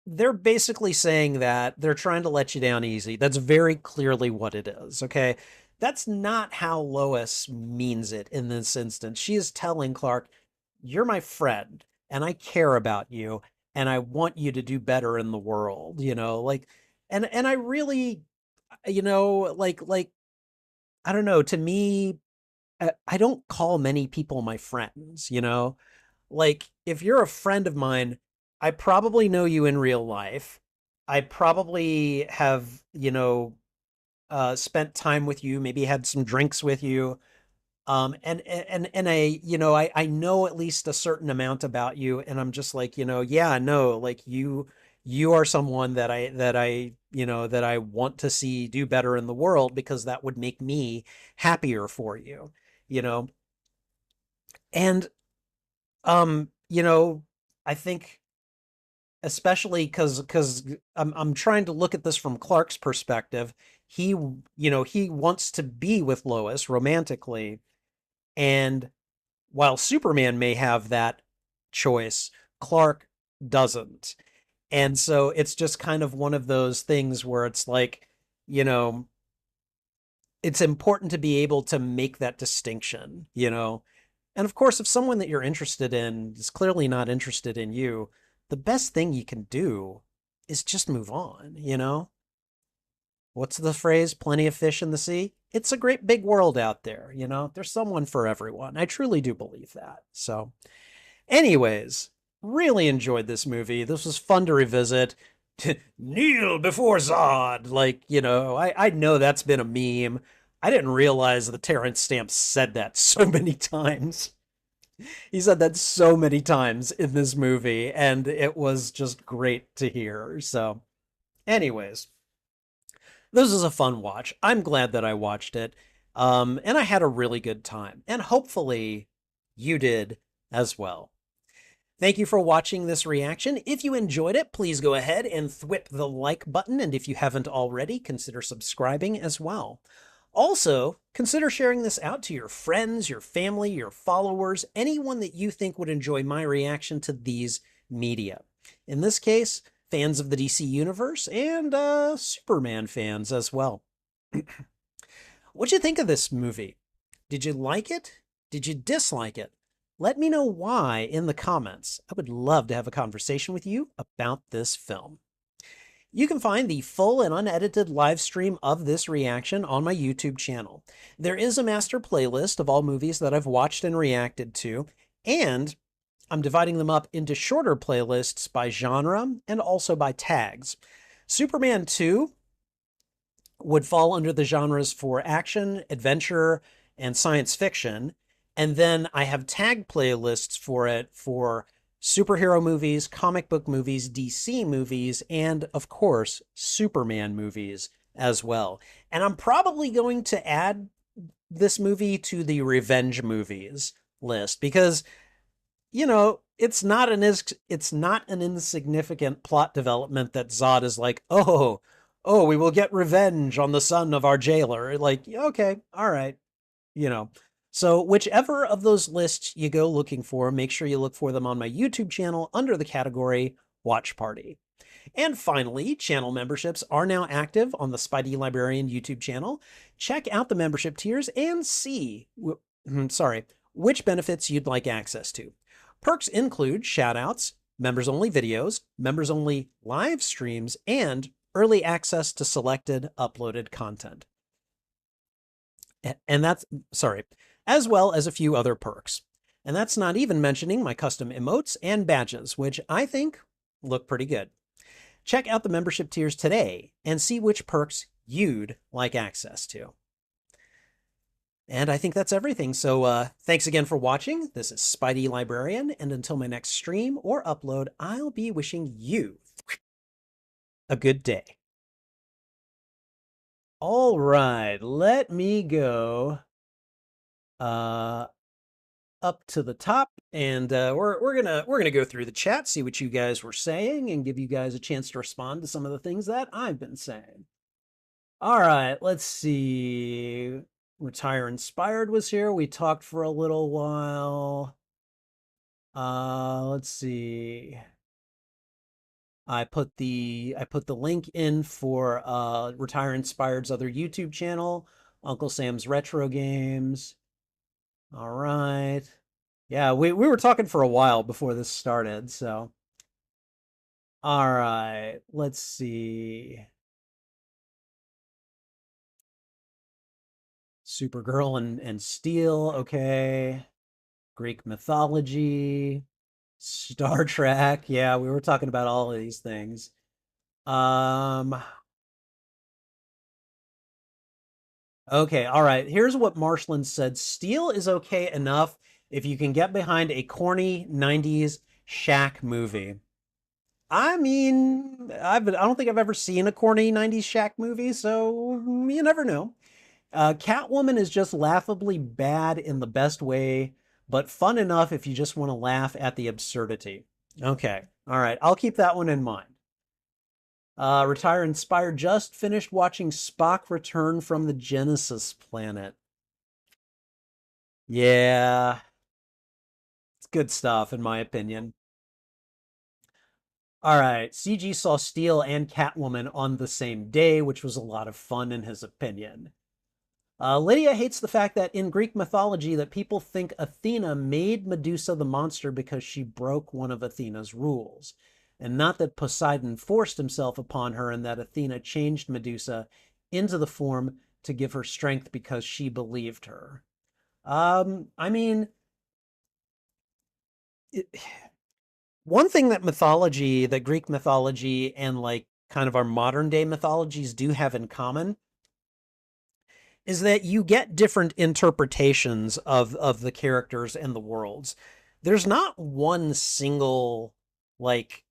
they're basically saying that they're trying to let you down easy. That's very clearly what it is, okay? That's not how Lois means it in this instance. She is telling Clark, "You're my friend and I care about you and I want you to do better in the world," like and I really like I don't know, to me I don't call many people my friends. Like, if you're a friend of mine, I probably know you in real life. I probably have, spent time with you, maybe had some drinks with you. And I know at least a certain amount about you, and I'm just like, yeah, no, like you are someone that I want to see do better in the world because that would make me happier for you, you know. And I think especially because I'm trying to look at this from Clark's perspective. He wants to be with Lois romantically, and while Superman may have that choice, Clark doesn't. And so it's just kind of one of those things where it's like, you know, it's important to be able to make that distinction, you know? And of course, if someone that you're interested in is clearly not interested in you, the best thing you can do is just move on, you know? What's the phrase? Plenty of fish in the sea? It's a great big world out there, you know? There's someone for everyone. I truly do believe that. So, anyways, really enjoyed this movie. This was fun to revisit. Kneel before Zod. Like, you know, I know that's been a meme. I didn't realize that Terrence Stamp said that so many times. He said that so many times in this movie, and it was just great to hear. So, anyways, this is a fun watch. I'm glad that I watched it. And I had a really good time. And hopefully you did as well. Thank you for watching this reaction. If you enjoyed it, please go ahead and thwip the like button. And if you haven't already, consider subscribing as well. Also, consider sharing this out to your friends, your family, your followers, anyone that you think would enjoy my reaction to these media. In this case, fans of the DC Universe and Superman fans as well. What'd you think of this movie? Did you like it? Did you dislike it? Let me know why in the comments. I would love to have a conversation with you about this film. You can find the full and unedited live stream of this reaction on my YouTube channel. There is a master playlist of all movies that I've watched and reacted to, and I'm dividing them up into shorter playlists by genre and also by tags. Superman 2 would fall under the genres for action, adventure, and science fiction. And then I have tag playlists for it for superhero movies, comic book movies, DC movies, and of course, Superman movies as well. And I'm probably going to add this movie to the revenge movies list because, you know, it's not an insignificant plot development that Zod is like, oh, we will get revenge on the son of our jailer. Like, okay, all right, you know. So whichever of those lists you go looking for, make sure you look for them on my YouTube channel under the category Watch Party. And finally, channel memberships are now active on the Spidey Librarian YouTube channel. Check out the membership tiers and see, which benefits you'd like access to. Perks include shoutouts, members-only videos, members-only live streams, and early access to selected uploaded content. And that's, as well as a few other perks. And that's not even mentioning my custom emotes and badges, which I think look pretty good. Check out the membership tiers today and see which perks you'd like access to. And I think that's everything. So thanks again for watching. This is Spidey Librarian, and until my next stream or upload, I'll be wishing you a good day. All right, let me go up to the top, and we're gonna go through the chat, see what you guys were saying, and give you guys a chance to respond to some of the things that I've been saying. All right, let's see. Retire Inspired was here. We talked for a little while. Let's see. I put the link in for Retire Inspired's other YouTube channel, Uncle Sam's Retro Games. All right. Yeah, we were talking for a while before this started, so. All right, let's see. Supergirl and Steel, okay. Greek mythology, Star Trek. Yeah, we were talking about all of these things. Okay, all right. Here's what Marshland said. Steel is okay enough if you can get behind a corny 90s Shaq movie. I mean, I don't think I've ever seen a corny 90s Shaq movie, so you never know. Catwoman is just laughably bad in the best way, but fun enough if you just want to laugh at the absurdity. Okay, all right, I'll keep that one in mind. Retire Inspired just finished watching Spock return from the Genesis planet. Yeah, it's good stuff in my opinion. All right, CG saw Steel and Catwoman on the same day, which was a lot of fun in his opinion. Lydia hates the fact that in Greek mythology that people think Athena made Medusa the monster because she broke one of Athena's rules, and not that Poseidon forced himself upon her and that Athena changed Medusa into the form to give her strength because she believed her. I mean, it, one thing that mythology, that Greek mythology and like kind of our modern day mythologies do have in common is that you get different interpretations of the characters and the worlds. There's not one single like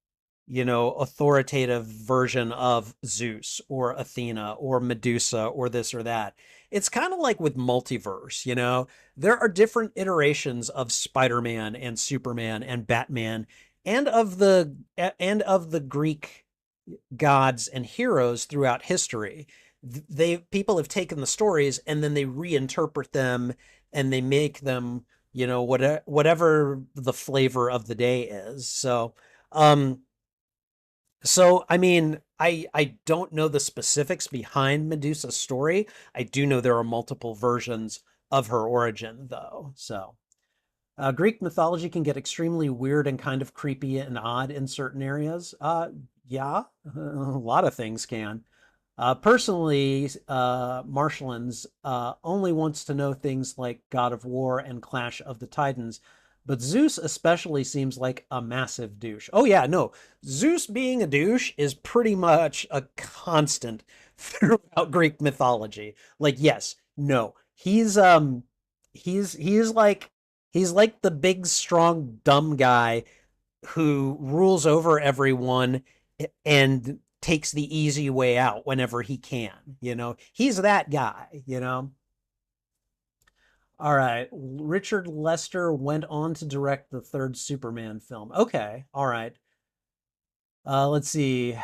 authoritative version of Zeus or Athena or Medusa or this or that. It's kind of like with multiverse. There are different iterations of Spider-Man and Superman and Batman and of the Greek gods and heroes throughout history. People have taken the stories and then they reinterpret them and they make them, whatever the flavor of the day is. Um, I mean, I don't know the specifics behind Medusa's story. I do know there are multiple versions of her origin, though. Greek mythology can get extremely weird and kind of creepy and odd in certain areas. Yeah, a lot of things can. Personally, Marshlands only wants to know things like God of War and Clash of the Titans, but Zeus especially seems like a massive douche. Oh yeah, no, Zeus being a douche is pretty much a constant throughout Greek mythology. Like, yes, no, he's like the big, strong, dumb guy who rules over everyone and takes the easy way out whenever he can. He's that guy. All right. Richard Lester went on to direct the third Superman film. Okay. All right. Let's see.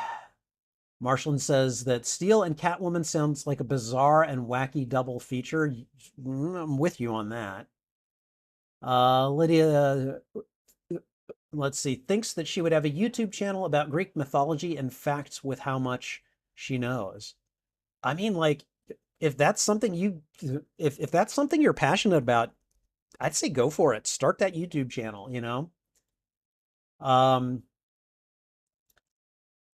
Marshland says that Steel and Catwoman sounds like a bizarre and wacky double feature. I'm with you on that. Lydia, let's see, thinks that she would have a YouTube channel about Greek mythology and facts with how much she knows. I mean, like, if that's something if that's something you're passionate about, I'd say go for it. Start that YouTube channel. Um,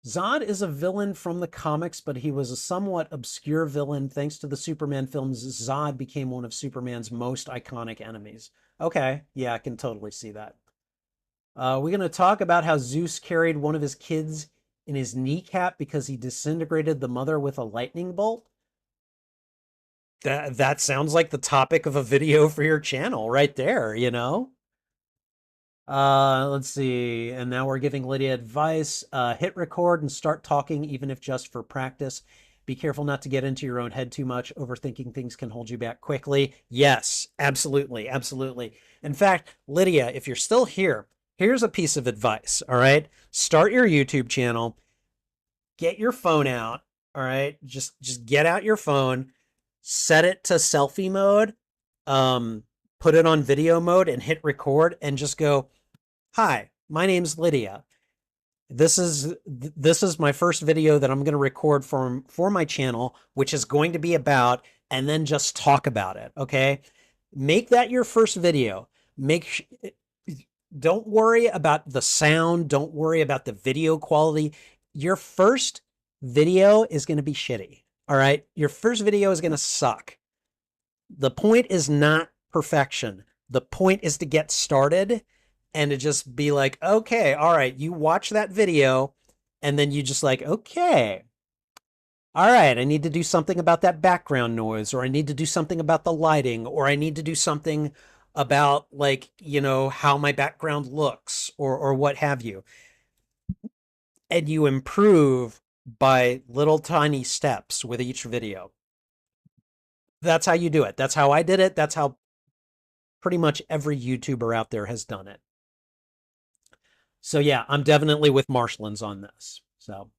Zod is a villain from the comics, but he was a somewhat obscure villain. Thanks to the Superman films, Zod became one of Superman's most iconic enemies. Okay, yeah, I can totally see that. We're going to talk about how Zeus carried one of his kids in his kneecap because he disintegrated the mother with a lightning bolt. That sounds like the topic of a video for your channel right there. Let's see. And now we're giving Lydia advice. Hit record and start talking, even if just for practice. Be careful not to get into your own head too much. Overthinking things can hold you back quickly. Yes, absolutely. Absolutely. In fact, Lydia, if you're still here, here's a piece of advice. All right. Start your YouTube channel. Get your phone out. All right. Just get out your phone, set it to selfie mode, put it on video mode and hit record and just go, "Hi, my name's Lydia. This is my first video that I'm going to record for my channel, which is going to be about," and then just talk about it. Okay. Make that your first video. Don't worry about the sound. Don't worry about the video quality. Your first video is going to be shitty. All right. Your first video is going to suck. The point is not perfection. The point is to get started and to just be like, okay, all right, you watch that video and then you just like, okay, all right, I need to do something about that background noise, or I need to do something about the lighting, or I need to do something about like, how my background looks or what have you. And you improve by little tiny steps with each video. That's how you do it. That's how I did it. That's how pretty much every YouTuber out there has done it. So yeah, I'm definitely with Marshlands on this. So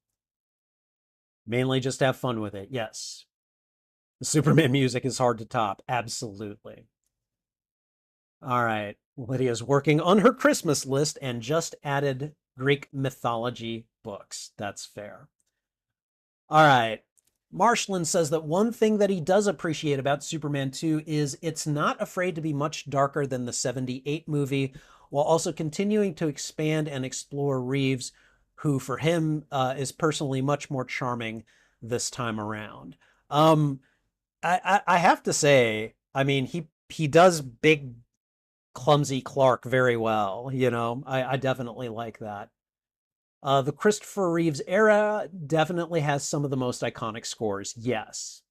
mainly just have fun with it. Yes. The Superman music is hard to top. Absolutely. All right. Lydia's working on her Christmas list and just added Greek mythology books. That's fair. All right. Marshland says that one thing that he does appreciate about Superman 2 is it's not afraid to be much darker than the 78 movie, while also continuing to expand and explore Reeves, who for him is personally much more charming this time around. Um, I have to say, I mean, he does big, clumsy Clark very well. I definitely like that. The Christopher Reeves era definitely has some of the most iconic scores, yes.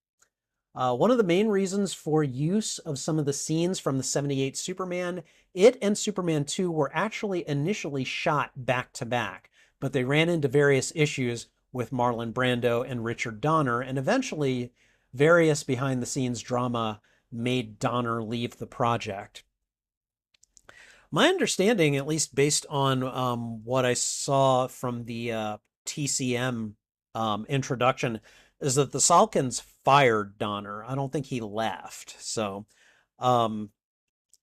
One of the main reasons for use of some of the scenes from the 78 Superman, it and Superman 2 were actually initially shot back to back, but they ran into various issues with Marlon Brando and Richard Donner, and eventually various behind the scenes drama made Donner leave the project. My understanding, at least based on what I saw from the TCM introduction, is that the Salkins fired Donner. I don't think he left. Um,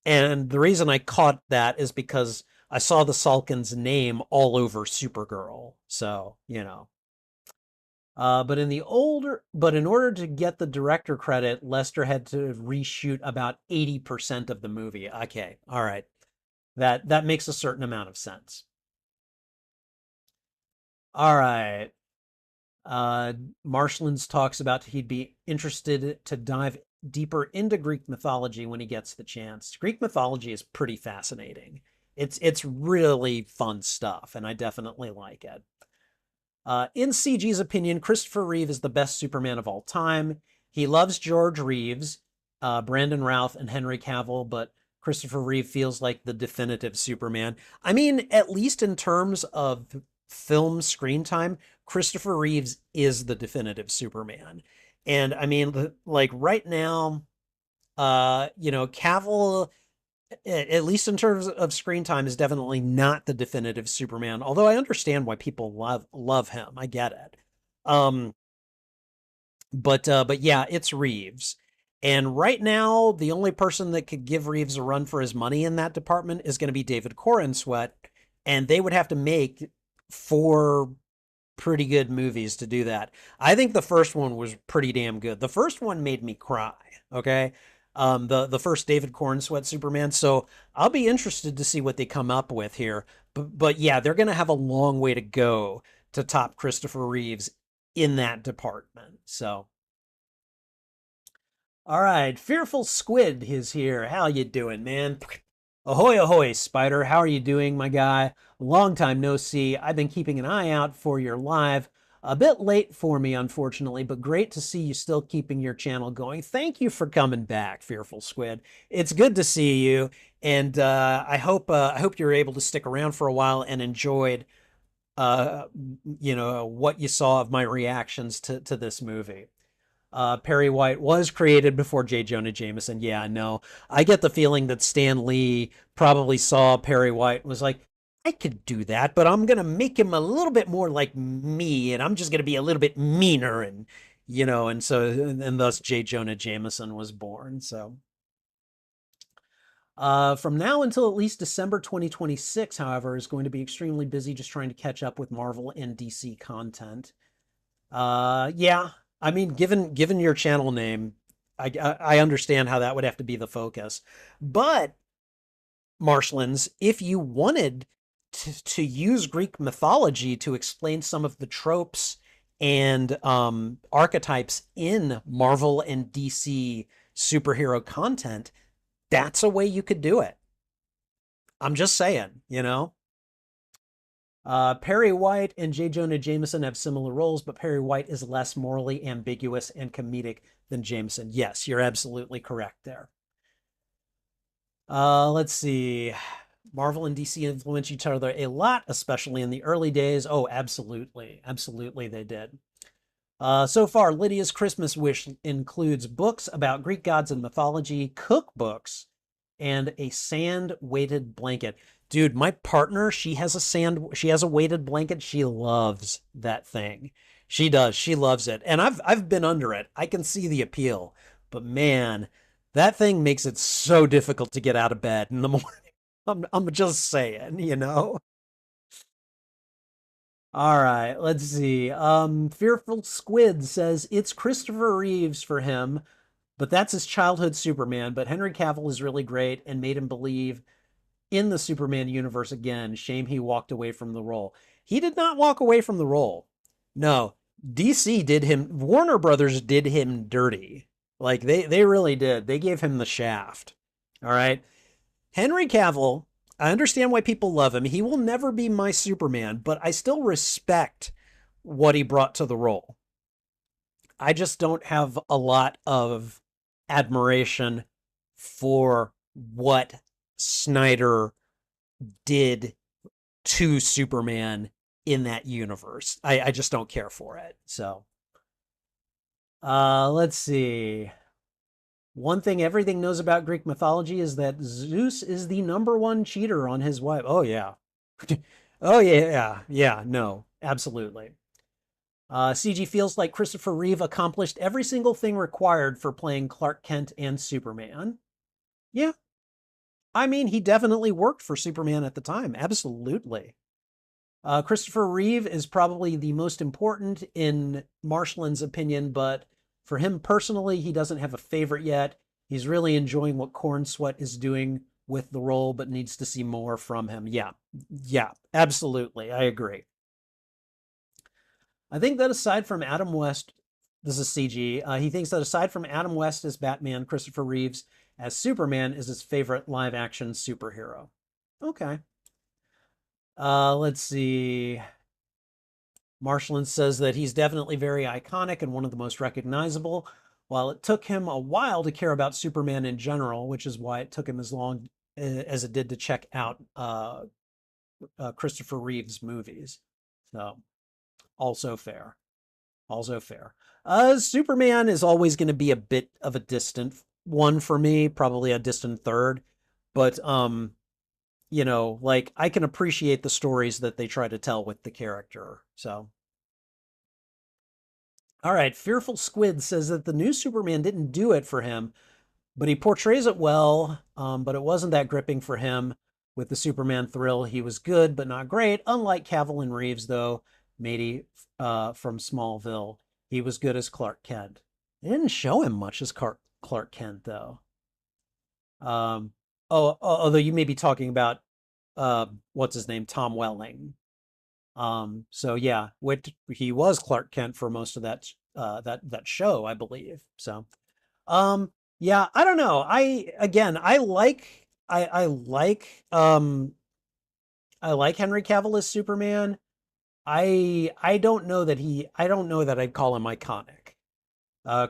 and the reason I caught that is because I saw the Salkins name all over Supergirl. But in order to get the director credit, Lester had to reshoot about 80% of the movie. Okay, all right. That makes a certain amount of sense. All right. Uh, Marshlands talks about he'd be interested to dive deeper into Greek mythology when he gets the chance. Greek mythology is pretty fascinating. It's really fun stuff, and I definitely like it. In CG's opinion, Christopher Reeve is the best Superman of all time. He loves George Reeves, Brandon Routh, and Henry Cavill, but Christopher Reeve feels like the definitive Superman. I mean, at least in terms of film screen time, Christopher Reeves is the definitive Superman. And I mean, like right now, Cavill, at least in terms of screen time, is definitely not the definitive Superman. Although I understand why people love him. I get it. Um, but yeah, it's Reeves. And right now, the only person that could give Reeves a run for his money in that department is going to be David Corenswet, and they would have to make four pretty good movies to do that. I think the first one was pretty damn good. The first one made me cry. Okay. The first David Cornsweet Superman. So I'll be interested to see what they come up with here. But yeah, they're gonna have a long way to go to top Christopher Reeves in that department. So all right, Fearful Squid is here. How you doing, man? Ahoy, ahoy, Spider. How are you doing, my guy? Long time no see. I've been keeping an eye out for your live. A bit late for me, unfortunately, but great to see you still keeping your channel going. Thank you for coming back, Fearful Squid. It's good to see you, and I hope you're able to stick around for a while and enjoyed uh, what you saw of my reactions to this movie. Perry White was created before J. Jonah Jameson. Yeah, no. I get the feeling that Stan Lee probably saw Perry White and was like, I could do that, but I'm going to make him a little bit more like me, and I'm just going to be a little bit meaner. And thus J. Jonah Jameson was born. From now until at least December 2026, however, is going to be extremely busy just trying to catch up with Marvel and DC content. Yeah. I mean, given your channel name, I understand how that would have to be the focus. But Marshlands, if you wanted to use Greek mythology to explain some of the tropes and archetypes in Marvel and DC superhero content, that's a way you could do it. I'm just saying. Perry White and J. Jonah Jameson have similar roles, but Perry White is less morally ambiguous and comedic than Jameson. Yes, you're absolutely correct there. Let's see. Marvel and DC influence each other a lot, especially in the early days. Oh, absolutely. Absolutely, they did. So far, Lydia's Christmas wish includes books about Greek gods and mythology, cookbooks, and a sand-weighted blanket. Dude, my partner, she has a weighted blanket. She loves that thing. She does. She loves it. And I've been under it. I can see the appeal. But man, that thing makes it so difficult to get out of bed in the morning. I'm just saying. All right, let's see. Fearful Squid says it's Christopher Reeves for him, but that's his childhood Superman. But Henry Cavill is really great and made him believe in the Superman universe again. Shame he walked away from the role. He did not walk away from the role. No, DC did him. Warner Brothers did him dirty. Like they really did. They gave him the shaft. All right. Henry Cavill, I understand why people love him. He will never be my Superman, but I still respect what he brought to the role. I just don't have a lot of admiration for what Snyder did to Superman in that universe. I just don't care for it. So, let's see. One thing everything knows about Greek mythology is that Zeus is the number one cheater on his wife. Oh yeah. Oh yeah. No, absolutely. CG feels like Christopher Reeve accomplished every single thing required for playing Clark Kent and Superman. Yeah, I mean, he definitely worked for Superman at the time. Absolutely. Christopher Reeve is probably the most important in Marshland's opinion, but for him personally, he doesn't have a favorite yet. He's really enjoying what Corn Sweat is doing with the role, but needs to see more from him. Yeah, absolutely. I agree. I think that aside from Adam West, this is CG, he thinks that aside from Adam West as Batman, Christopher Reeves as Superman is his favorite live action superhero. Okay. Let's see. Marshland says that he's definitely very iconic and one of the most recognizable. While it took him a while to care about Superman in general, which is why it took him as long as it did to check out Christopher Reeve's movies. So, also fair. Also fair. Superman is always going to be a bit of a distant one for me, probably a distant third. But like I can appreciate the stories that they try to tell with the character. So, all right, Fearful Squid says that the new Superman didn't do it for him, but he portrays it well. But it wasn't that gripping for him with the Superman thrill. He was good, but not great. Unlike Cavill and Reeves, though, Matey from Smallville, he was good as Clark Kent. They didn't show him much as Clark Kent, though. Um, although you may be talking about what's his name, Tom Welling. So yeah, he was Clark Kent for most of that show, I believe. So, yeah, I don't know. I like Henry Cavill as Superman. I don't know that I'd call him iconic.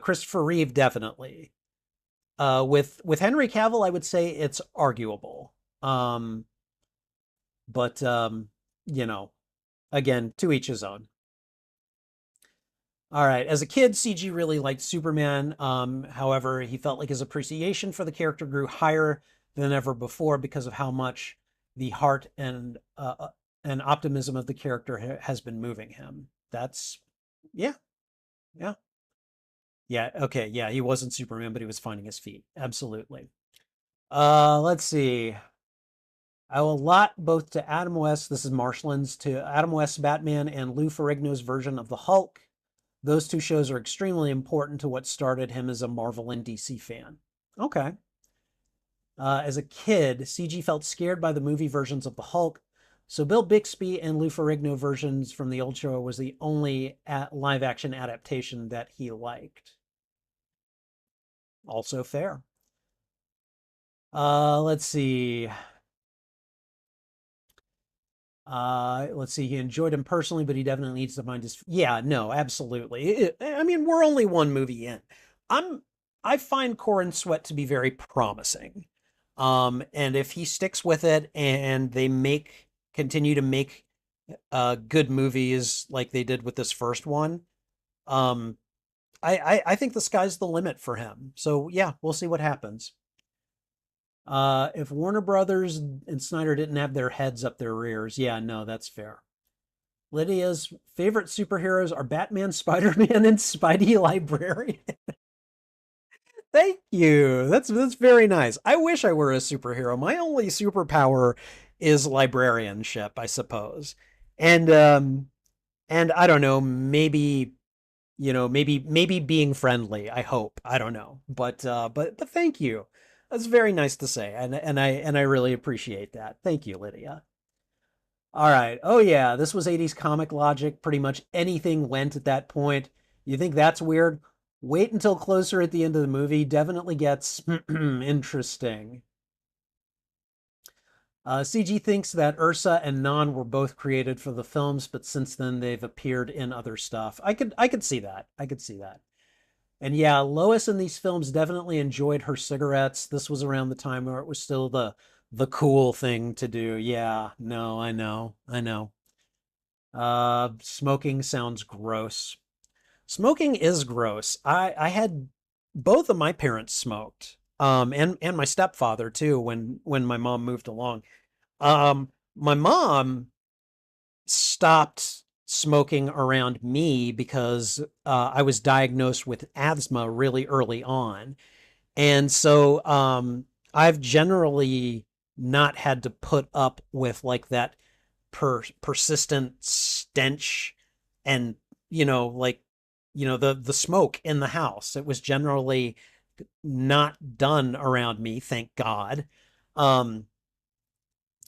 Christopher Reeve definitely. With Henry Cavill, I would say it's arguable. But you know, again, to each his own. All right. As a kid, CG really liked Superman. However, he felt like his appreciation for the character grew higher than ever before because of how much the heart and optimism of the character has been moving him. That's yeah, yeah, yeah. Okay, yeah. He wasn't Superman, but he was finding his feet. Absolutely. Let's see. I will allot both to Adam West. This is Marshlands to Adam West's Batman and Lou Ferrigno's version of the Hulk. Those two shows are extremely important to what started him as a Marvel and DC fan. Okay. As a kid, CG felt scared by the movie versions of the Hulk, so Bill Bixby and Lou Ferrigno versions from the old show was the only live action adaptation that he liked. Also fair. Let's see. Let's see. He enjoyed him personally, but he definitely needs to find his. Yeah, no, absolutely. I mean, we're only one movie in. I'm. I find Corin Sweat to be very promising. And if he sticks with it and they continue to make good movies like they did with this first one, um, I think the sky's the limit for him. So yeah, we'll see what happens. If Warner Brothers and Snyder didn't have their heads up their rears, yeah, no, that's fair. Lydia's favorite superheroes are Batman, Spider-Man, and Spidey Librarian. Thank you. That's very nice. I wish I were a superhero. My only superpower is librarianship, I suppose. And And I don't know, maybe maybe being friendly, I hope. I don't know. But thank you. That's very nice to say. And I really appreciate that. Thank you, Lydia. All right. Oh yeah, this was 80s comic logic. Pretty much anything went at that point. You think that's weird? Wait until closer at the end of the movie. Definitely gets interesting. CG thinks that Ursa and Nan were both created for the films, but since then they've appeared in other stuff. I could see that. I could see that. And yeah, Lois in these films definitely enjoyed her cigarettes. This was around the time where it was still the cool thing to do. Yeah, no, I know. I know. Smoking sounds gross. Smoking is gross. I had both of my parents smoked. And my stepfather too when my mom moved along. My mom stopped smoking around me because I was diagnosed with asthma really early on. And so I've generally not had to put up with like that persistent stench and like the smoke in the house. It was generally not done around me, thank God. Um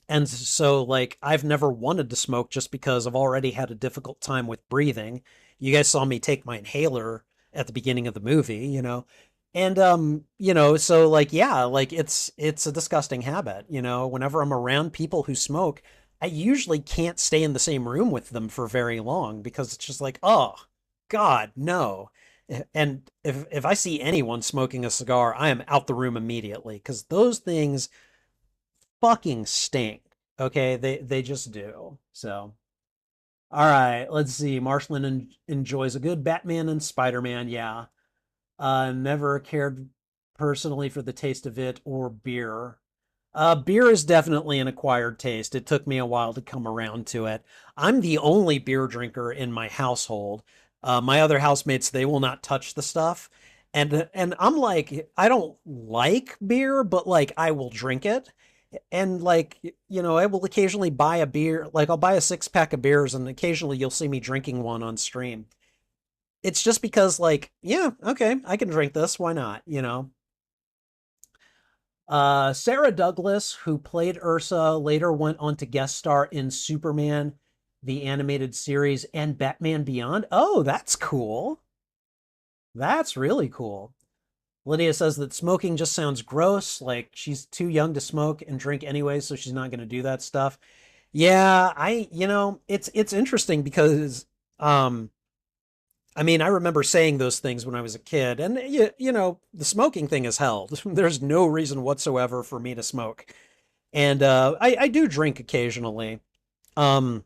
and so, like, I've never wanted to smoke just because I've already had a difficult time with breathing. You guys saw me take my inhaler at the beginning of the movie, And so like yeah, like it's a disgusting habit, Whenever I'm around people who smoke, I usually can't stay in the same room with them for very long because it's just like, oh, God, no. And if I see anyone smoking a cigar, I am out the room immediately because those things fucking stink. Okay, they just do. So, all right, let's see. Marshland enjoys a good Batman and Spider-Man. Yeah. Never cared personally for the taste of it or beer. Beer is definitely an acquired taste. It took me a while to come around to it. I'm the only beer drinker in my household. My other housemates, they will not touch the stuff. And I'm like, I don't like beer, but like I will drink it. And like, I will occasionally buy a beer, like I'll buy a six pack of beers and occasionally you'll see me drinking one on stream. It's just because like, yeah, okay, I can drink this. Why not? Sarah Douglas, who played Ursa, later went on to guest star in Superman, the animated series, and Batman Beyond. Oh, that's cool. That's really cool. Lydia says that smoking just sounds gross, like she's too young to smoke and drink anyway, so she's not going to do that stuff. Yeah, it's interesting because I mean, I remember saying those things when I was a kid, and the smoking thing is held. There's no reason whatsoever for me to smoke, and I do drink occasionally, um,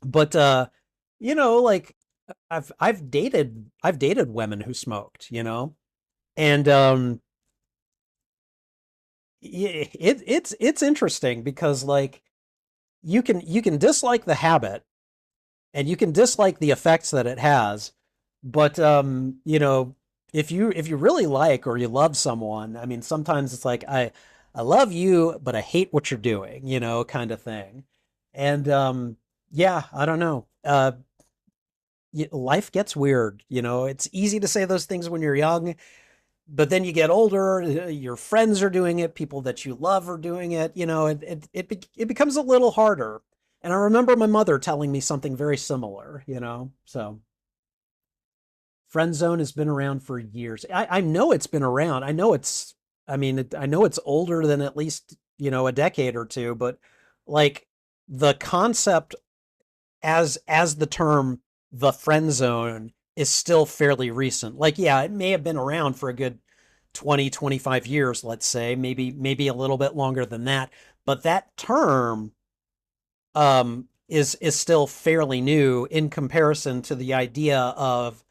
but like I've dated women who smoked, and it's interesting because like you can dislike the habit and you can dislike the effects that it has, but if you really like or you love someone, I mean, sometimes it's like I love you, but I hate what you're doing, kind of thing. And yeah, I don't know. Life gets weird, It's easy to say those things when you're young, but then you get older, your friends are doing it, people that you love are doing it, it becomes a little harder. And I remember my mother telling me something very similar, So friend zone has been around for years. I know it's been around. I mean, I know it's older than at least, a decade or two, but like the concept as the term the friend zone is still fairly recent. Like, yeah, it may have been around for a good 20, 25 years, let's say, maybe a little bit longer than that. But that term is still fairly new in comparison to the idea of,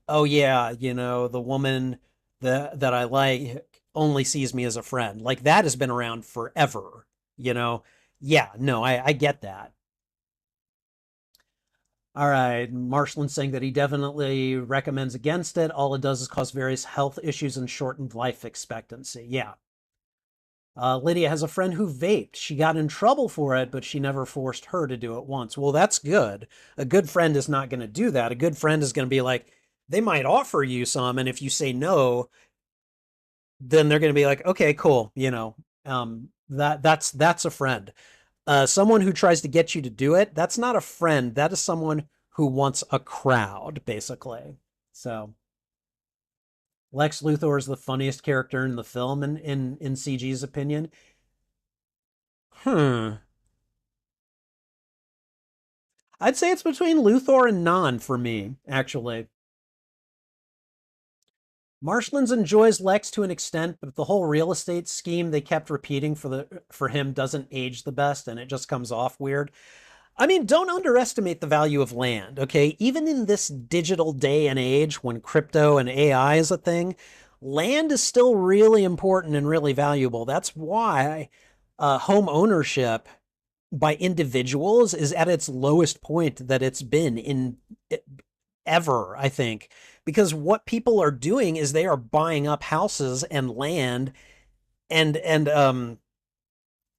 oh yeah, the woman that I like only sees me as a friend. Like that has been around forever, you know. Yeah, no, I get that. All right, Marshland's saying that he definitely recommends against it. All it does is cause various health issues and shortened life expectancy. Yeah, Lydia has a friend who vaped. She got in trouble for it, but she never forced her to do it once. Well, that's good. A good friend is not going to do that. A good friend is going to be like, they might offer you some, and if you say no, then they're going to be like, okay, cool. That's a friend. Someone who tries to get you to do it, that's not a friend. That is someone who wants a crowd, basically. So Lex Luthor is the funniest character in the film, in CG's opinion. Hmm. I'd say it's between Luthor and Non for me, actually. Marshlands enjoys Lex to an extent, but the whole real estate scheme they kept repeating for him doesn't age the best, and it just comes off weird. I mean, don't underestimate the value of land, okay? Even in this digital day and age when crypto and AI is a thing, land is still really important and really valuable. That's why home ownership by individuals is at its lowest point that it's been in ever, I think. Because what people are doing is they are buying up houses and land and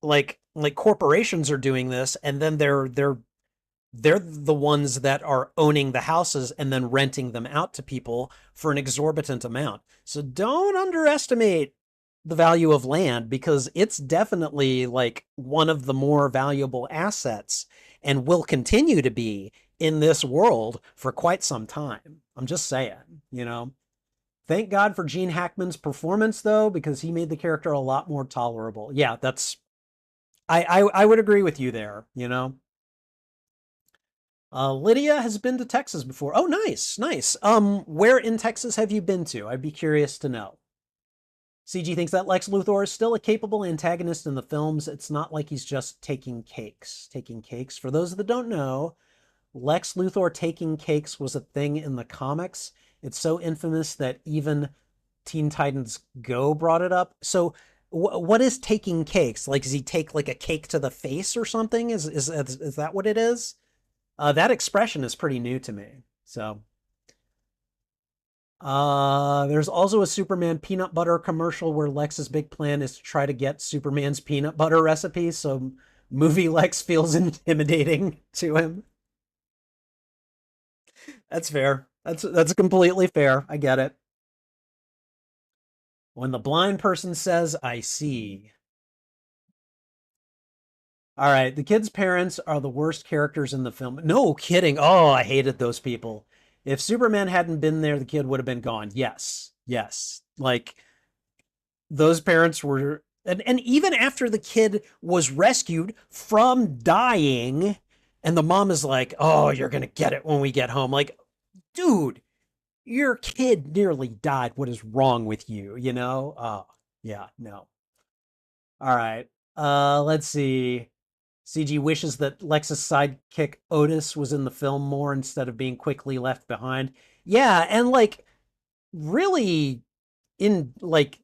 like corporations are doing this, and then they're the ones that are owning the houses and then renting them out to people for an exorbitant amount. So don't underestimate the value of land, because it's definitely like one of the more valuable assets and will continue to be in this world for quite some time. I'm just saying. Thank God for Gene Hackman's performance though, because he made the character a lot more tolerable. Yeah, that's I would agree with you there. Lydia has been to Texas before. Oh, nice, nice. Where in Texas have you been to? I'd be curious to know. CG thinks that Lex Luthor is still a capable antagonist in the films. It's not like he's just taking cakes. Taking cakes. For those that don't know, Lex Luthor taking cakes was a thing in the comics. It's so infamous that even Teen Titans Go brought it up. So, what is taking cakes? Like, does he take like a cake to the face or something? Is that what it is? That expression is pretty new to me. So, there's also a Superman peanut butter commercial where Lex's big plan is to try to get Superman's peanut butter recipe. So, movie Lex feels intimidating to him. That's fair. That's completely fair. I get it. When the blind person says, "I see." All right, the kid's parents are the worst characters in the film. No kidding. Oh, I hated those people. If Superman hadn't been there, the kid would have been gone. Yes. Yes. Like those parents were and even after the kid was rescued from dying, and the mom is like, "Oh, you're going to get it when we get home." Like, dude, your kid nearly died. What is wrong with you? Oh, yeah, no. All right. Let's see. CG wishes that Lex's sidekick Otis was in the film more instead of being quickly left behind. Yeah, and like really in like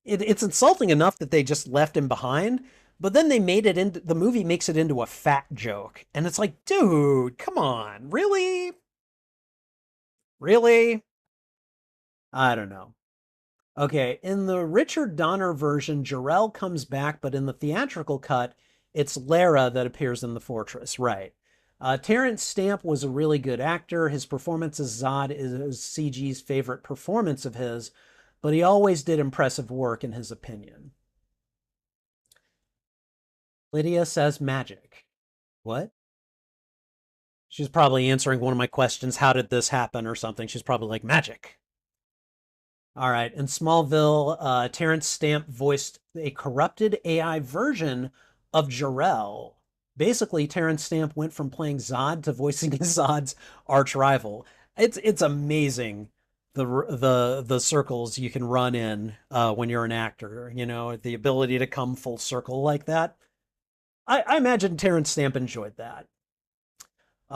it's insulting enough that they just left him behind, but then they made it into the movie makes it into a fat joke. And it's like, dude, come on. Really? Really? I don't know. Okay, in the Richard Donner version, Jor-El comes back, but in the theatrical cut, it's Lara that appears in the fortress, right? Terrence Stamp was a really good actor. His performance as Zod is CG's favorite performance of his, but he always did impressive work in his opinion. Lydia says magic. What? She's probably answering one of my questions, how did this happen or something. She's probably like, magic. All right. In Smallville, Terrence Stamp voiced a corrupted AI version of Jor-El. Basically, Terrence Stamp went from playing Zod to voicing Zod's arch rival. It's amazing the circles you can run in when you're an actor. The ability to come full circle like that. I imagine Terrence Stamp enjoyed that.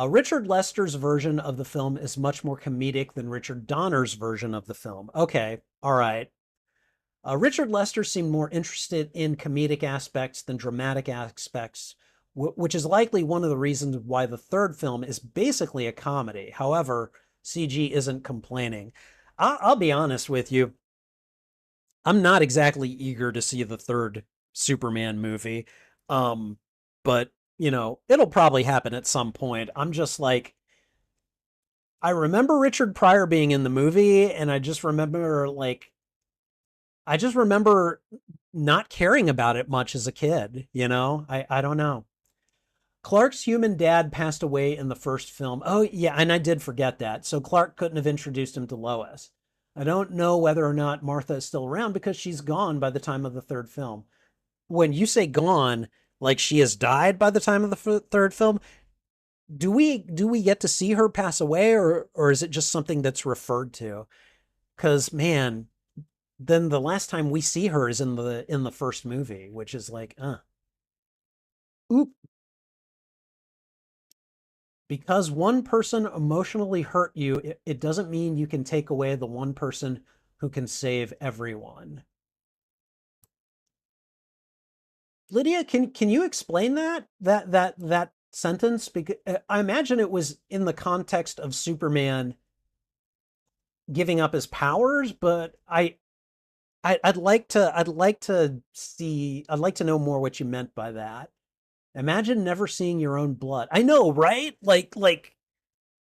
Richard Lester's version of the film is much more comedic than Richard Donner's version of the film. Okay, all right. Richard Lester seemed more interested in comedic aspects than dramatic aspects, which is likely one of the reasons why the third film is basically a comedy. However, CG isn't complaining. I'll be honest with you. I'm not exactly eager to see the third Superman movie. Um, but it'll probably happen at some point. I'm just like, I remember Richard Pryor being in the movie, and I just remember not caring about it much as a kid, I don't know. Clark's human dad passed away in the first film. Oh, yeah, and I did forget that. So Clark couldn't have introduced him to Lois. I don't know whether or not Martha is still around because she's gone by the time of the third film. When you say gone, like she has died by the time of the third film, do we get to see her pass away, or is it just something that's referred to? Because man, then the last time we see her is in the first movie, which is like, oop. Because one person emotionally hurt you, it doesn't mean you can take away the one person who can save everyone. Lydia, can you explain that sentence? Because I imagine it was in the context of Superman giving up his powers, but I'd like to know more what you meant by that. Imagine never seeing your own blood. I know, right?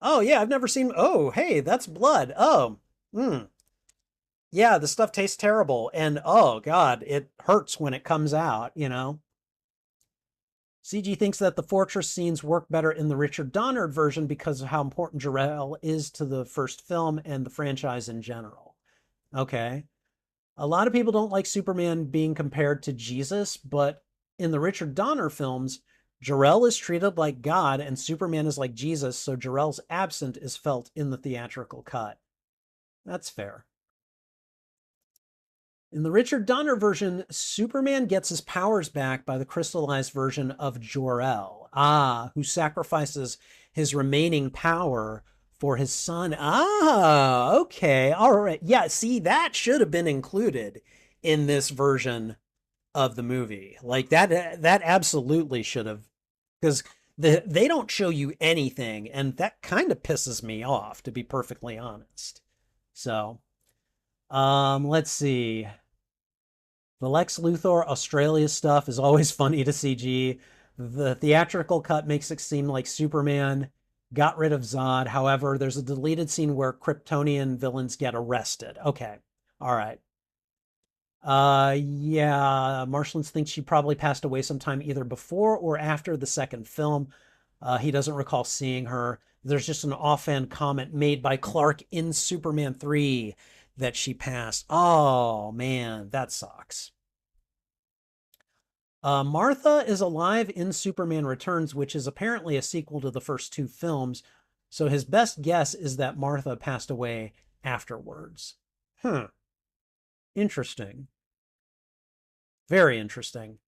Oh yeah, I've never seen. Oh, hey, that's blood. Oh, hmm. Yeah, the stuff tastes terrible, and oh God, it hurts when it comes out. CG thinks that the fortress scenes work better in the Richard Donner version because of how important Jor-El is to the first film and the franchise in general. Okay. A lot of people don't like Superman being compared to Jesus, but in the Richard Donner films, Jor-El is treated like God and Superman is like Jesus, so Jor-El's absence is felt in the theatrical cut. That's fair. In the Richard Donner version, Superman gets his powers back by the crystallized version of Jor-El, who sacrifices his remaining power for his son. Okay. All right. Yeah, see, that should have been included in this version of the movie. Like that absolutely should have, because they don't show you anything, and that kind of pisses me off, to be perfectly honest. So, let's see. The Lex Luthor Australia stuff is always funny to CG. The theatrical cut makes it seem like Superman got rid of Zod. However, there's a deleted scene where Kryptonian villains get arrested. Okay. All right. Yeah, Marshlands thinks she probably passed away sometime either before or after the second film. He doesn't recall seeing her. There's just an offhand comment made by Clark in Superman 3 that she passed. Oh, man, that sucks. Martha is alive in Superman Returns, which is apparently a sequel to the first two films. So his best guess is that Martha passed away afterwards. Huh. Interesting. Very interesting.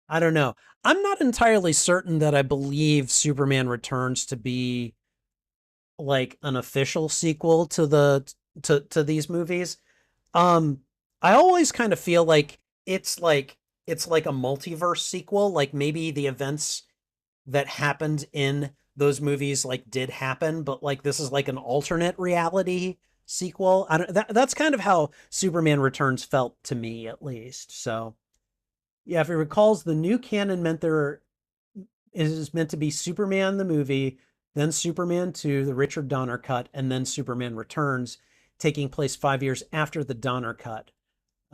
I don't know. I'm not entirely certain that I believe Superman Returns to be like an official sequel to these movies. Um, I always kind of feel like it's like a multiverse sequel. Like maybe the events that happened in those movies like did happen, but like this is like an alternate reality sequel. I don't that's kind of how Superman Returns felt to me, at least. So yeah, if he recalls, the new canon meant there is meant to be Superman the movie, then Superman 2, the Richard Donner cut, and then Superman Returns, taking place 5 years after the Donner cut.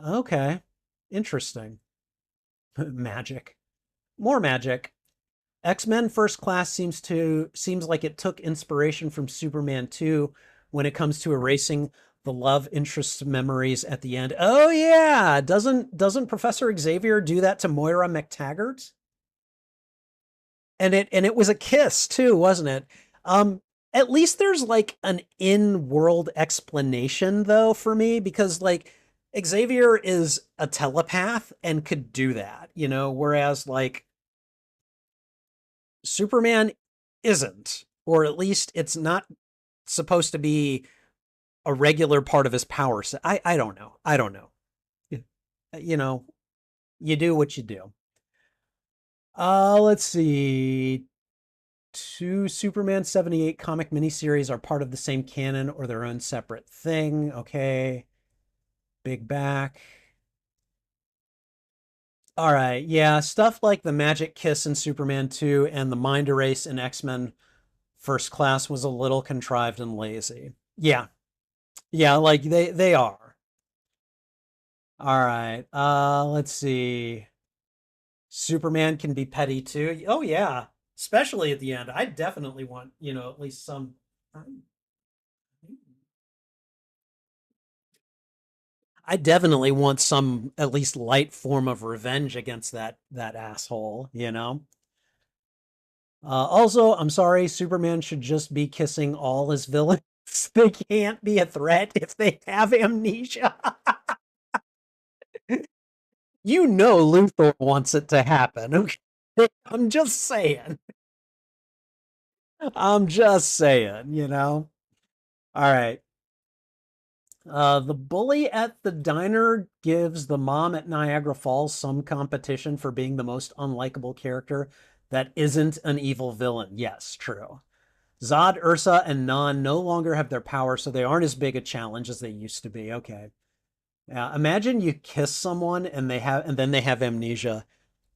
Okay, interesting. Magic. More magic. X-Men First Class seems like it took inspiration from Superman 2 when it comes to erasing the love interest's memories at the end. Oh yeah, doesn't Professor Xavier do that to Moira McTaggart? And it was a kiss too, wasn't it? At least there's like an in-world explanation though for me, because like Xavier is a telepath and could do that, whereas like Superman isn't, or at least it's not supposed to be a regular part of his power set. I don't know. I don't know. You know, you do what you do. Let's see. Two Superman 78 comic miniseries are part of the same canon or their own separate thing. Okay. big back. All right, yeah, stuff like the magic kiss in Superman 2 and the mind erase in X-Men First Class was a little contrived and lazy. Yeah, yeah, like they are. All right, let's see. Superman can be petty too. Oh yeah, especially at the end. I definitely want, at least some. I definitely want some at least light form of revenge against that asshole, you know? Also, I'm sorry, Superman should just be kissing all his villains. They can't be a threat if they have amnesia. You know Luthor wants it to happen. Okay? I'm just saying. I'm just saying, you know? All right. The bully at the diner gives the mom at Niagara Falls some competition for being the most unlikable character that isn't an evil villain. Yes, true. Zod, Ursa, and Nan no longer have their power, so they aren't as big a challenge as they used to be. Okay. Yeah, imagine you kiss someone and then they have amnesia.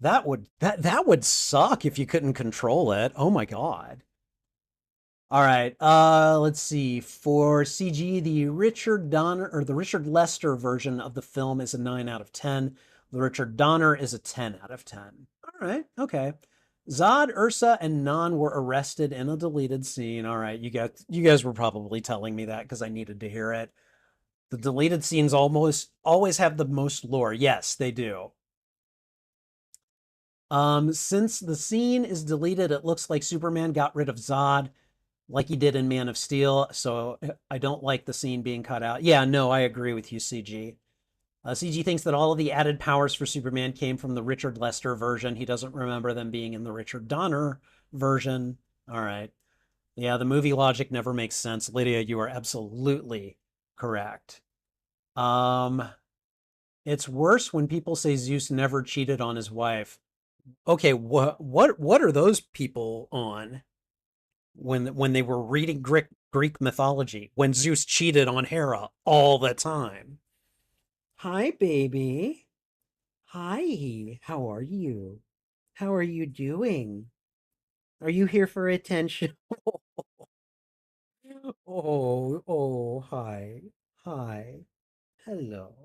That would suck if you couldn't control it. Oh my God. All right. Let's see. For CG, the Richard Lester version of the film is a 9 out of 10. The Richard Donner is a 10 out of 10. All right. Okay. Zod, Ursa, and Nan were arrested in a deleted scene. All right, you guys were probably telling me that because I needed to hear it. The deleted scenes almost always have the most lore. Yes, they do. Since the scene is deleted, it looks like Superman got rid of Zod like he did in Man of Steel, so I don't like the scene being cut out. Yeah, no, I agree with you, CG. CG thinks that all of the added powers for Superman came from the Richard Lester version. He doesn't remember them being in the Richard Donner version. All right. Yeah, the movie logic never makes sense. Lydia, you are absolutely correct. Um, it's worse when people say Zeus never cheated on his wife. Okay, what are those people on when they were reading Greek mythology when Zeus cheated on Hera all the time? Hi, baby. Hi, how are you? How are you doing? Are you here for attention? Oh, hi. Hi. Hello.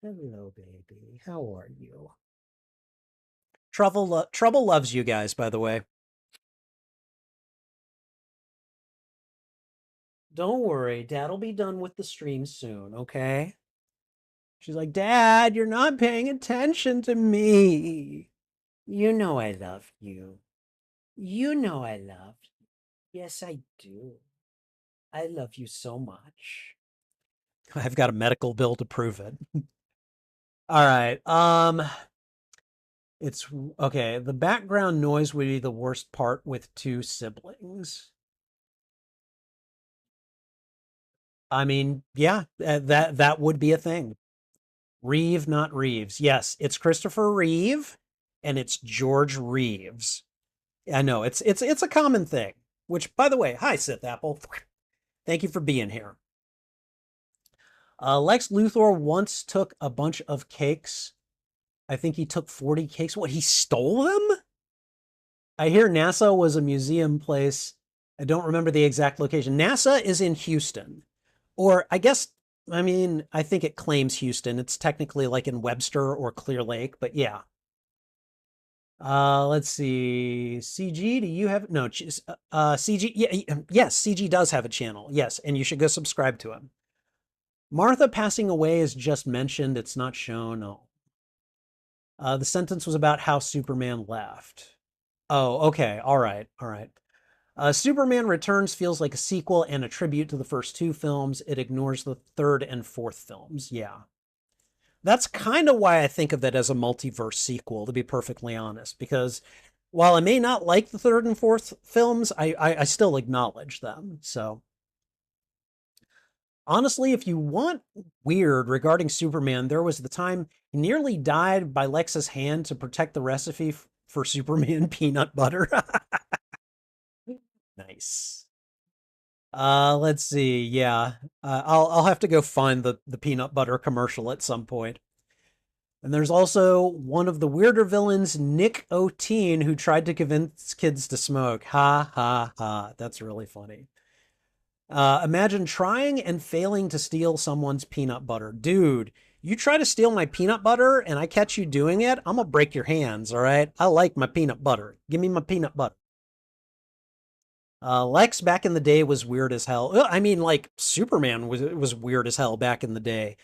Hello, baby. How are you? Trouble loves you guys, by the way. Don't worry, Dad'll be done with the stream soon, okay? She's like, Dad, you're not paying attention to me. You know I love you. You know I love you. Yes, I do. I love you so much. I've got a medical bill to prove it. All right. It's okay. The background noise would be the worst part with two siblings. I mean, yeah, that would be a thing. Reeve, not Reeves. Yes, it's Christopher Reeve, and it's George Reeves. I know it's a common thing. Which, by the way, hi Sith Apple. Thank you for being here. Lex Luthor once took a bunch of cakes. I think he took 40 cakes. What, he stole them? I hear NASA was a museum place. I don't remember the exact location. NASA is in Houston. Or I guess, I mean, I think it claims Houston. It's technically like in Webster or Clear Lake, but yeah. Let's see. CG, do you have no CG? Yeah, yes, CG does have a channel. Yes, and you should go subscribe to him. Martha passing away is just mentioned. It's not shown. No. The sentence was about how Superman left. Oh, okay. All right. All right. Superman Returns feels like a sequel and a tribute to the first two films. It ignores the third and fourth films. Yeah. That's kind of why I think of it as a multiverse sequel, to be perfectly honest, because while I may not like the third and fourth films, I still acknowledge them. So honestly, if you want weird regarding Superman, there was the time he nearly died by Lex's hand to protect the recipe for Superman peanut butter. Nice. Let's see. Yeah, I'll have to go find the peanut butter commercial at some point. And there's also one of the weirder villains, Nick O'Teen, who tried to convince kids to smoke. Ha ha ha. That's really funny. Imagine trying and failing to steal someone's peanut butter. Dude, you try to steal my peanut butter and I catch you doing it, I'm gonna break your hands, all right? I like my peanut butter. Give me my peanut butter. Lex back in the day was weird as hell. I mean, like Superman was weird as hell back in the day.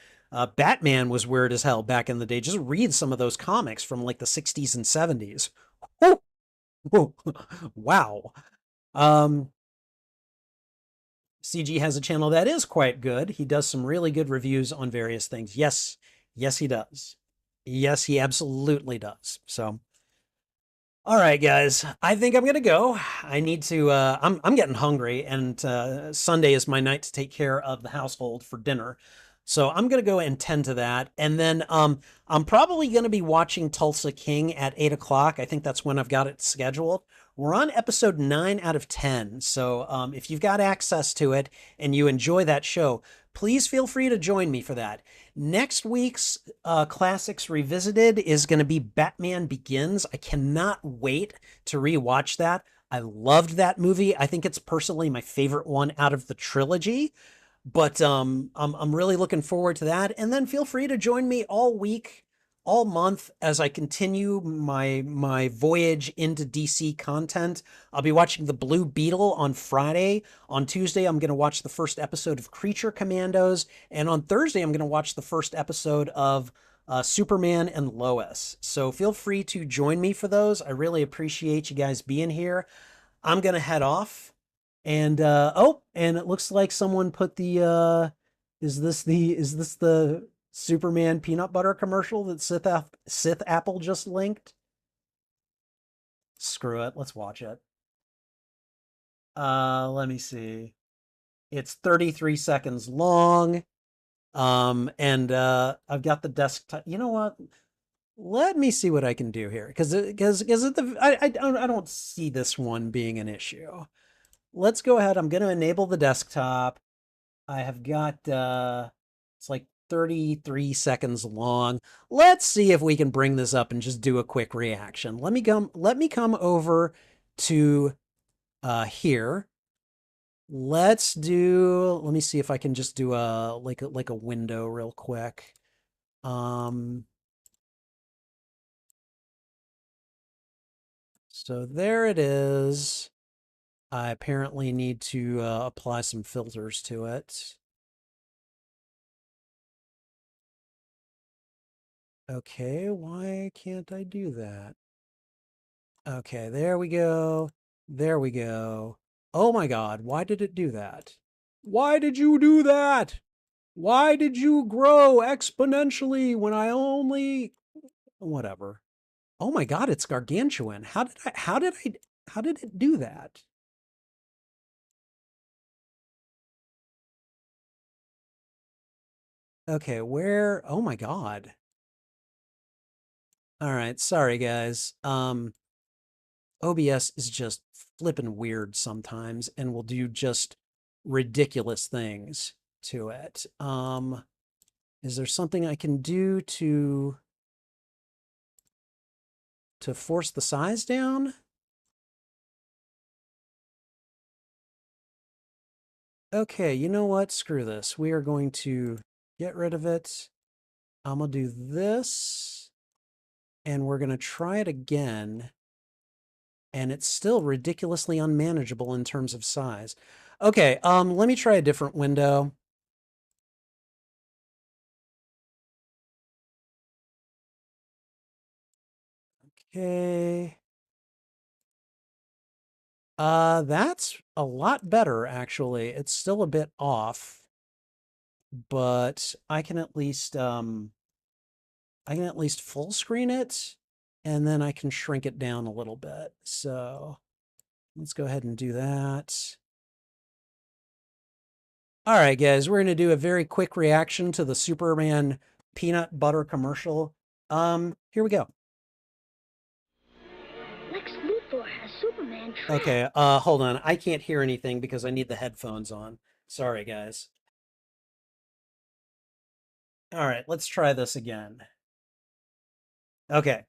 Batman was weird as hell back in the day. Just read some of those comics from like the 60s and 70s. Oh, oh, wow. Um, CG has a channel that is quite good. He does some really good reviews on various things. Yes, yes, he does. Yes, he absolutely does. So, all right, guys. I think I'm gonna go. I need to. I'm getting hungry, and Sunday is my night to take care of the household for dinner. So I'm gonna go and tend to that, and then I'm probably gonna be watching Tulsa King at 8 o'clock. I think that's when I've got it scheduled. We're on episode 9 out of 10. So if you've got access to it and you enjoy that show, please feel free to join me for that. Next week's Classics Revisited is going to be Batman Begins. I cannot wait to rewatch that. I loved that movie. I think it's personally my favorite one out of the trilogy. But I'm really looking forward to that. And then feel free to join me all week, all month as I continue my voyage into DC content. I'll be watching The Blue Beetle on Friday. On Tuesday, I'm going to watch the first episode of Creature Commandos, and on Thursday, I'm going to watch the first episode of Superman and Lois. So feel free to join me for those. I really appreciate you guys being here. I'm going to head off. And oh, and it looks like someone put the is this the Superman peanut butter commercial that Sith Apple just linked? Screw it, let's watch it. Let me see. It's 33 seconds long. And I've got the desktop. You know what? Let me see what I can do here, because I don't see this one being an issue. Let's go ahead. I'm going to enable the desktop. I have got it's like 33 seconds long. Let's see if we can bring this up and just do a quick reaction. Let me come over to here. Let me see if I can just do a window real quick. So there it is. I apparently need to apply some filters to it. Okay, why can't I do that? Okay, there we go. There we go. Oh my God, why did it do that? Why did you do that? Why did you grow exponentially when I only... Whatever. Oh my God, it's gargantuan. How did it do that? Okay, where... Oh my God. All right, sorry guys. OBS is just flipping weird sometimes and will do just ridiculous things to it. Is there something I can do to force the size down? Okay, you know what? Screw this. We are going to get rid of it. I'm gonna do this, and we're gonna try it again. And it's still ridiculously unmanageable in terms of size. Okay, let me try a different window. Okay. That's a lot better, actually. It's still a bit off, but I can at least full screen it, and then I can shrink it down a little bit. So let's go ahead and do that. All right, guys, we're going to do a very quick reaction to the Superman peanut butter commercial. Here we go. Lex Luthor has Superman trap. Okay, hold on. I can't hear anything because I need the headphones on. Sorry, guys. All right, let's try this again. Okay.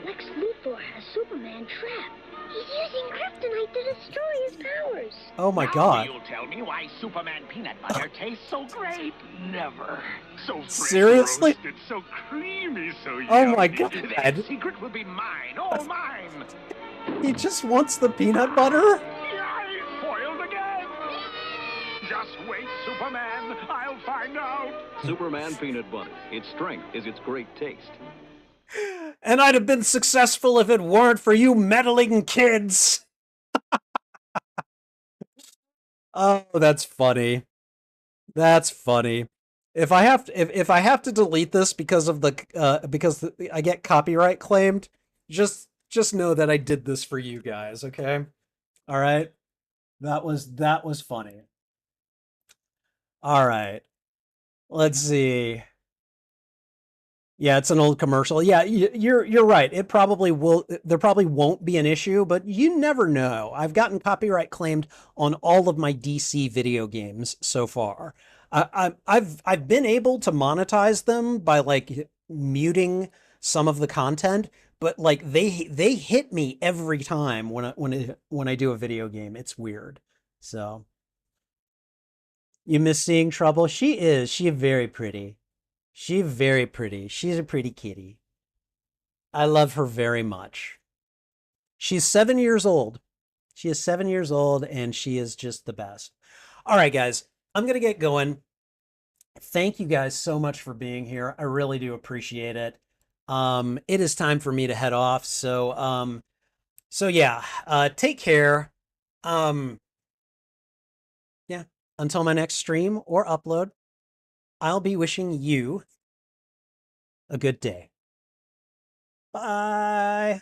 Lex Luthor has Superman trapped. He's using kryptonite to destroy his powers. Oh my Now God. you'll tell me why Superman peanut butter tastes so great. Never. So fresh Seriously? roasted, so creamy, so Oh yummy. my That God. secret will be mine, all mine. He just wants the peanut butter? Yay, foiled again. Just wait, Superman. I'll find out. Superman peanut butter. Its strength is its great taste. And I'd have been successful if it weren't for you meddling kids. Oh, that's funny. That's funny. If I have to delete this because of I get copyright claimed, just know that I did this for you guys, okay? All right? That was funny. All right. Let's see. Yeah, it's an old commercial. Yeah, you're right. It probably will. There probably won't be an issue, but you never know. I've gotten copyright claimed on all of my DC video games so far. I've been able to monetize them by like muting some of the content, but like they hit me every time when I do a video game. It's weird. So you miss seeing Trouble? She is. She very pretty. She very pretty. She's a pretty kitty. I love her very much. She's 7 years old. She is 7 years old and she is just the best. All right, guys, I'm going to get going. Thank you guys so much for being here. I really do appreciate it. It is time for me to head off. So yeah, take care. Um, yeah, until my next stream or upload, I'll be wishing you a good day. Bye.